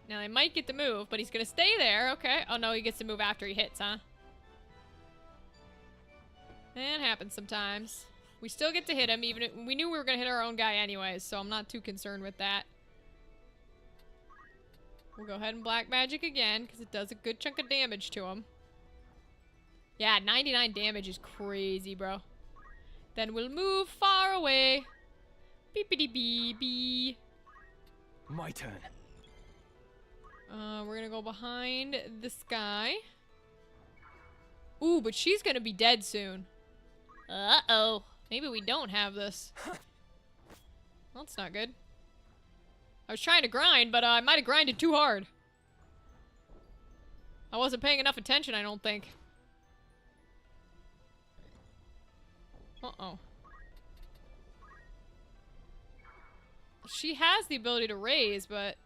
Now I might get the move, but he's gonna stay there. Okay. Oh no, he gets to move after he hits, huh? That happens sometimes. We still get to hit him, even if we knew we were gonna hit our own guy anyways, so I'm not too concerned with that. We'll go ahead and black magic again, because it does a good chunk of damage to him. Yeah, 99 damage is crazy, bro. Then we'll move far away. Beepity bee bee. My turn. We're gonna go behind this guy. Ooh, but she's gonna be dead soon. Uh-oh. Maybe we don't have this. Well, that's not good. I was trying to grind, but I might have grinded too hard. I wasn't paying enough attention, I don't think. Uh-oh. She has the ability to raise, but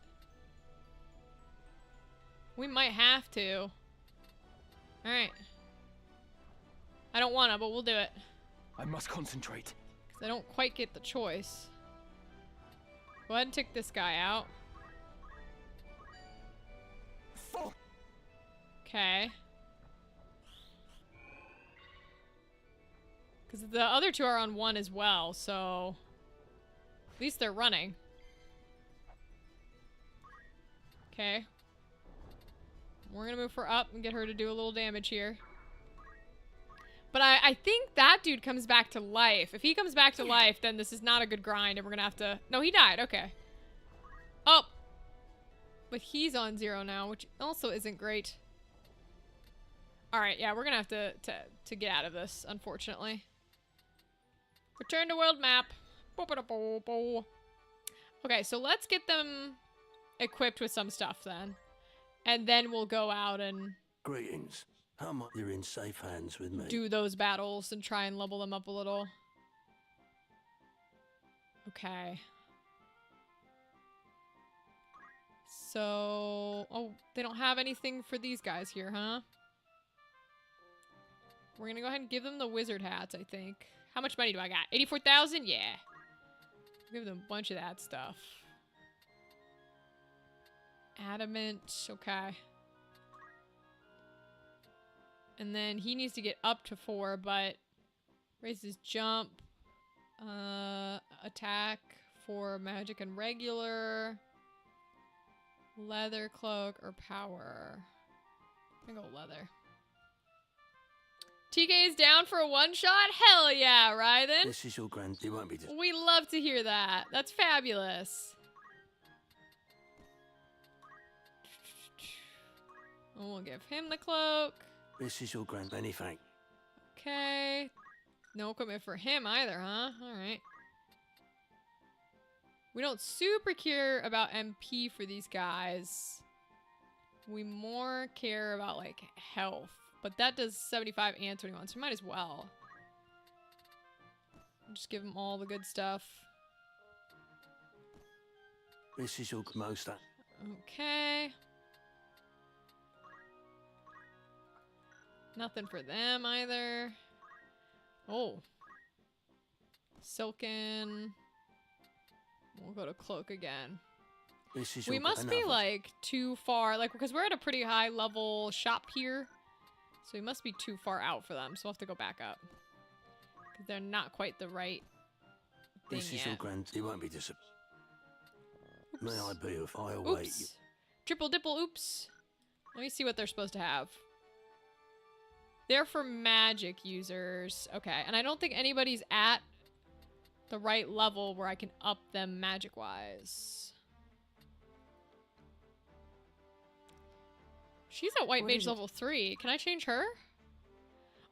we might have to. Alright. I don't wanna, but we'll do it. I must concentrate. Because I don't quite get the choice. Go ahead and take this guy out. Okay. Because the other two are on 1 as well, so at least they're running. Okay. We're gonna move her up and get her to do a little damage here. But I think that dude comes back to life. If he comes back to life, then this is not a good grind, and we're gonna have to... No, he died. Okay. Oh! But he's on 0 now, which also isn't great. Alright, yeah, we're gonna have to get out of this, unfortunately. Return to world map. Okay, so let's get them equipped with some stuff, then. And then we'll go out and... Greetings. How much you're in safe hands with me? do those battles and try and level them up a little. Okay. So... Oh, they don't have anything for these guys here, huh? We're gonna go ahead and give them the wizard hats, I think. How much money do I got? 84,000? Yeah. Give them a bunch of that stuff. Adamant. Okay. And then he needs to get up to 4, but raises jump, attack for magic and regular, leather, cloak, or power. I'm gonna go leather. TK is down for a one-shot? Hell yeah, Ryden. This is your grand. You won't be just. We love to hear that. That's fabulous. And we'll give him the cloak. This is your grand. Many thanks. Okay. No equipment for him either, huh? Alright. We don't super care about MP for these guys. We more care about, like, health. But that does 75 and 21, so we might as well. Just give them all the good stuff. This is your most. Okay. Nothing for them either. Oh. Silken. We'll go to cloak again. This is We your must be like too far, like, because we're at a pretty high level shop here. So we must be too far out for them, so we'll have to go back up. 'Cause they're not quite the right thing This is yet. your grand. You won't be disappointed. May I be if I await you? Oops. Triple dipple oops. Let me see what they're supposed to have. They're for magic users. Okay, and I don't think anybody's at the right level where I can up them magic-wise. She's at White What Mage is it? level 3. Can I change her?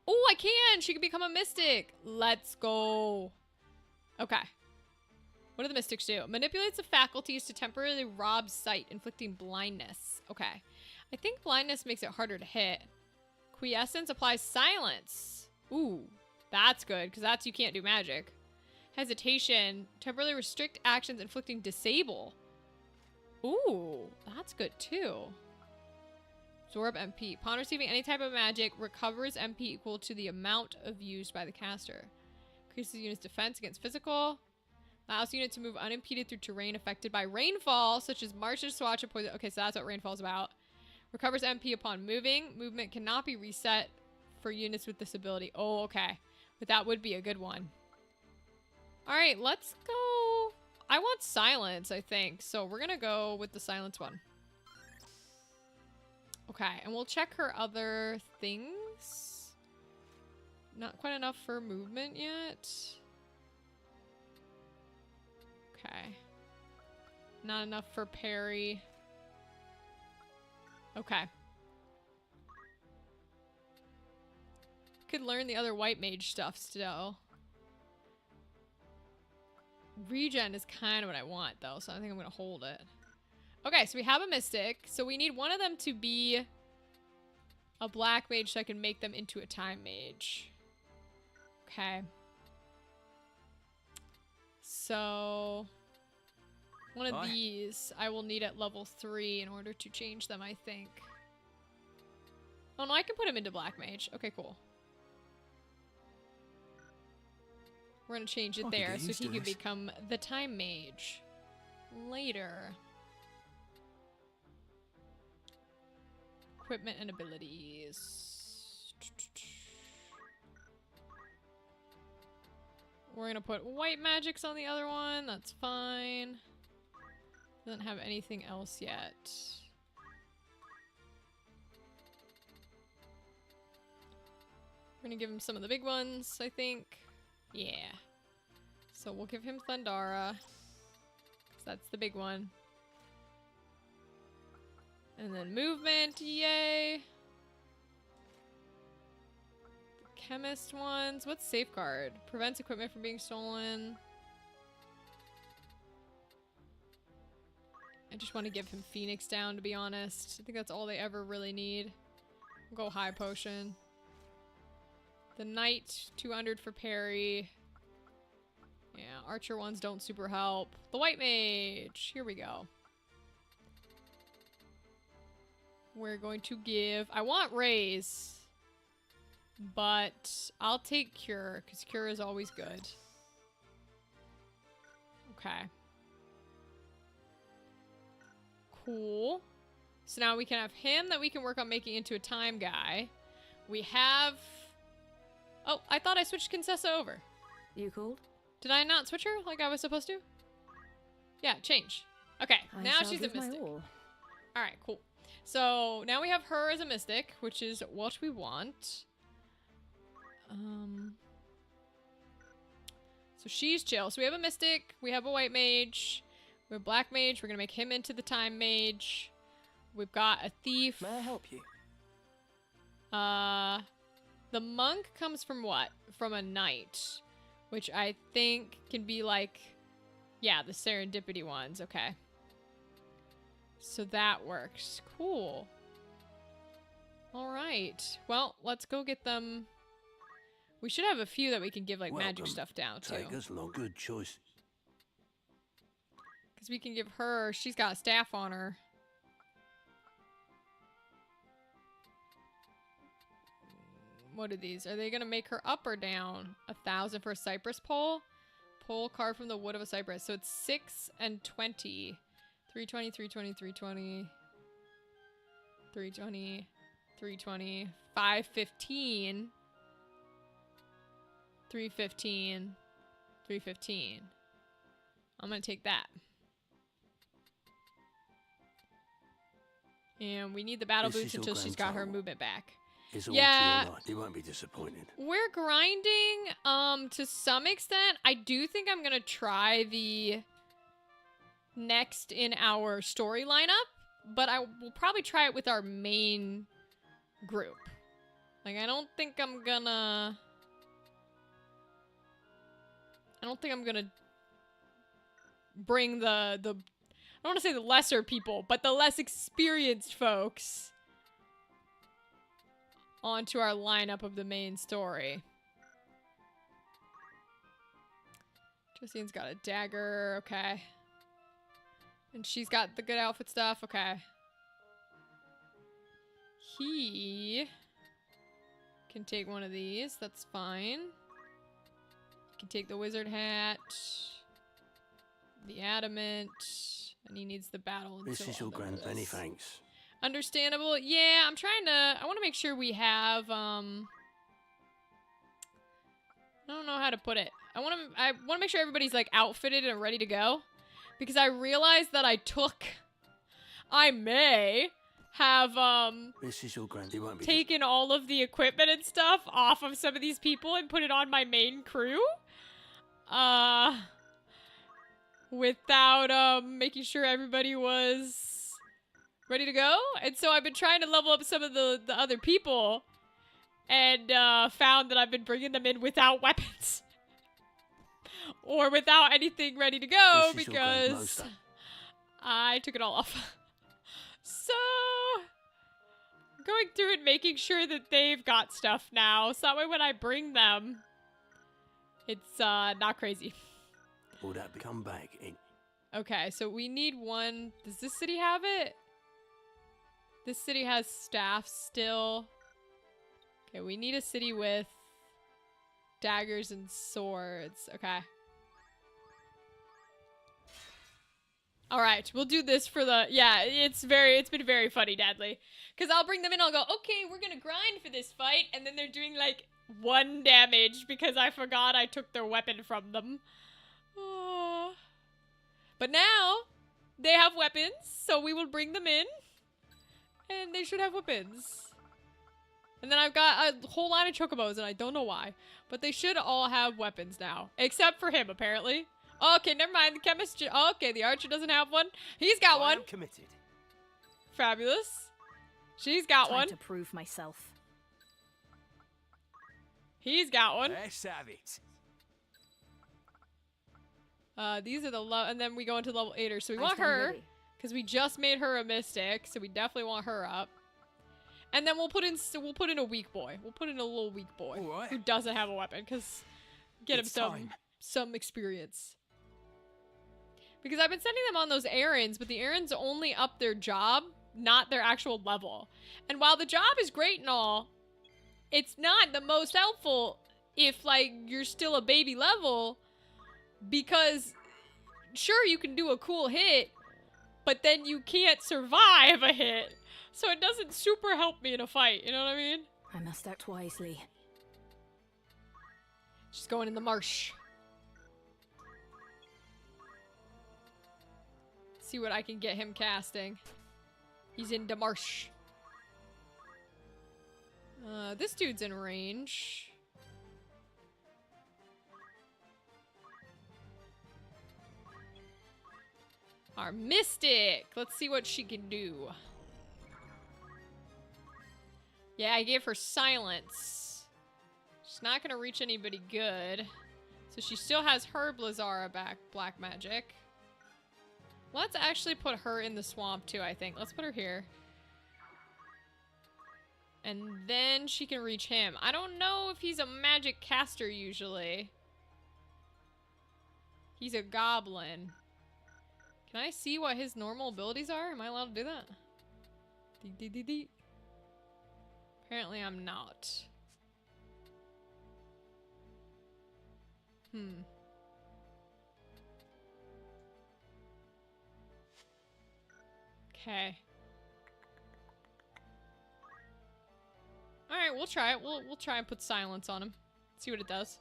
Oh, I can! She can become a Mystic! Let's go. Okay. What do the Mystics do? Manipulates the faculties to temporarily rob sight, inflicting blindness. Okay. I think blindness makes it harder to hit. Quiescence applies silence. Ooh, that's good, because that's you can't do magic. Hesitation. Temporarily restrict actions, inflicting disable. Ooh, that's good too. Absorb MP. Upon receiving any type of magic, recovers MP equal to the amount of used by the caster. Increases the unit's defense against physical. Allows the unit to move unimpeded through terrain affected by rainfall, such as marshes, swatch, and poison. Okay, so that's what rainfall is about. Recovers MP upon moving. Movement cannot be reset for units with this ability. Oh, okay. But that would be a good one. Alright, let's go. I want silence, I think. So we're going to go with the silence one. Okay, and we'll check her other things. Not quite enough for movement yet. Okay. Not enough for parry. Okay. Could learn the other white mage stuff still. Regen is kind of what I want, though, so I think I'm going to hold it. Okay, so we have a mystic. So we need one of them to be a black mage so I can make them into a time mage. Okay. So one of these I will need at level 3 in order to change them, I think. Oh no, I can put him into black mage. Okay, cool. We're gonna change it there so he can become the time mage later. Equipment and abilities. We're gonna put white magics on the other one. That's fine. Doesn't have anything else yet. We're gonna give him some of the big ones, I think. Yeah. So we'll give him Thundara. 'Cause that's the big one. And then movement, yay! Chemist ones. What's safeguard? Prevents equipment from being stolen. I just want to give him Phoenix down, to be honest. I think that's all they ever really need. Go high potion. The Knight, 200 for parry. Yeah, archer ones don't super help. The white mage. Here we go. We're going to give... I want raise. But I'll take cure, because cure is always good. Okay. Cool. So now we can have him that we can work on making into a time guy. We have... Oh, I thought I switched Contessa over. You called? Did I not switch her like I was supposed to? Yeah, change. Okay, I now shall she's a give my mystic. all. Alright, cool. So, now we have her as a mystic, which is what we want. So she's chill. So we have a mystic, we have a white mage, we have a black mage, we're gonna make him into the time mage. We've got a thief. May I help you? The monk comes from what? From a knight, which I think can be like, yeah, the serendipity ones. Okay. So that works. Cool. All right. Well, let's go get them. We should have a few that we can give like magic Welcome. stuff down to. Take us along. Good choice. Because we can give her, she's got a staff on her. What are these? Are they going to make her up or down? 1,000 for a cypress pole? Pole carved from the wood of a cypress. So it's 6 and 20. 320, 320, 320. 320, 320. 515. 315. 315. I'm going to take that. And we need the battle This boots is your until she's got her grand movement back. It's all Yeah. to your light. You won't be disappointed. We're grinding, to some extent. I do think I'm gonna try the next in our story lineup, but I will probably try it with our main group. Like, I don't think I'm gonna bring I don't want to say the lesser people, but the less experienced folks onto our lineup of the main story. Justine's got a dagger, okay. And she's got the good outfit stuff, okay. He can take one of these, that's fine. He can take the wizard hat, the adamant, and he needs the battle. This is your grand many this. thanks. Understandable. Yeah, I'm trying to... I want to make sure we have, I don't know how to put it. I want to make sure everybody's, like, outfitted and ready to go. Because I realized that I may have, This is your grand. You won't be taken all of the equipment and stuff off of some of these people and put it on my main crew. Without, making sure everybody was ready to go. And so I've been trying to level up some of the other people and found that I've been bringing them in without weapons or without anything ready to go This is your grand because master. I took it all off. So going through and making sure that they've got stuff now so that way when I bring them it's not crazy. Will that become back in? Okay, so we need one. Does this city have it? This city has staff still. Okay, we need a city with daggers and swords. Okay. All right, we'll do this for the... Yeah, it's been very funny, Dadley. Because I'll bring them in, I'll go, okay, we're going to grind for this fight. And then they're doing, like, 1 damage because I forgot I took their weapon from them. Oh. But now, they have weapons, so we will bring them in. And they should have weapons. And then I've got a whole line of chocobos, and I don't know why. But they should all have weapons now. Except for him, apparently. Okay, never mind. The chemist... Okay, the archer doesn't have one. He's got one. I am committed. Fabulous. She's got Time one. to prove myself. He's got one. Let's have it. These are the low... And then we go into level 8er. So we I want stand her. ready. Because we just made her a mystic. So we definitely want her up. And then we'll put in a weak boy. We'll put in a little weak boy. All right. Who doesn't have a weapon. Because get It's him time. some experience. Because I've been sending them on those errands, but the errands only up their job, not their actual level. And while the job is great and all, it's not the most helpful if, like, you're still a baby level. Because, sure, you can do a cool hit, but then you can't survive a hit. So it doesn't super help me in a fight, you know what I mean? I must act wisely. She's going in the marsh. See what I can get him casting. He's in the marsh. This dude's in range. Our Mystic. Let's see what she can do. Yeah, I gave her silence. She's not gonna reach anybody good. So she still has her Blizzara back, black magic. Let's actually put her in the swamp too, I think. Let's put her here. And then she can reach him. I don't know if he's a magic caster usually. He's a goblin. Can I see what his normal abilities are? Am I allowed to do that? Dee dee dee dee. Apparently I'm not. Okay. Alright, we'll try it. We'll try and put silence on him. See what it does.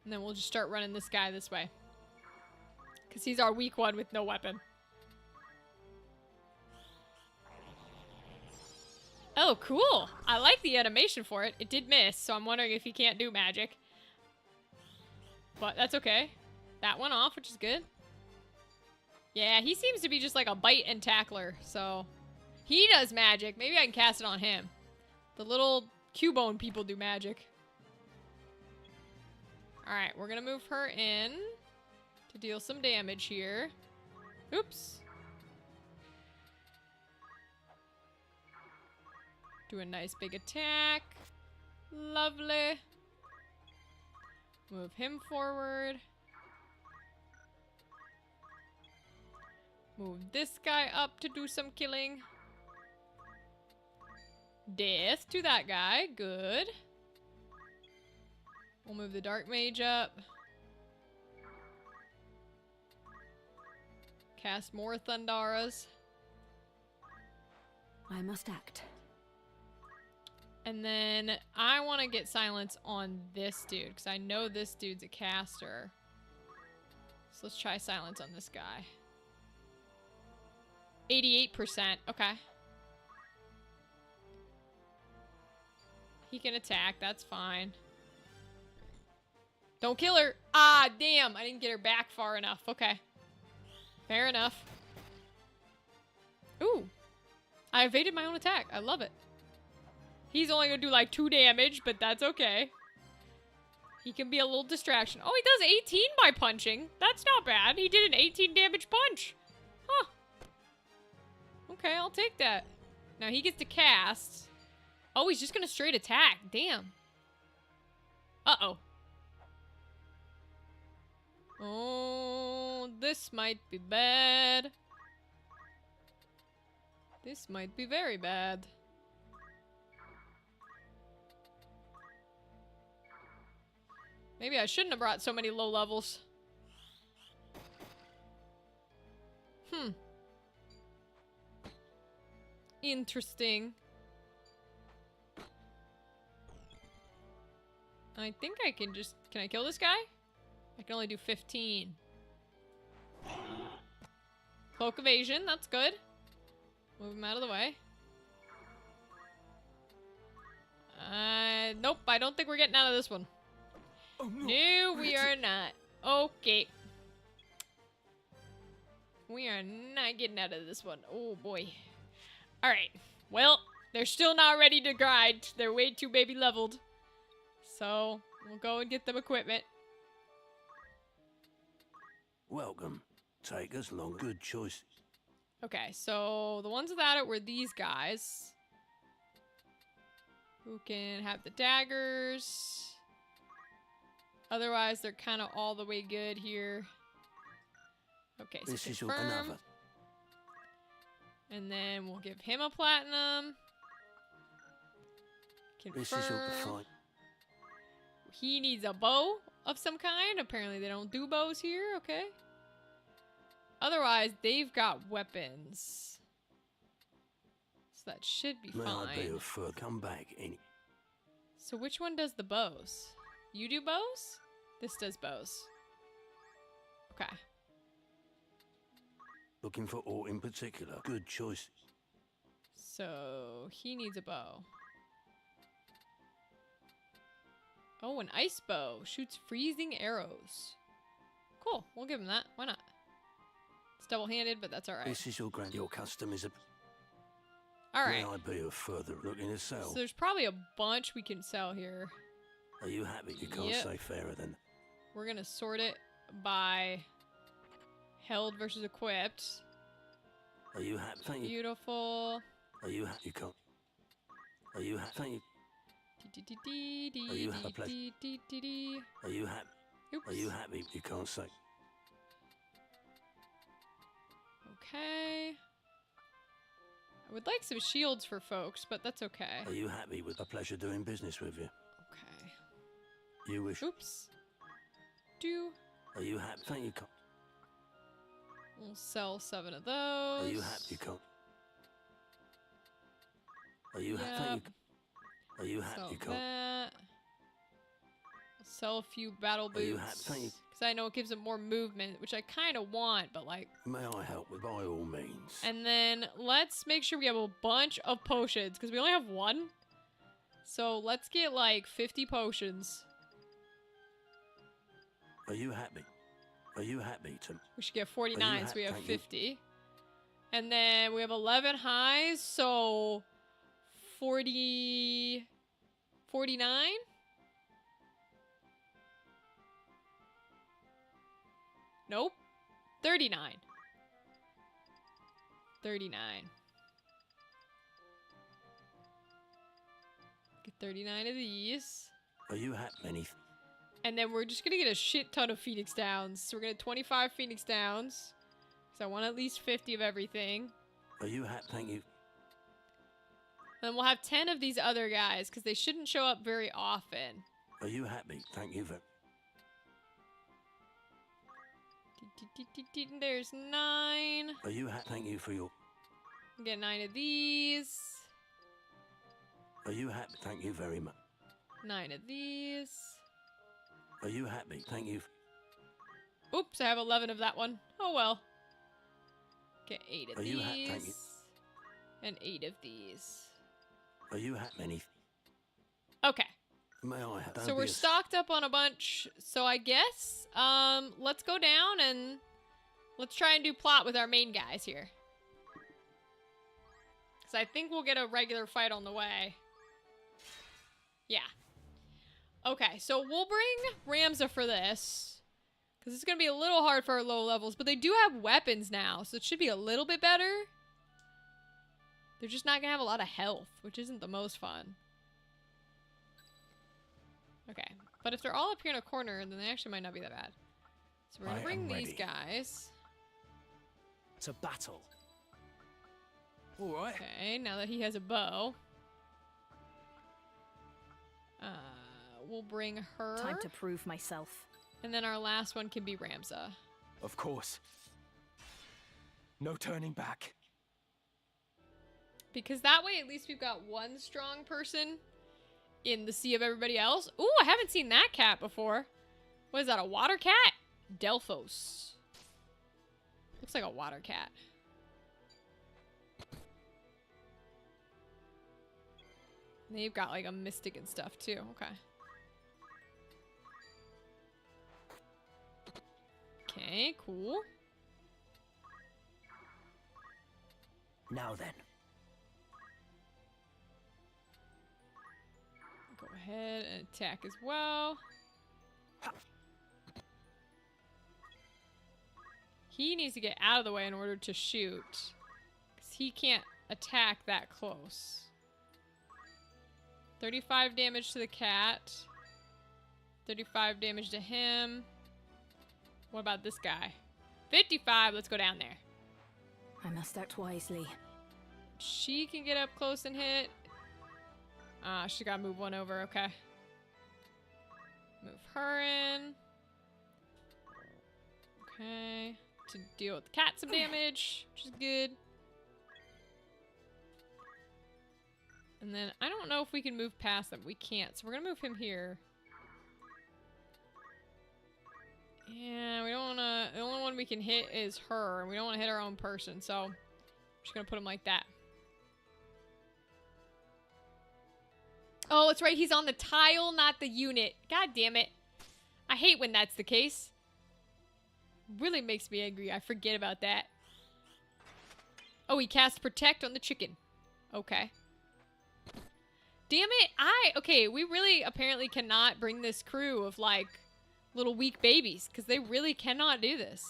And then we'll just start running this guy this way. Because he's our weak one with no weapon. Oh, cool. I like the animation for it. It did miss, so I'm wondering if he can't do magic. But that's okay. That went off, which is good. Yeah, he seems to be just like a bite and tackler, so... He does magic. Maybe I can cast it on him. The little Cubone people do magic. Alright, we're gonna move her in to deal some damage here. Oops. Do a nice big attack. Lovely. Move him forward. Move this guy up to do some killing. Death to that guy. Good. We'll move the Dark Mage up. Cast more Thundaras. I must act. And then I want to get silence on this dude, because I know this dude's a caster. So let's try silence on this guy. 88%. Okay. He can attack. That's fine. Don't kill her. Ah, damn. I didn't get her back far enough. Okay. Fair enough. Ooh. I evaded my own attack. I love it. He's only gonna do like 2 damage, but that's okay. He can be a little distraction. Oh, he does 18 by punching. That's not bad. He did an 18 damage punch. Huh. Okay, I'll take that. Now he gets to cast. Oh, he's just gonna straight attack. Damn. Uh-oh. Oh, this might be bad. This might be very bad. Maybe I shouldn't have brought so many low levels. Interesting. I think I can just... Can I kill this guy? I can only do 15. Cloak evasion, that's good. Move him out of the way. Nope, I don't think we're getting out of this one. Oh no! No, we are not. Okay. We are not getting out of this one. Oh, boy. Alright. Well, they're still not ready to grind. They're way too baby leveled. So, we'll go and get them equipment. Welcome. Take us long. Good choice. Okay, so the ones without it were these guys. Who can have the daggers. Otherwise, they're kind of all the way good here. Okay, so This is confirm. another. And then we'll give him a platinum. This is all Confirm. fine. He needs a bow of some kind. Apparently they don't do bows here. Okay. Otherwise, they've got weapons. So that should be May I be fine. of further come back any So which one does the bows? You do bows? This does bows. Okay. looking for aught in particular? Good choice. So he needs a bow. Oh, an ice bow. Shoots freezing arrows. Cool. We'll give him that. Why not? It's double-handed, but that's alright. This is your your custom is a Alright. May I be of further looking to sell? So there's probably a bunch we can sell here. Are you happy? You can't Yep. say fairer than. We're gonna sort it by held versus equipped. Are you happy? Thank you. Beautiful. Are you happy? You can't. Are you happy? Thank you. Are you happy? Are you happy? Oops. Are you happy? You can't say. Okay. I would like some shields for folks, but that's okay. Are you happy with a pleasure doing business with you? Okay. You wish. Oops. Do. Are you happy? Thank you. Can't. We'll sell 7 of those. Are you happy? You can't. Are you happy? Thank you. Are you happy? Sell You can't. that. We'll sell a few battle Are you boots. happy? Thank you. Because I know it gives them more movement, which I kind of want, but like... May I help with? By all means. And then let's make sure we have a bunch of potions, because we only have 1. So let's get like 50 potions. Are you happy? Are you happy to? We should get 49, so we have Thank you. 50. And then we have 11 highs, so 40... 49? Nope. 39. 39. Get 39 of these. Are you happy? Anything? And then we're just gonna get a shit ton of Phoenix Downs. So we're gonna 25 Phoenix Downs. Because I want at least 50 of everything. Are you happy? Thank you. And then we'll have 10 of these other guys, because they shouldn't show up very often. Are you happy? Thank you very. There's 9. Are you happy? Thank you for your. Get 9 of these. Are you happy? Thank you very much. 9 of these. Are you happy? Thank you. Oops, I have 11 of that one. Oh well. Get 8 of Are you happy? Thank you. these. And 8 of these. Are you happy? Anything? Okay. May I have? So we're stocked up on a bunch. So I guess, let's go down and let's try and do plot with our main guys here. Because I think we'll get a regular fight on the way. Yeah. Okay, so we'll bring Ramza for this. Because it's going to be a little hard for our low levels. But they do have weapons now, so it should be a little bit better. They're just not going to have a lot of health, which isn't the most fun. Okay, but if they're all up here in a corner, then they actually might not be that bad. So we're going I to bring am these ready. guys. To battle. All right. Okay, now that he has a bow. We'll bring her. Time to prove myself. And then our last one can be Ramza. Of course. No turning back. Because that way at least we've got one strong person in the sea of everybody else. Ooh, I haven't seen that cat before. What is that, a water cat? Delphos. Looks like a water cat. And they've got like a mystic and stuff too. Okay. Okay, cool. Now then. Go ahead and attack as well. He needs to get out of the way in order to shoot. Because he can't attack that close. 35 damage to the cat. 35 damage to him. What about this guy? 55, let's go down there. I must act wisely. She can get up close and hit. She gotta move one over, okay. Move her in. Okay. to deal with the cat some damage, which is good. And then I don't know if we can move past them. We can't, so we're gonna move him here. Yeah, we don't wanna... The only one we can hit is her, and we don't wanna hit our own person, so I'm just gonna put him like that. Oh, it's right, he's on the tile, not the unit. God damn it. I hate when that's the case. Really makes me angry. I forget about that. Oh, he cast Protect on the chicken. Okay. Damn it. Okay, we really apparently cannot bring this crew of, like, little weak babies, because they really cannot do this.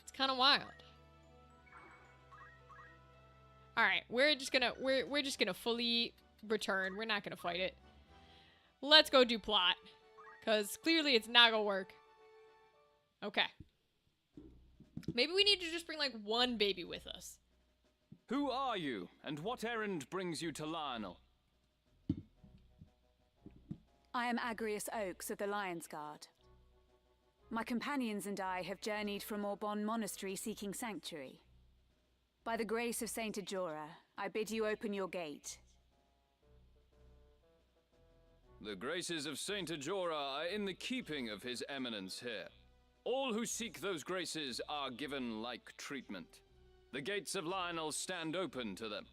It's kind of wild. Alright, we're just gonna fully return. We're not gonna fight it. Let's go do plot. Because clearly it's not gonna work. Okay. Maybe we need to just bring, like, one baby with us. Who are you, and what errand brings you to Lionel? I am Agrius Oaks of the Lion's Guard. My companions and I have journeyed from Orbon Monastery seeking sanctuary. By the grace of Saint Ajora, I bid you open your gate. The graces of Saint Ajora are in the keeping of His Eminence here. All who seek those graces are given like treatment. The gates of Lionel stand open to them.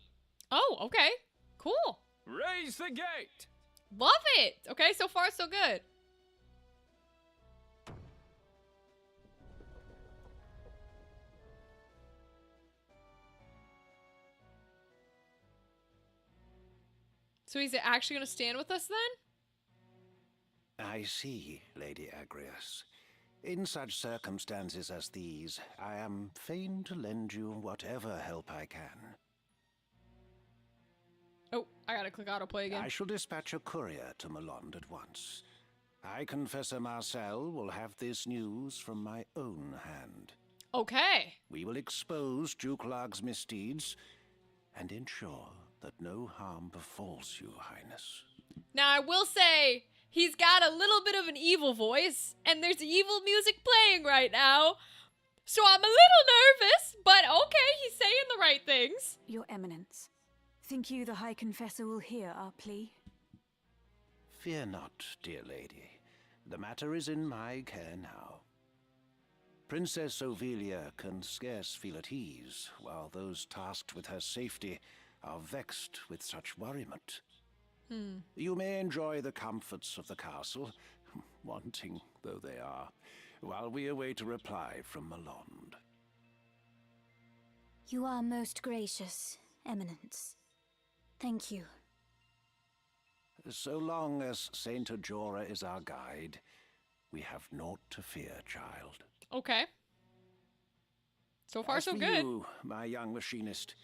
Oh, okay. Cool. Raise the gate! Love it! Okay, so far so good. So he's actually going to stand with us then? I see, Lady Agrius. In such circumstances as these, I am fain to lend you whatever help I can. Oh, I gotta click autoplay again. I shall dispatch a courier to Malond at once. I, Confessor Marcel, will have this news from my own hand. Okay. We will expose Duke Larg's misdeeds and ensure that no harm befalls you, Highness. Now, I will say, he's got a little bit of an evil voice, and there's evil music playing right now. So I'm a little nervous, but okay, he's saying the right things. Your Eminence, think you the High Confessor will hear our plea? Fear not, dear lady. The matter is in my care now. Princess Ovelia can scarce feel at ease, while those tasked with her safety are vexed with such worriment. You may enjoy the comforts of the castle, wanting though they are, while we await a reply from Malond. You are most gracious, Eminence. Thank you. So long as Saint Ajora is our guide, we have naught to fear, child. Okay. So far, As so for good. you, my young machinist,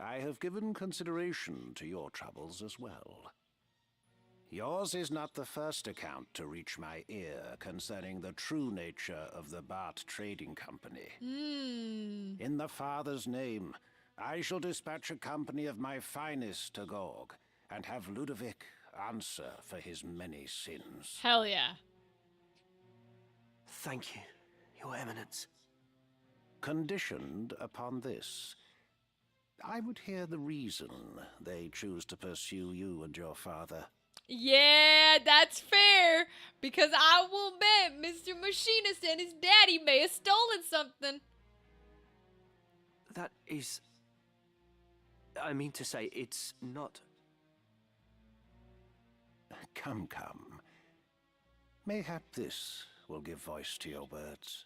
I have given consideration to your troubles as well. Yours is not the first account to reach my ear concerning the true nature of the Bart Trading Company. In the Father's name, I shall dispatch a company of my finest to Gorg, and have Ludovic answer for his many sins. Hell yeah. Thank you, Your Eminence. Conditioned upon this, I would hear the reason they choose to pursue you and your father. Yeah, that's fair. Because I will bet Mr. Machinist and his daddy may have stolen something. That is... I mean to say, it's not... Come. Mayhap this will give voice to your words.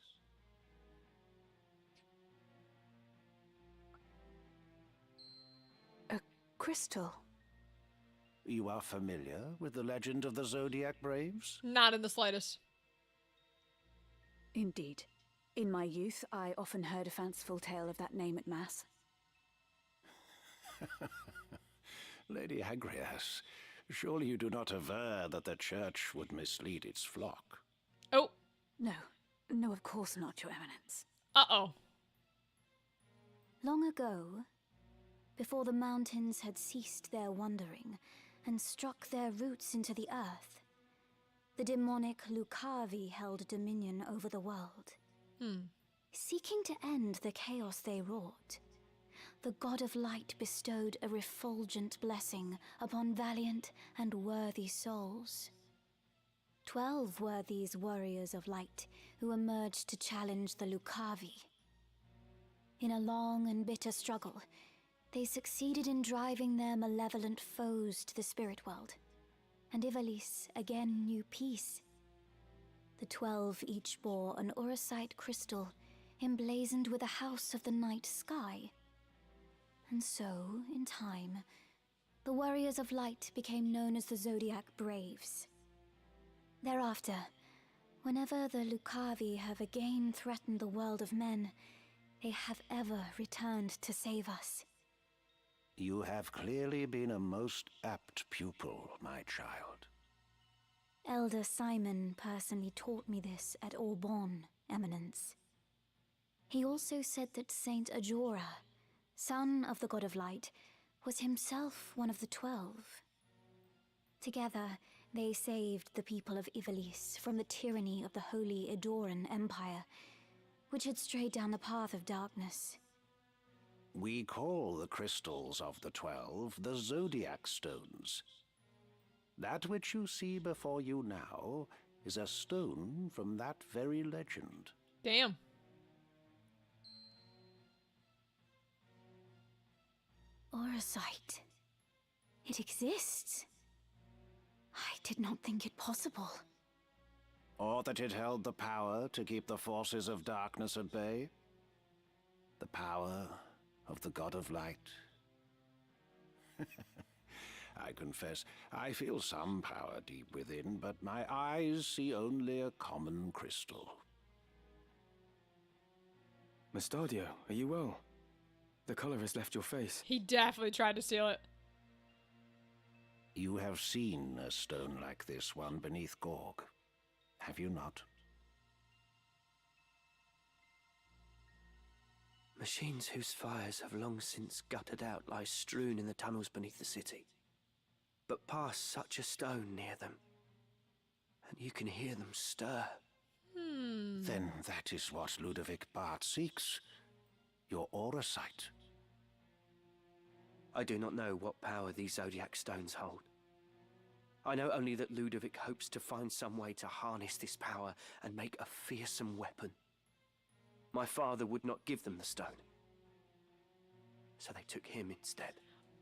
A crystal. You are familiar with the legend of the Zodiac Braves? Not in the slightest. Indeed. In my youth, I often heard a fanciful tale of that name at Mass. Lady Agrias, surely you do not aver that the Church would mislead its flock? Oh. No, of course not, Your Eminence. Uh-oh. Long ago, before the mountains had ceased their wandering and struck their roots into the earth, the demonic Lucavi held dominion over the world. seeking to end the chaos they wrought. The God of Light bestowed a refulgent blessing upon valiant and worthy souls. 12 were these warriors of light who emerged to challenge the Lucavi. In a long and bitter struggle, they succeeded in driving their malevolent foes to the spirit world, and Ivalice again knew peace. The 12 each bore an Aurosite crystal emblazoned with a house of the night sky. And so, in time, the Warriors of Light became known as the Zodiac Braves. Thereafter, whenever the Lucavi have again threatened the world of men, they have ever returned to save us. You have clearly been a most apt pupil, my child. Elder Simon personally taught me this at Aubonne, Eminence. He also said that Saint Ajora, son of the God of Light, was himself one of the 12. Together, they saved the people of Ivalice from the tyranny of the Holy Edoran Empire, which had strayed down the path of darkness. We call the crystals of the 12 the Zodiac Stones. That which you see before you now is a stone from that very legend. Damn. Aurosite. It exists. I did not think it possible. Or that it held the power to keep the forces of darkness at bay. The power of the God of Light. I confess, I feel some power deep within, but my eyes see only a common crystal. Mustadio, are you well? The color has left your face. He definitely tried to steal it. You have seen a stone like this one beneath Gorg, have you not? Machines whose fires have long since guttered out lie strewn in the tunnels beneath the city. But pass such a stone near them, and you can hear them stir. Then that is what Ludovic Bart seeks. Your Aurosite. I do not know what power these Zodiac stones hold. I know only that Ludovic hopes to find some way to harness this power and make a fearsome weapon. My father would not give them the stone, so they took him instead.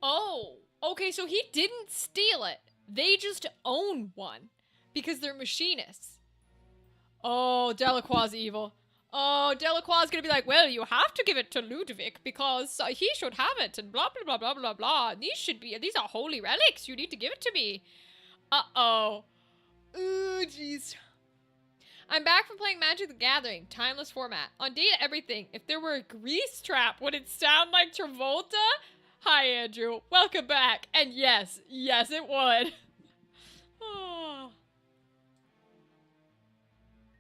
Oh, okay, so he didn't steal it. They just own one because they're machinists. Oh, Delacroix's evil. Oh, Delacroix's gonna be like, well, you have to give it to Ludovic because he should have it and blah, blah, blah, blah, blah, blah. These are holy relics. You need to give it to me. Uh-oh. Ooh, jeez. I'm back from playing Magic the Gathering, timeless format. On Data Everything, if there were a grease trap, would it sound like Travolta? Hi, Andrew. Welcome back. And yes, it would. Oh.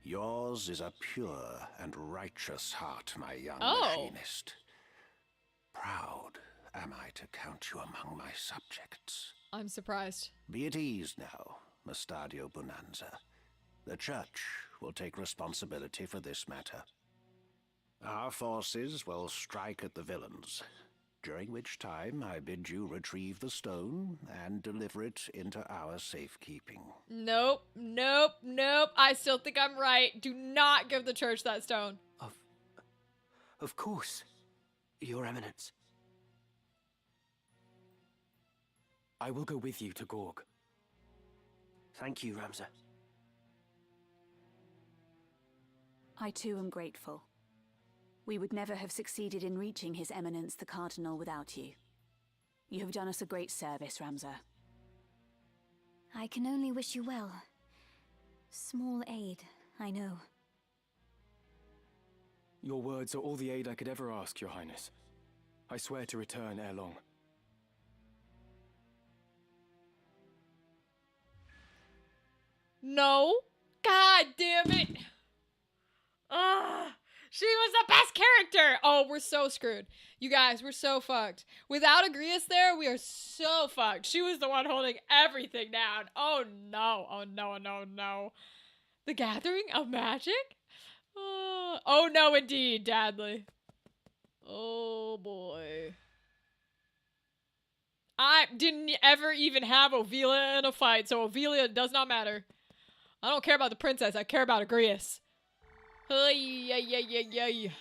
Yours is a pure and righteous heart, my young machinist. Proud am I to count you among my subjects. I'm surprised. Be at ease now, Mustadio Bonanza. The Church will take responsibility for this matter. Our forces will strike at the villains, during which time I bid you retrieve the stone and deliver it into our safekeeping. Nope. I still think I'm right. Do not give the Church that stone. Of course, Your Eminence. I will go with you to Gorg. Thank you, Ramza. I too am grateful. We would never have succeeded in reaching His Eminence the Cardinal without you. You have done us a great service, Ramza. I can only wish you well. Small aid, I know. Your words are all the aid I could ever ask, Your Highness. I swear to return ere long. No. God damn it. Ugh. She was the best character. Oh, we're so screwed. You guys, we're so fucked. Without Agrias there, we are so fucked. She was the one holding everything down. Oh no. The Gathering of Magic? Oh no, indeed, Dadley. Oh boy. I didn't ever even have Ovelia in a fight, so Ovelia does not matter. I don't care about the princess, I care about Agrias. Ay, ay, ay, ay, ay.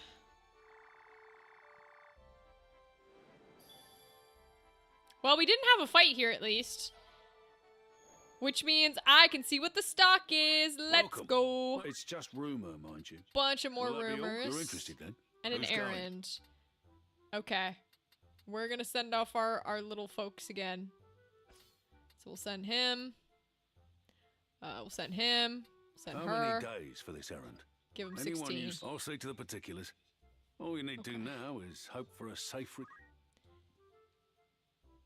Well, we didn't have a fight here at least. Which means I can see what the stock is. Let's Welcome. go. Well, it's just rumor, mind you. Bunch of more Will that be all? rumors. You're interested then? And an Who's going? errand. Okay. We're gonna send off our little folks again. So we'll send him. We'll send him. Send How her. many days for this errand? Give him Anyone 16. use? I'll see to the particulars. All you need to do now is hope for a safe.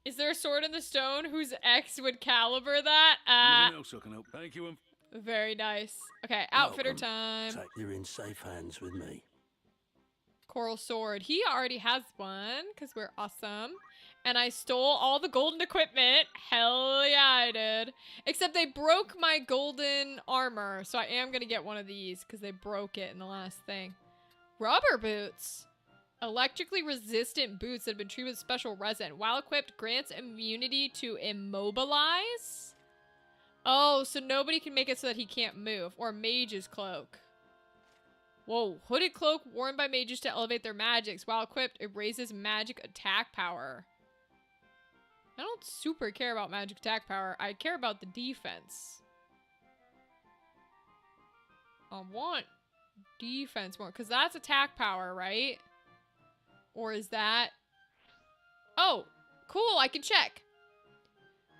Is there a sword in the stone whose X would caliber that? Anything else I can help? Thank you. Very nice. Okay, outfitter Welcome. time. You're in safe hands with me. Coral sword. He already has one because we're awesome. And I stole all the golden equipment. Hell yeah, I did. Except they broke my golden armor. So I am going to get one of these because they broke it in the last thing. Rubber boots. Electrically resistant boots that have been treated with special resin. While equipped, grants immunity to immobilize. Oh, so nobody can make it so that he can't move. Or mage's cloak. Whoa. Hooded cloak worn by mages to elevate their magics. While equipped, it raises magic attack power. I don't super care about magic attack power. I care about the defense. I want defense more. Because that's attack power, right? Or is that... Oh, cool. I can check.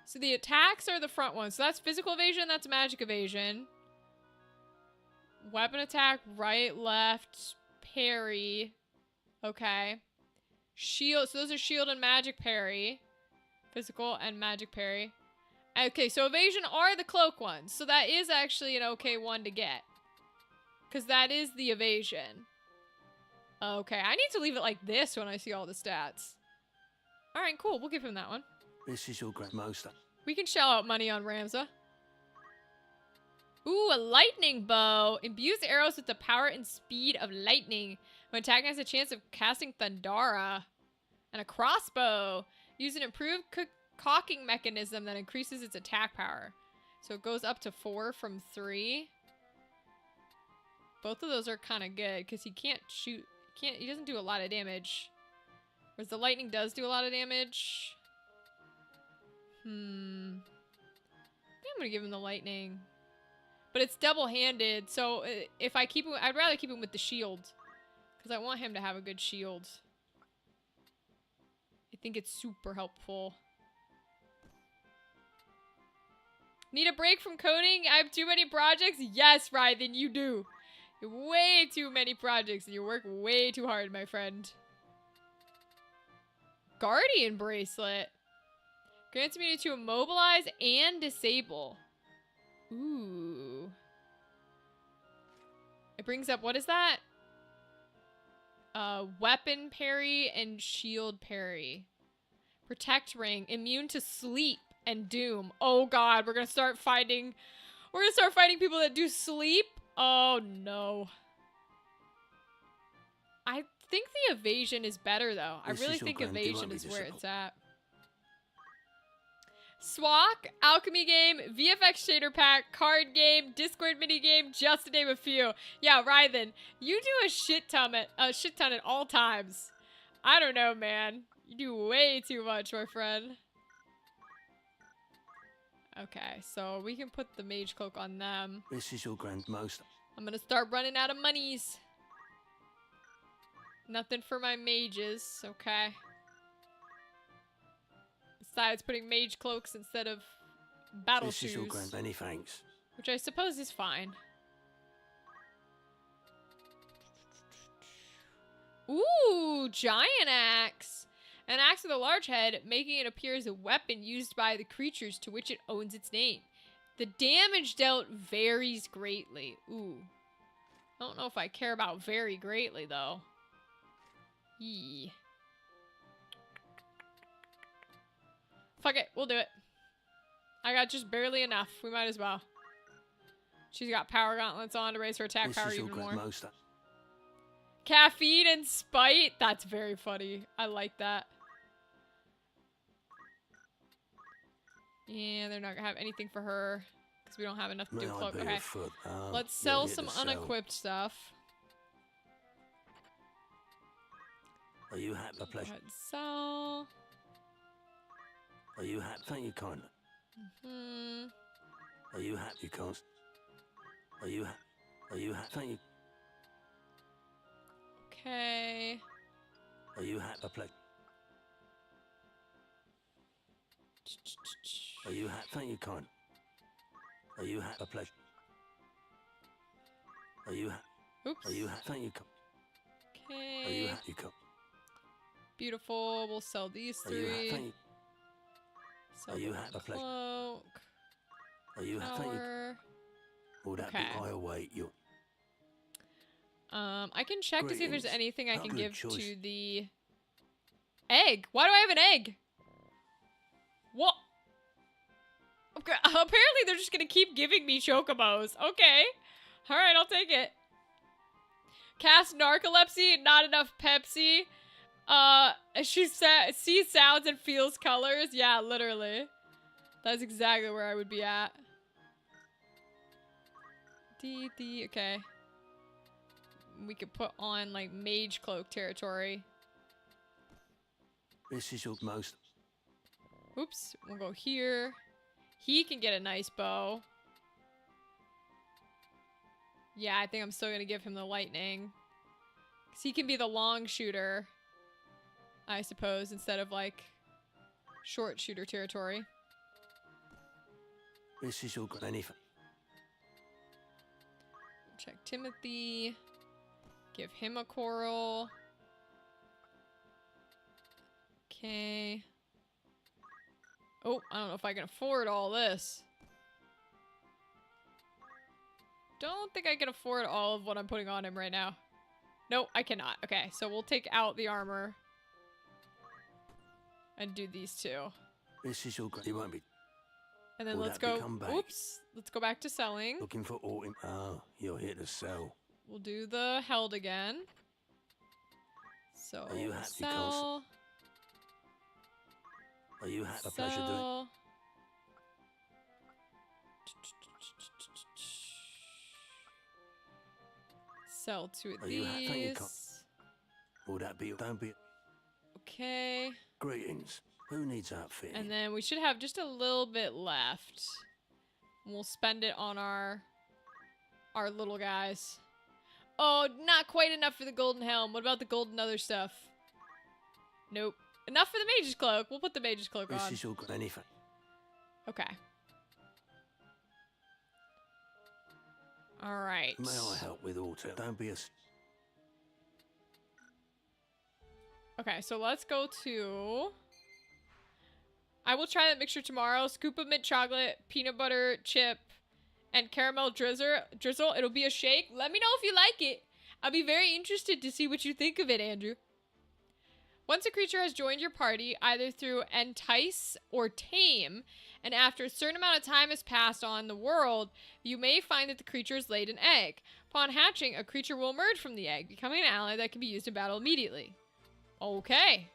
So the attacks are the front ones. So that's physical evasion. That's magic evasion. Weapon attack, right, left, parry. Okay. Shield. So those are shield and magic parry. Physical and magic parry. Okay, so evasion are the cloak ones. So that is actually an okay one to get. Because that is the evasion. Okay, I need to leave it like this when I see all the stats. Alright, cool. We'll give him that one. This is your most. We can shell out money on Ramza. Ooh, a lightning bow. Imbues arrows with the power and speed of lightning. When attacking has a chance of casting Thundara. And a crossbow. Use an improved cocking mechanism that increases its attack power. So it goes up to 4 from 3. Both of those are kind of good because he can't shoot. He doesn't do a lot of damage. Whereas the lightning does do a lot of damage. I think I'm gonna give him the lightning. But it's double-handed, so if I keep him, I'd rather keep him with the shield. Because I want him to have a good shield. I think it's super helpful. Need a break from coding? I have too many projects? Yes, Rythan, you do. You have way too many projects and you work way too hard, my friend. Guardian bracelet. Grants immunity to immobilize and disable. Ooh. It brings up, what is that? Weapon parry and shield parry. Protect ring. Immune to sleep and doom. Oh god, we're gonna start fighting people that do sleep. Oh no. I think the evasion is better though. I really think evasion is where it's at. Swak, Alchemy game, VFX shader pack, card game, Discord mini game, just to name a few. Yeah, Rythan, you do a shit ton at all times. I don't know, man. You do way too much, my friend. Okay, so we can put the mage cloak on them. This is your most. I'm gonna start running out of monies. Nothing for my mages, okay. Besides putting mage cloaks instead of battle shoes. This is your many thanks. Which I suppose is fine. Ooh, giant axe. An axe with a large head, making it appear as a weapon used by the creatures to which it owns its name. The damage dealt varies greatly. Ooh. I don't know if I care about very greatly, though. Yee. Fuck it, we'll do it. I got just barely enough. We might as well. She's got power gauntlets on to raise her attack This power is your even more. grandmost. Caffeine and spite. That's very funny. I like that. Yeah, they're not gonna have anything for her because we don't have enough to May do a I cloak. be Okay, of foot? Oh, let's you're sell here some to sell. unequipped stuff. Are you happy? A Go pleasure. ahead and sell. Are you happy? Thank you kindly. Hmm. Are you happy, Const? Are you happy? Are you happy? Thank you. Okay. Are you happy? A pleasure. Are you happy? Thank you kindly. Are you happy? A pleasure. Are you happy? Oops. Are you happy? Thank you. Are you Okay. happy? Beautiful. We'll sell these Are you happy? three. Thank you. Sell Are you the happy? A pleasure. cloak. Are you happy? Thank you. Power. Will that Okay. be? I await you. I can check to see if there's Greetings. anything I How can good give choice. to the egg. Why do I have an egg? What? Okay, apparently they're just gonna keep giving me chocobos. Okay. Alright, I'll take it. Cast narcolepsy, not enough Pepsi. She sees sounds and feels colors. Yeah, literally. That's exactly where I would be at. Okay. We could put on, like, mage cloak territory. This is your most. Oops, we'll go here. He can get a nice bow. Yeah, I think I'm still gonna give him the lightning. Because he can be the long shooter, I suppose, instead of, like, short shooter territory. This is your anything. Check Timothy. Give him a coral. Okay. Oh, I don't know if I can afford all this. Don't think I can afford all of what I'm putting on him right now. No, I cannot. Okay, so we'll take out the armor. And do these two. This is your. He won't be And then Will let's that go. become back? Oops. Let's go back to selling. looking for autumn. Oh, you're here to sell. We'll do the held again. So Are you happy, sell. Are you happy? A pleasure doing. Sell. Sell two of Are you happy? Thank you, these. Will that be? Don't be. Okay. Greetings. Who needs outfitting? And then we should have just a little bit left. We'll spend it on our little guys. Oh, not quite enough for the golden helm. What about the golden other stuff? Nope. Enough for the mage's cloak. We'll put the mage's cloak This on. is your anything. Okay. All right. May I help with autumn? Don't be a. Okay, so let's go to... I will try that mixture tomorrow. Scoop of mint chocolate, peanut butter chip, and caramel drizzle. It'll be a shake. Let me know if you like it. I'll be very interested to see what you think of it, Andrew. Once a creature has joined your party, either through entice or tame, and after a certain amount of time has passed on the world, you may find that the creature has laid an egg. Upon hatching, a creature will emerge from the egg, becoming an ally that can be used in battle immediately. Okay.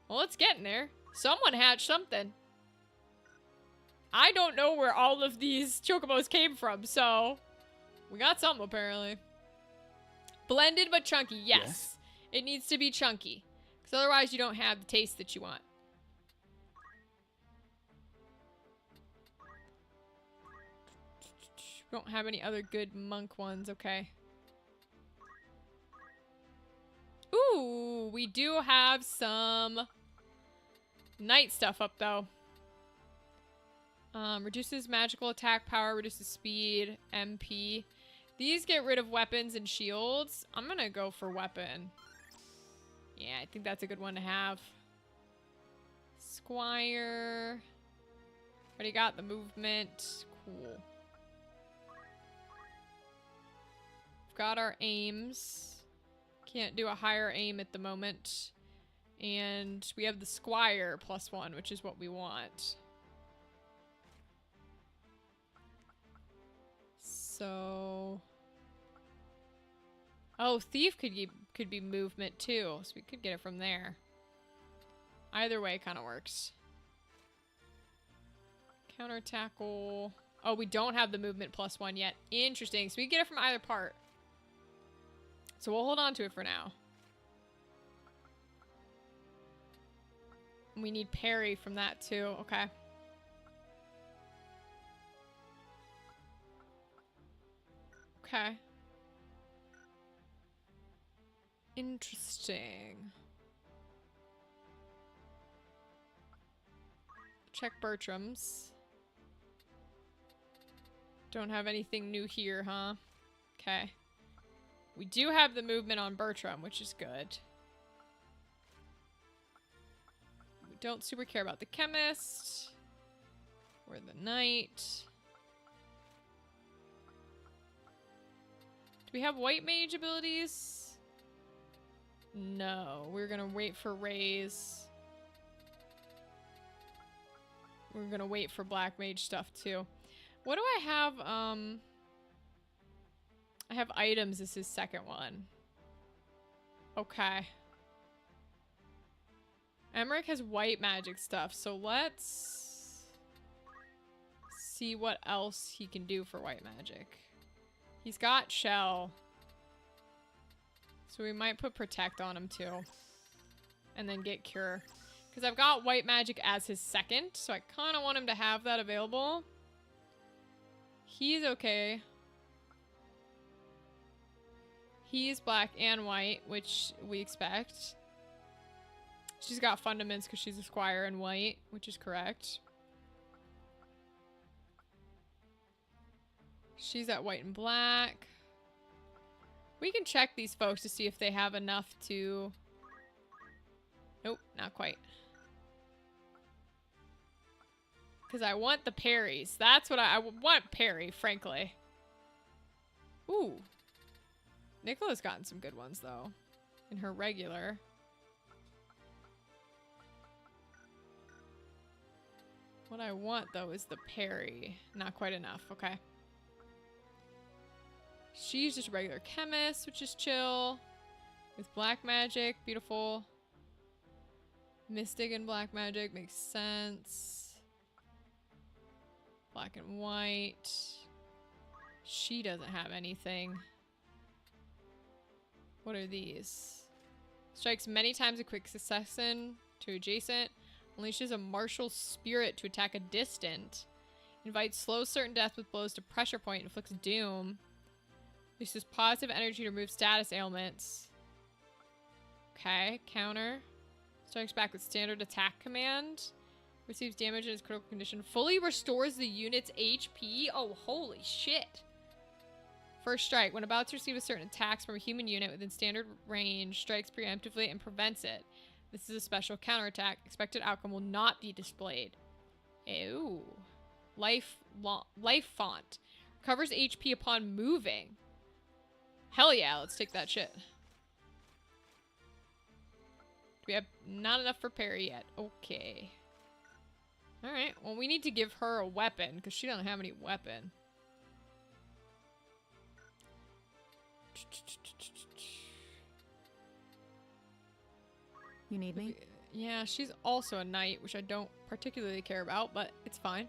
Well, it's getting there. Someone hatched something. I don't know where all of these chocobos came from, so we got some apparently. Blended but chunky. Yes. It needs to be chunky. Because otherwise you don't have the taste that you want. We don't have any other good monk ones. Okay. Ooh, we do have some knight stuff up though. Reduces magical attack power, reduces speed, MP. These get rid of weapons and shields. I'm gonna go for weapon. Yeah, I think that's a good one to have. Squire. Already got the movement. Cool. We've got our aims. Can't do a higher aim at the moment. And we have the Squire +1, which is what we want. So... Oh, thief could be movement too, so we could get it from there. Either way kind of works. Counter tackle. Oh, we don't have the movement +1 yet. Interesting. So we can get it from either part. So we'll hold on to it for now. We need parry from that too. Okay. Okay. Interesting. Check Bertram's. Don't have anything new here, huh? Okay. We do have the movement on Bertram, which is good. We don't super care about the chemist. Or the knight. Do we have white mage abilities? No. We're gonna wait for Ray's. We're gonna wait for black mage stuff too. What do I have? I have items as his second one. Okay. Emmerich has white magic stuff, so let's see what else he can do for white magic. He's got shell. So we might put protect on him too. And then get cure. Because I've got white magic as his second, so I kind of want him to have that available. He's okay. He's black and white, which we expect. She's got fundaments because she's a squire and white, which is correct. She's at white and black. We can check these folks to see if they have enough to... Nope, not quite. Because I want the parries. That's what I want parry, frankly. Ooh. Nicola's gotten some good ones, though. In her regular. What I want, though, is the parry. Not quite enough. Okay. She's just a regular chemist, which is chill. With black magic. Beautiful. Mystic and black magic makes sense. Black and white. She doesn't have anything. What are these? Strikes many times in quick succession to adjacent. Unleashes a martial spirit to attack a distant. Invites slow certain death with blows to pressure point. Inflicts doom. Uses positive energy to remove status ailments. Okay, counter. Strikes back with standard attack command. Receives damage in its critical condition. Fully restores the unit's HP. Oh, holy shit. First strike. When about to receive a certain attacks from a human unit within standard range, strikes preemptively and prevents it. This is a special counterattack. Expected outcome will not be displayed. Ew. Life font. Recovers HP upon moving. Hell yeah, let's take that shit. We have not enough for parry yet. Okay. Alright, well we need to give her a weapon, because she doesn't have any weapon. You need me? Yeah, she's also a knight, which I don't particularly care about, but it's fine.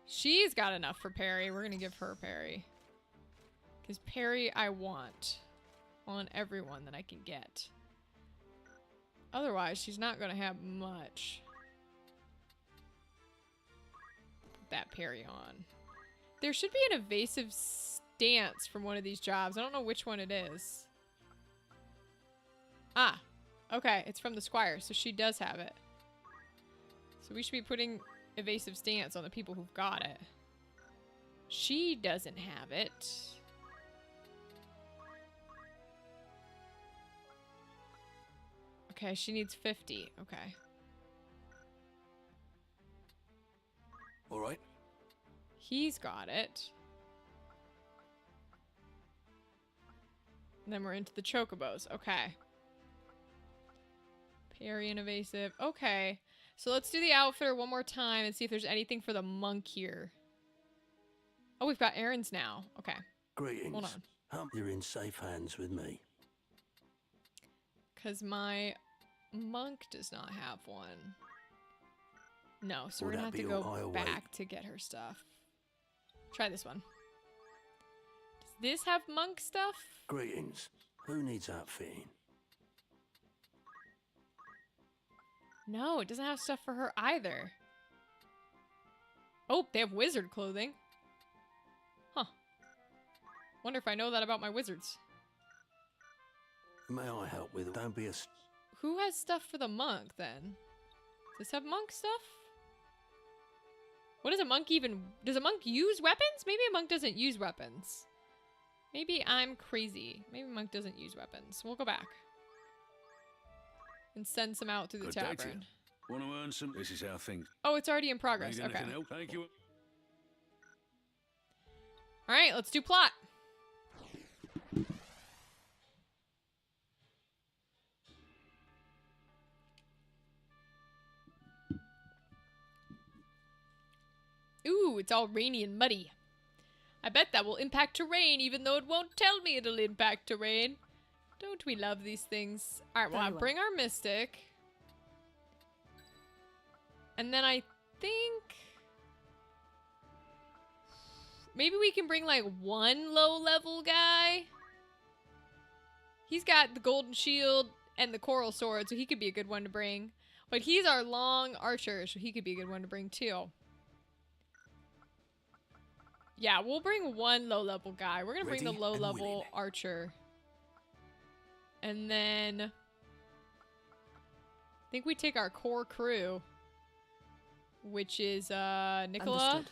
She's got enough for parry. We're gonna give her parry. Because parry I want on everyone that I can get. Otherwise, she's not gonna have much. Put that parry on. There should be an evasive stance from one of these jobs. I don't know which one it is. Ah, okay, it's from the squire, so she does have it. So we should be putting evasive stance on the people who've got it. She doesn't have it. Okay, she needs 50. Okay. All right. He's got it. And then we're into the chocobos. Okay. Parry and evasive. Okay. So let's do the outfitter one more time and see if there's anything for the monk here. Oh, we've got errands now. Okay. Greetings. Hold on. You're in safe hands with me. Because my monk does not have one. No, so Will we're gonna that have to be all go I'll wait? back to get her stuff. Try this one. Does this have monk stuff? Greetings. Who needs outfitting? No, it doesn't have stuff for her either. Oh, they have wizard clothing. Huh. Wonder if I know that about my wizards. May I help with? Don't be a... Who has stuff for the monk, then? Does this have monk stuff? What does a monk even... Does a monk use weapons? Maybe a monk doesn't use weapons. Maybe I'm crazy. Maybe a monk doesn't use weapons. We'll go back. And send some out through the Good day to you. tavern. Want to earn some? This is how things. Oh, it's already in progress. Anything I Okay. can help? Thank you. Alright, let's do plot. Ooh, it's all rainy and muddy. I bet that will impact terrain, even though it won't tell me it'll impact terrain. Don't we love these things? Alright, well, Very I'll well. bring our mystic. And then I think... maybe we can bring, like, one low-level guy. He's got the golden shield and the coral sword, so he could be a good one to bring. But he's our long archer, so he could be a good one to bring, too. Yeah, we'll bring one low-level guy. We're gonna bring the Ready and low-level willing. archer. And then... I think we take our core crew. Which is, Nicola. Understood.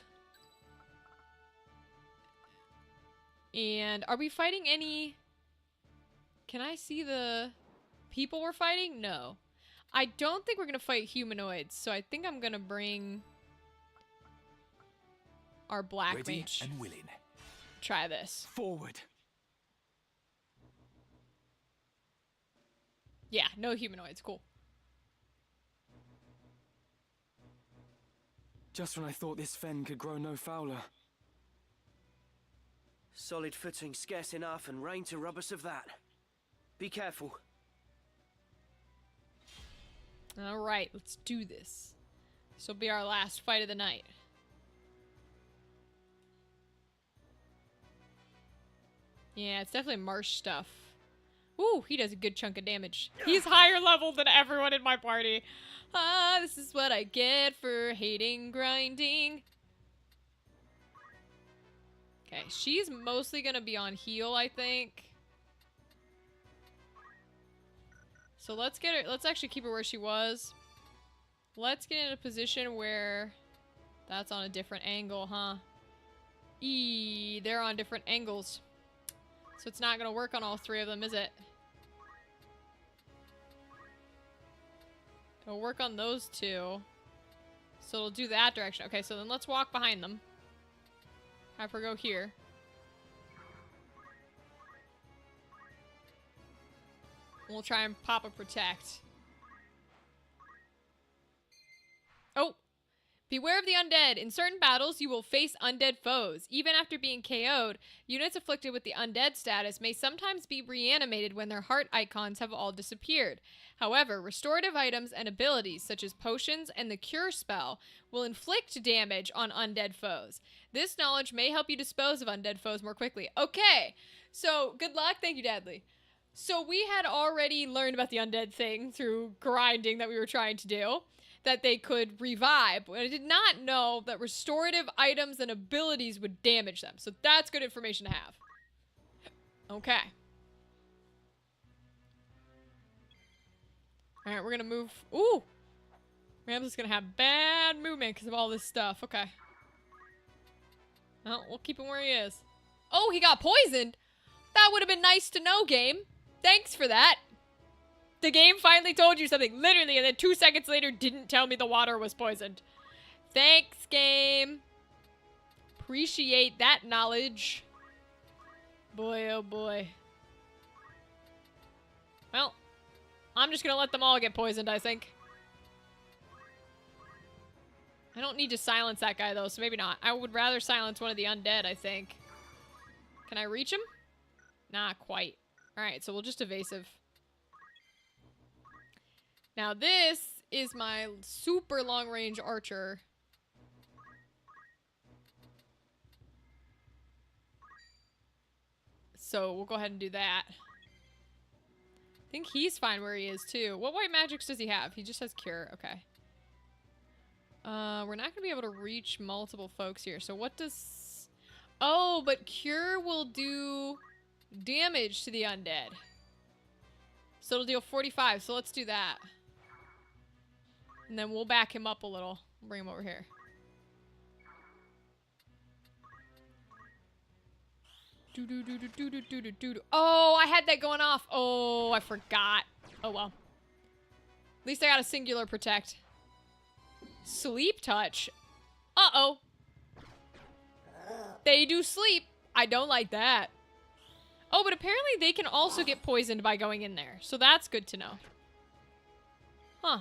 And are we fighting any... Can I see the people we're fighting? No. I don't think we're gonna fight humanoids, so I think I'm gonna bring our black Ready mage. and willing. Try this. Forward. Yeah, no humanoids. Cool. Just when I thought this fen could grow no fouler. Solid footing scarce enough and rain to rob us of that. Be careful. Alright, let's do this. This will be our last fight of the night. Yeah, it's definitely marsh stuff. Ooh, he does a good chunk of damage. He's higher level than everyone in my party. Ah, this is what I get for hating grinding. Okay, she's mostly gonna be on heal, I think. So let's get her, let's actually keep her where she was. Let's get in a position where that's on a different angle, huh? They're on different angles. So it's not gonna work on all three of them, is it? It'll work on those two. So it'll do that direction. Okay, so then let's walk behind them. Have her go here. We'll try and pop a protect. Oh! Beware of the undead. In certain battles, you will face undead foes. Even after being KO'd, units afflicted with the undead status may sometimes be reanimated when their heart icons have all disappeared. However, restorative items and abilities, such as potions and the cure spell, will inflict damage on undead foes. This knowledge may help you dispose of undead foes more quickly. Okay, so good luck. Thank you, Dadley. So we had already learned about the undead thing through grinding that we were trying to do. That they could revive, but I did not know that restorative items and abilities would damage them. So that's good information to have. Okay. Alright, we're gonna move. Ooh! Ram's gonna have bad movement because of all this stuff. Okay. Well, we'll keep him where he is. Oh, he got poisoned! That would have been nice to know, game. Thanks for that. The game finally told you something, literally, and then 2 seconds later didn't tell me the water was poisoned. Thanks, game. Appreciate that knowledge. Boy, oh boy. Well, I'm just gonna let them all get poisoned, I think. I don't need to silence that guy, though, so maybe not. I would rather silence one of the undead, I think. Can I reach him? Not quite. Alright, so we'll just evasive. Now this is my super long-range archer. So we'll go ahead and do that. I think he's fine where he is, too. What white magics does he have? He just has cure. Okay. We're not going to be able to reach multiple folks here. So what does... Oh, but cure will do damage to the undead. So it'll deal 45. So let's do that. And then we'll back him up a little. Bring him over here. Oh, I had that going off. Oh, I forgot. Oh, well. At least I got a singular protect. Sleep touch. Uh-oh. They do sleep. I don't like that. Oh, but apparently they can also get poisoned by going in there. So that's good to know. Huh.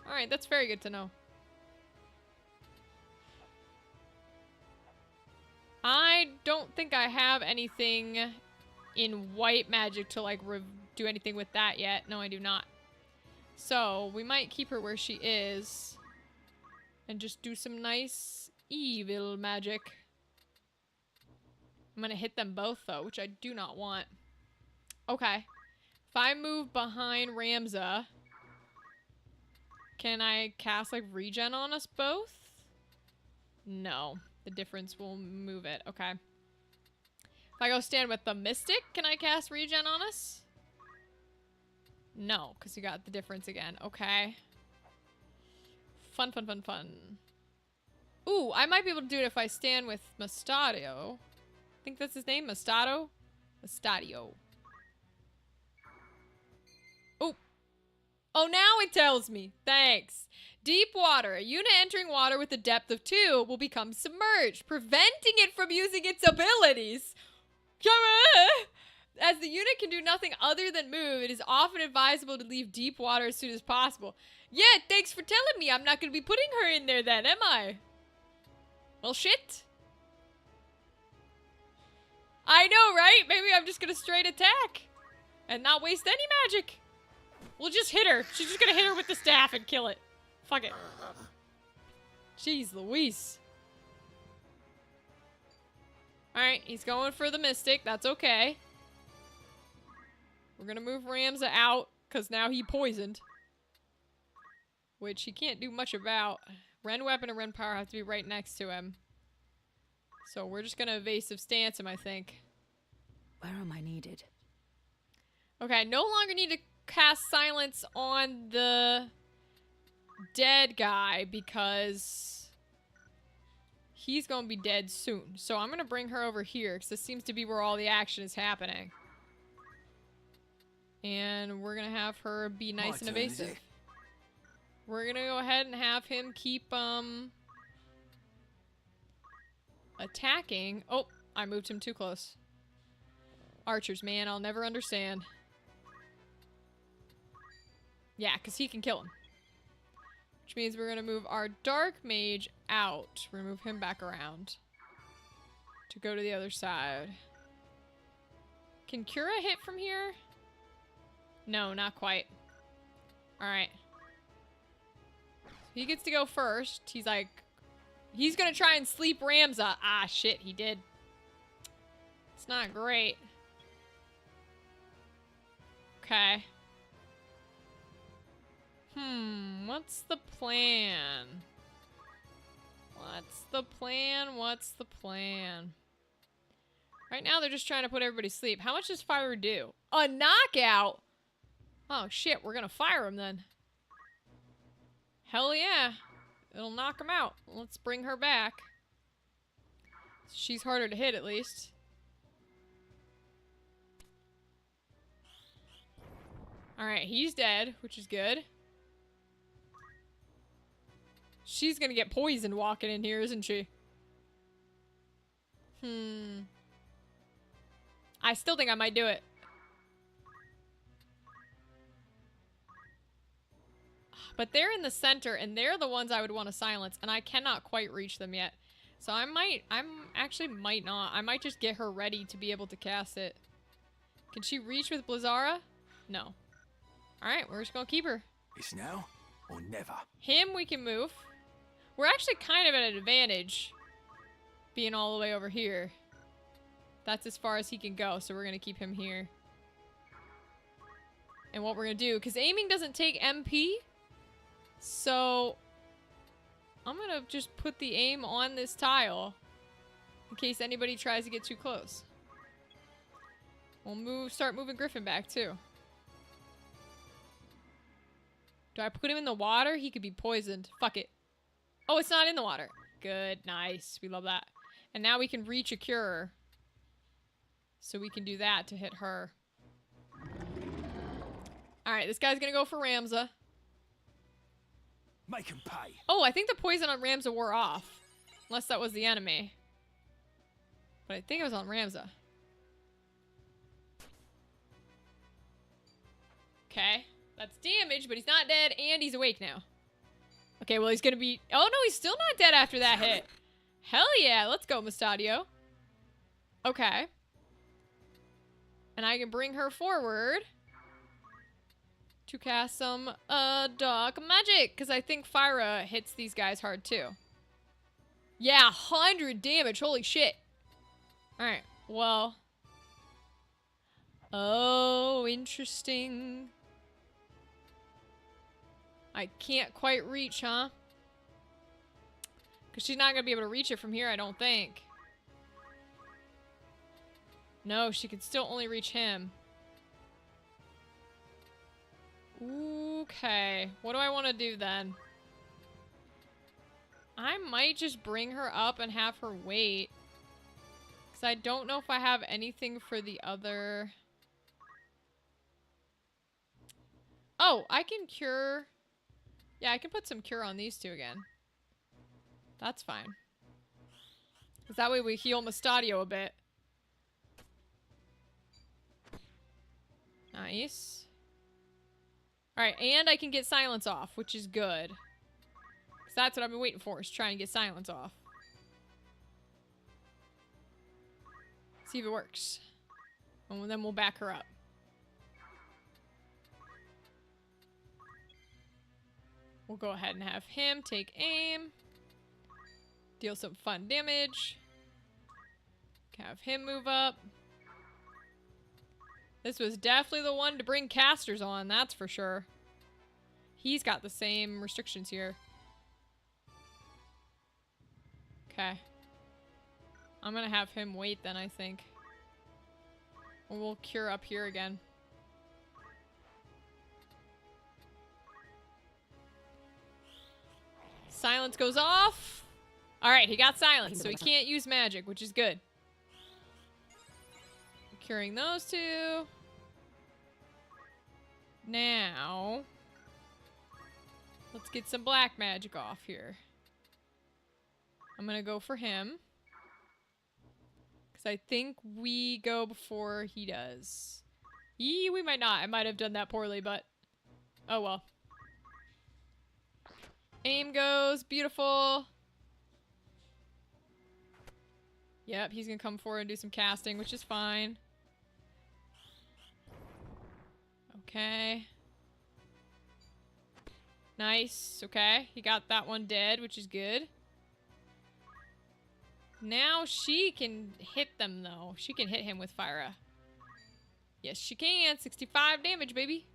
Alright, that's very good to know. I don't think I have anything in white magic to, like, do anything with that yet. No, I do not. So, we might keep her where she is. And just do some nice evil magic. I'm gonna hit them both, though, which I do not want. Okay. If I move behind Ramza, can I cast, like, regen on us both? No. The difference will move it. Okay. If I go stand with the Mystic, can I cast regen on us? No, because you got the difference again. Okay. Fun, fun, fun, fun. Ooh, I might be able to do it if I stand with Mustadio. I think that's his name, Mustado? Mustadio. Oh. Oh, now it tells me. Thanks. Deep water. A unit entering water with a depth of 2 will become submerged, preventing it from using its abilities. As the unit can do nothing other than move, it is often advisable to leave deep water as soon as possible. Yeah, thanks for telling me. I'm not going to be putting her in there then, am I? Well, shit. I know, right? Maybe I'm just going to straight attack and not waste any magic. We'll just hit her. She's just going to hit her with the staff and kill it. Fuck it. Jeez Louise. Alright, he's going for the Mystic. That's okay. We're gonna move Ramza out, because now he poisoned. Which he can't do much about. Ren Weapon and Ren Power have to be right next to him. So we're just gonna evasive stance him, I think. Where am I needed? Okay, I no longer need to cast Silence on the dead guy because he's gonna be dead soon. So I'm gonna bring her over here because this seems to be where all the action is happening. And we're gonna have her be nice and evasive. We're gonna go ahead and have him keep attacking. Oh, I moved him too close. Archers, man, I'll never understand. Yeah, because he can kill him. Which means we're going to move our Dark Mage out. We're going to move him back around. To go to the other side. Can Cura hit from here? No, not quite. Alright. He gets to go first. He's like... He's going to try and sleep Ramza. Ah, shit, he did. It's not great. Okay. What's the plan? What's the plan? What's the plan? Right now, they're just trying to put everybody to sleep. How much does fire do? A knockout? Oh, shit. We're gonna fire him then. Hell yeah. It'll knock him out. Let's bring her back. She's harder to hit, at least. Alright, he's dead, which is good. She's gonna get poisoned walking in here, isn't she? I still think I might do it. But they're in the center, and they're the ones I would want to silence, and I cannot quite reach them yet. So I actually might not. I might just get her ready to be able to cast it. Can she reach with Blizzara? No. Alright, we're just gonna keep her. It's now or never. Him we can move. We're actually kind of at an advantage being all the way over here. That's as far as he can go, so we're gonna keep him here. And what we're gonna do, because aiming doesn't take MP, so I'm gonna just put the aim on this tile in case anybody tries to get too close. We'll start moving Griffin back too. Do I put him in the water? He could be poisoned. Fuck it. Oh, it's not in the water. Good, nice. We love that. And now we can reach a cure. So we can do that to hit her. Alright, this guy's gonna go for Ramza. Make him pay. Oh, I think the poison on Ramza wore off. Unless that was the enemy. But I think it was on Ramza. Okay. That's damage, but he's not dead, and he's awake now. Okay, well, he's gonna be... Oh, no, he's still not dead after that hit. Hell yeah, let's go, Mustadio. Okay. And I can bring her forward to cast some dark magic, because I think Fyra hits these guys hard, too. Yeah, 100 damage, holy shit. Alright, well... Oh, interesting. I can't quite reach, huh? Because she's not going to be able to reach it from here, I don't think. No, she can still only reach him. Okay. What do I want to do then? I might just bring her up and have her wait. Because I don't know if I have anything for the other... Oh, I can cure... Yeah, I can put some cure on these two again. That's fine. Because that way we heal Mustadio a bit. Nice. Alright, and I can get silence off, which is good. Because that's what I've been waiting for, is trying to get silence off. See if it works. And then we'll back her up. We'll go ahead and have him take aim. Deal some fun damage. Have him move up. This was definitely the one to bring casters on, that's for sure. He's got the same restrictions here. Okay. I'm gonna have him wait then, I think. And we'll cure up here again. Silence goes off. Alright, he got silence, so he can't use magic, which is good. Curing those two. Now, let's get some black magic off here. I'm gonna go for him. Because I think we go before he does. Yee, we might not. I might have done that poorly, but... Oh well. Aim goes. Beautiful. Yep, he's gonna come forward and do some casting, which is fine. Okay. Nice. Okay, he got that one dead, which is good. Now she can hit them, though. She can hit him with Fyra. Yes, she can. 65 damage, baby.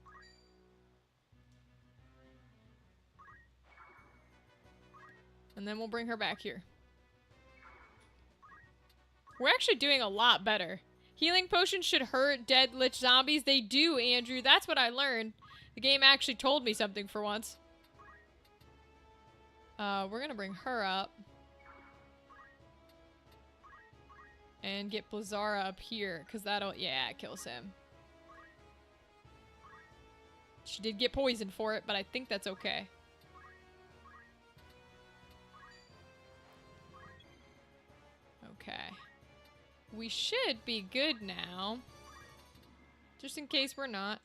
And then we'll bring her back here. We're actually doing a lot better. Healing potions should hurt dead lich zombies. They do, Andrew. That's what I learned. The game actually told me something for once. We're gonna bring her up. And get Blizzara up here, because that'll... Yeah, it kills him. She did get poisoned for it, but I think that's okay. Okay. We should be good now. Just in case we're not.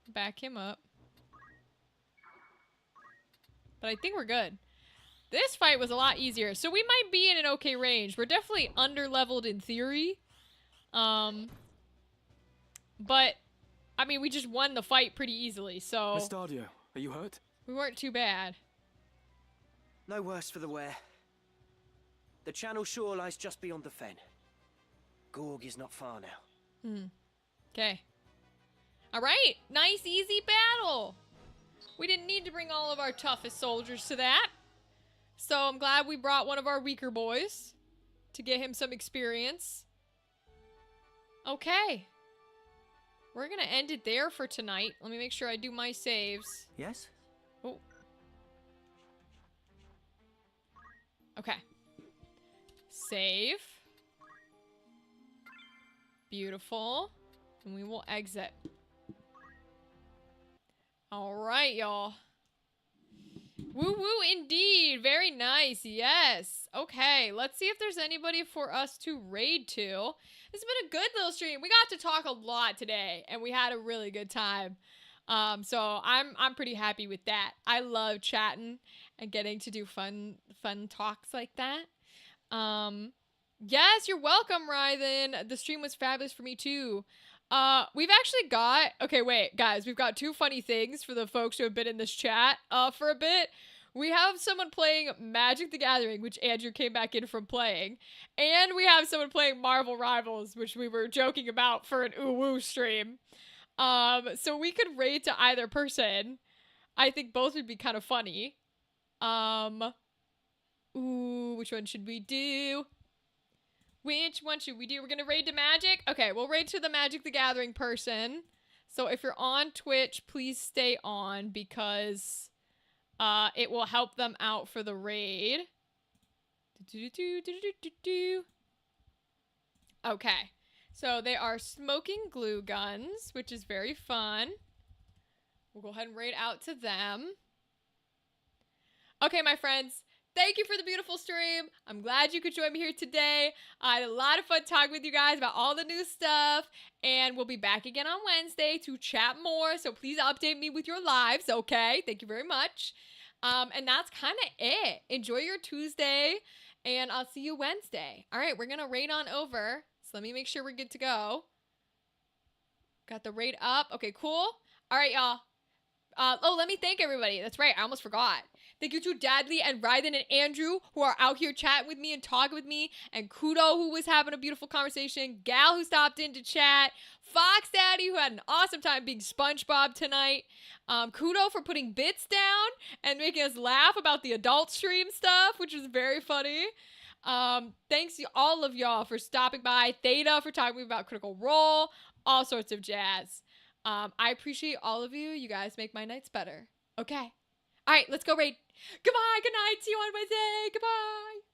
Back him up. but I think we're good. This fight was a lot easier, so we might be in an okay range. We're definitely under-leveled in theory. But, I mean, we just won the fight pretty easily, so... Miss Stardio, are you hurt? We weren't too bad. No worse for the wear. The channel shore lies just beyond the fen. Gorg is not far now. Okay. Alright, nice easy battle! We didn't need to bring all of our toughest soldiers to that. So I'm glad we brought one of our weaker boys to get him some experience. Okay. We're gonna end it there for tonight. Let me make sure I do my saves. Yes? Oh. Okay. Save. Beautiful. And we will exit. Alright, y'all. Woo woo indeed. Very nice. Yes. Okay. Let's see if there's anybody for us to raid to. This has been a good little stream. We got to talk a lot today and we had a really good time. So I'm pretty happy with that. I love chatting and getting to do fun talks like that. Yes, you're welcome, Rythan. The stream was fabulous for me too. We've actually got, okay, wait, guys, we've got two funny things for the folks who have been in this chat, for a bit. We have someone playing Magic the Gathering, which Andrew came back in from playing, and we have someone playing Marvel Rivals, which we were joking about for an ooh-woo stream. So we could raid to either person. I think both would be kind of funny. Ooh, which one should we do? Which one should we do? We're gonna raid to Magic? Okay, we'll raid to the Magic the Gathering person. So if you're on Twitch, please stay on because it will help them out for the raid. Okay, so they are smoking glue guns, which is very fun. We'll go ahead and raid out to them. Okay, my friends. Thank you for the beautiful stream. I'm glad you could join me here today. I had a lot of fun talking with you guys about all the new stuff. And we'll be back again on Wednesday to chat more. So please update me with your lives, okay? Thank you very much. And that's kind of it. Enjoy your Tuesday. And I'll see you Wednesday. All right, we're going to raid on over. So let me make sure we're good to go. Got the raid up. Okay, cool. All right, y'all. Oh, let me thank everybody. That's right. I almost forgot. Thank you to Dadley and Rythan and Andrew who are out here chatting with me and talking with me. And Kudo who was having a beautiful conversation. Gal who stopped in to chat. Fox Daddy who had an awesome time being SpongeBob tonight. Kudo for putting bits down and making us laugh about the adult stream stuff, which was very funny. Thanks to all of y'all for stopping by. Theta for talking about Critical Role. All sorts of jazz. I appreciate all of you. You guys make my nights better. Okay. All right, let's go raid. Goodbye. Good night. See you on Wednesday. Goodbye.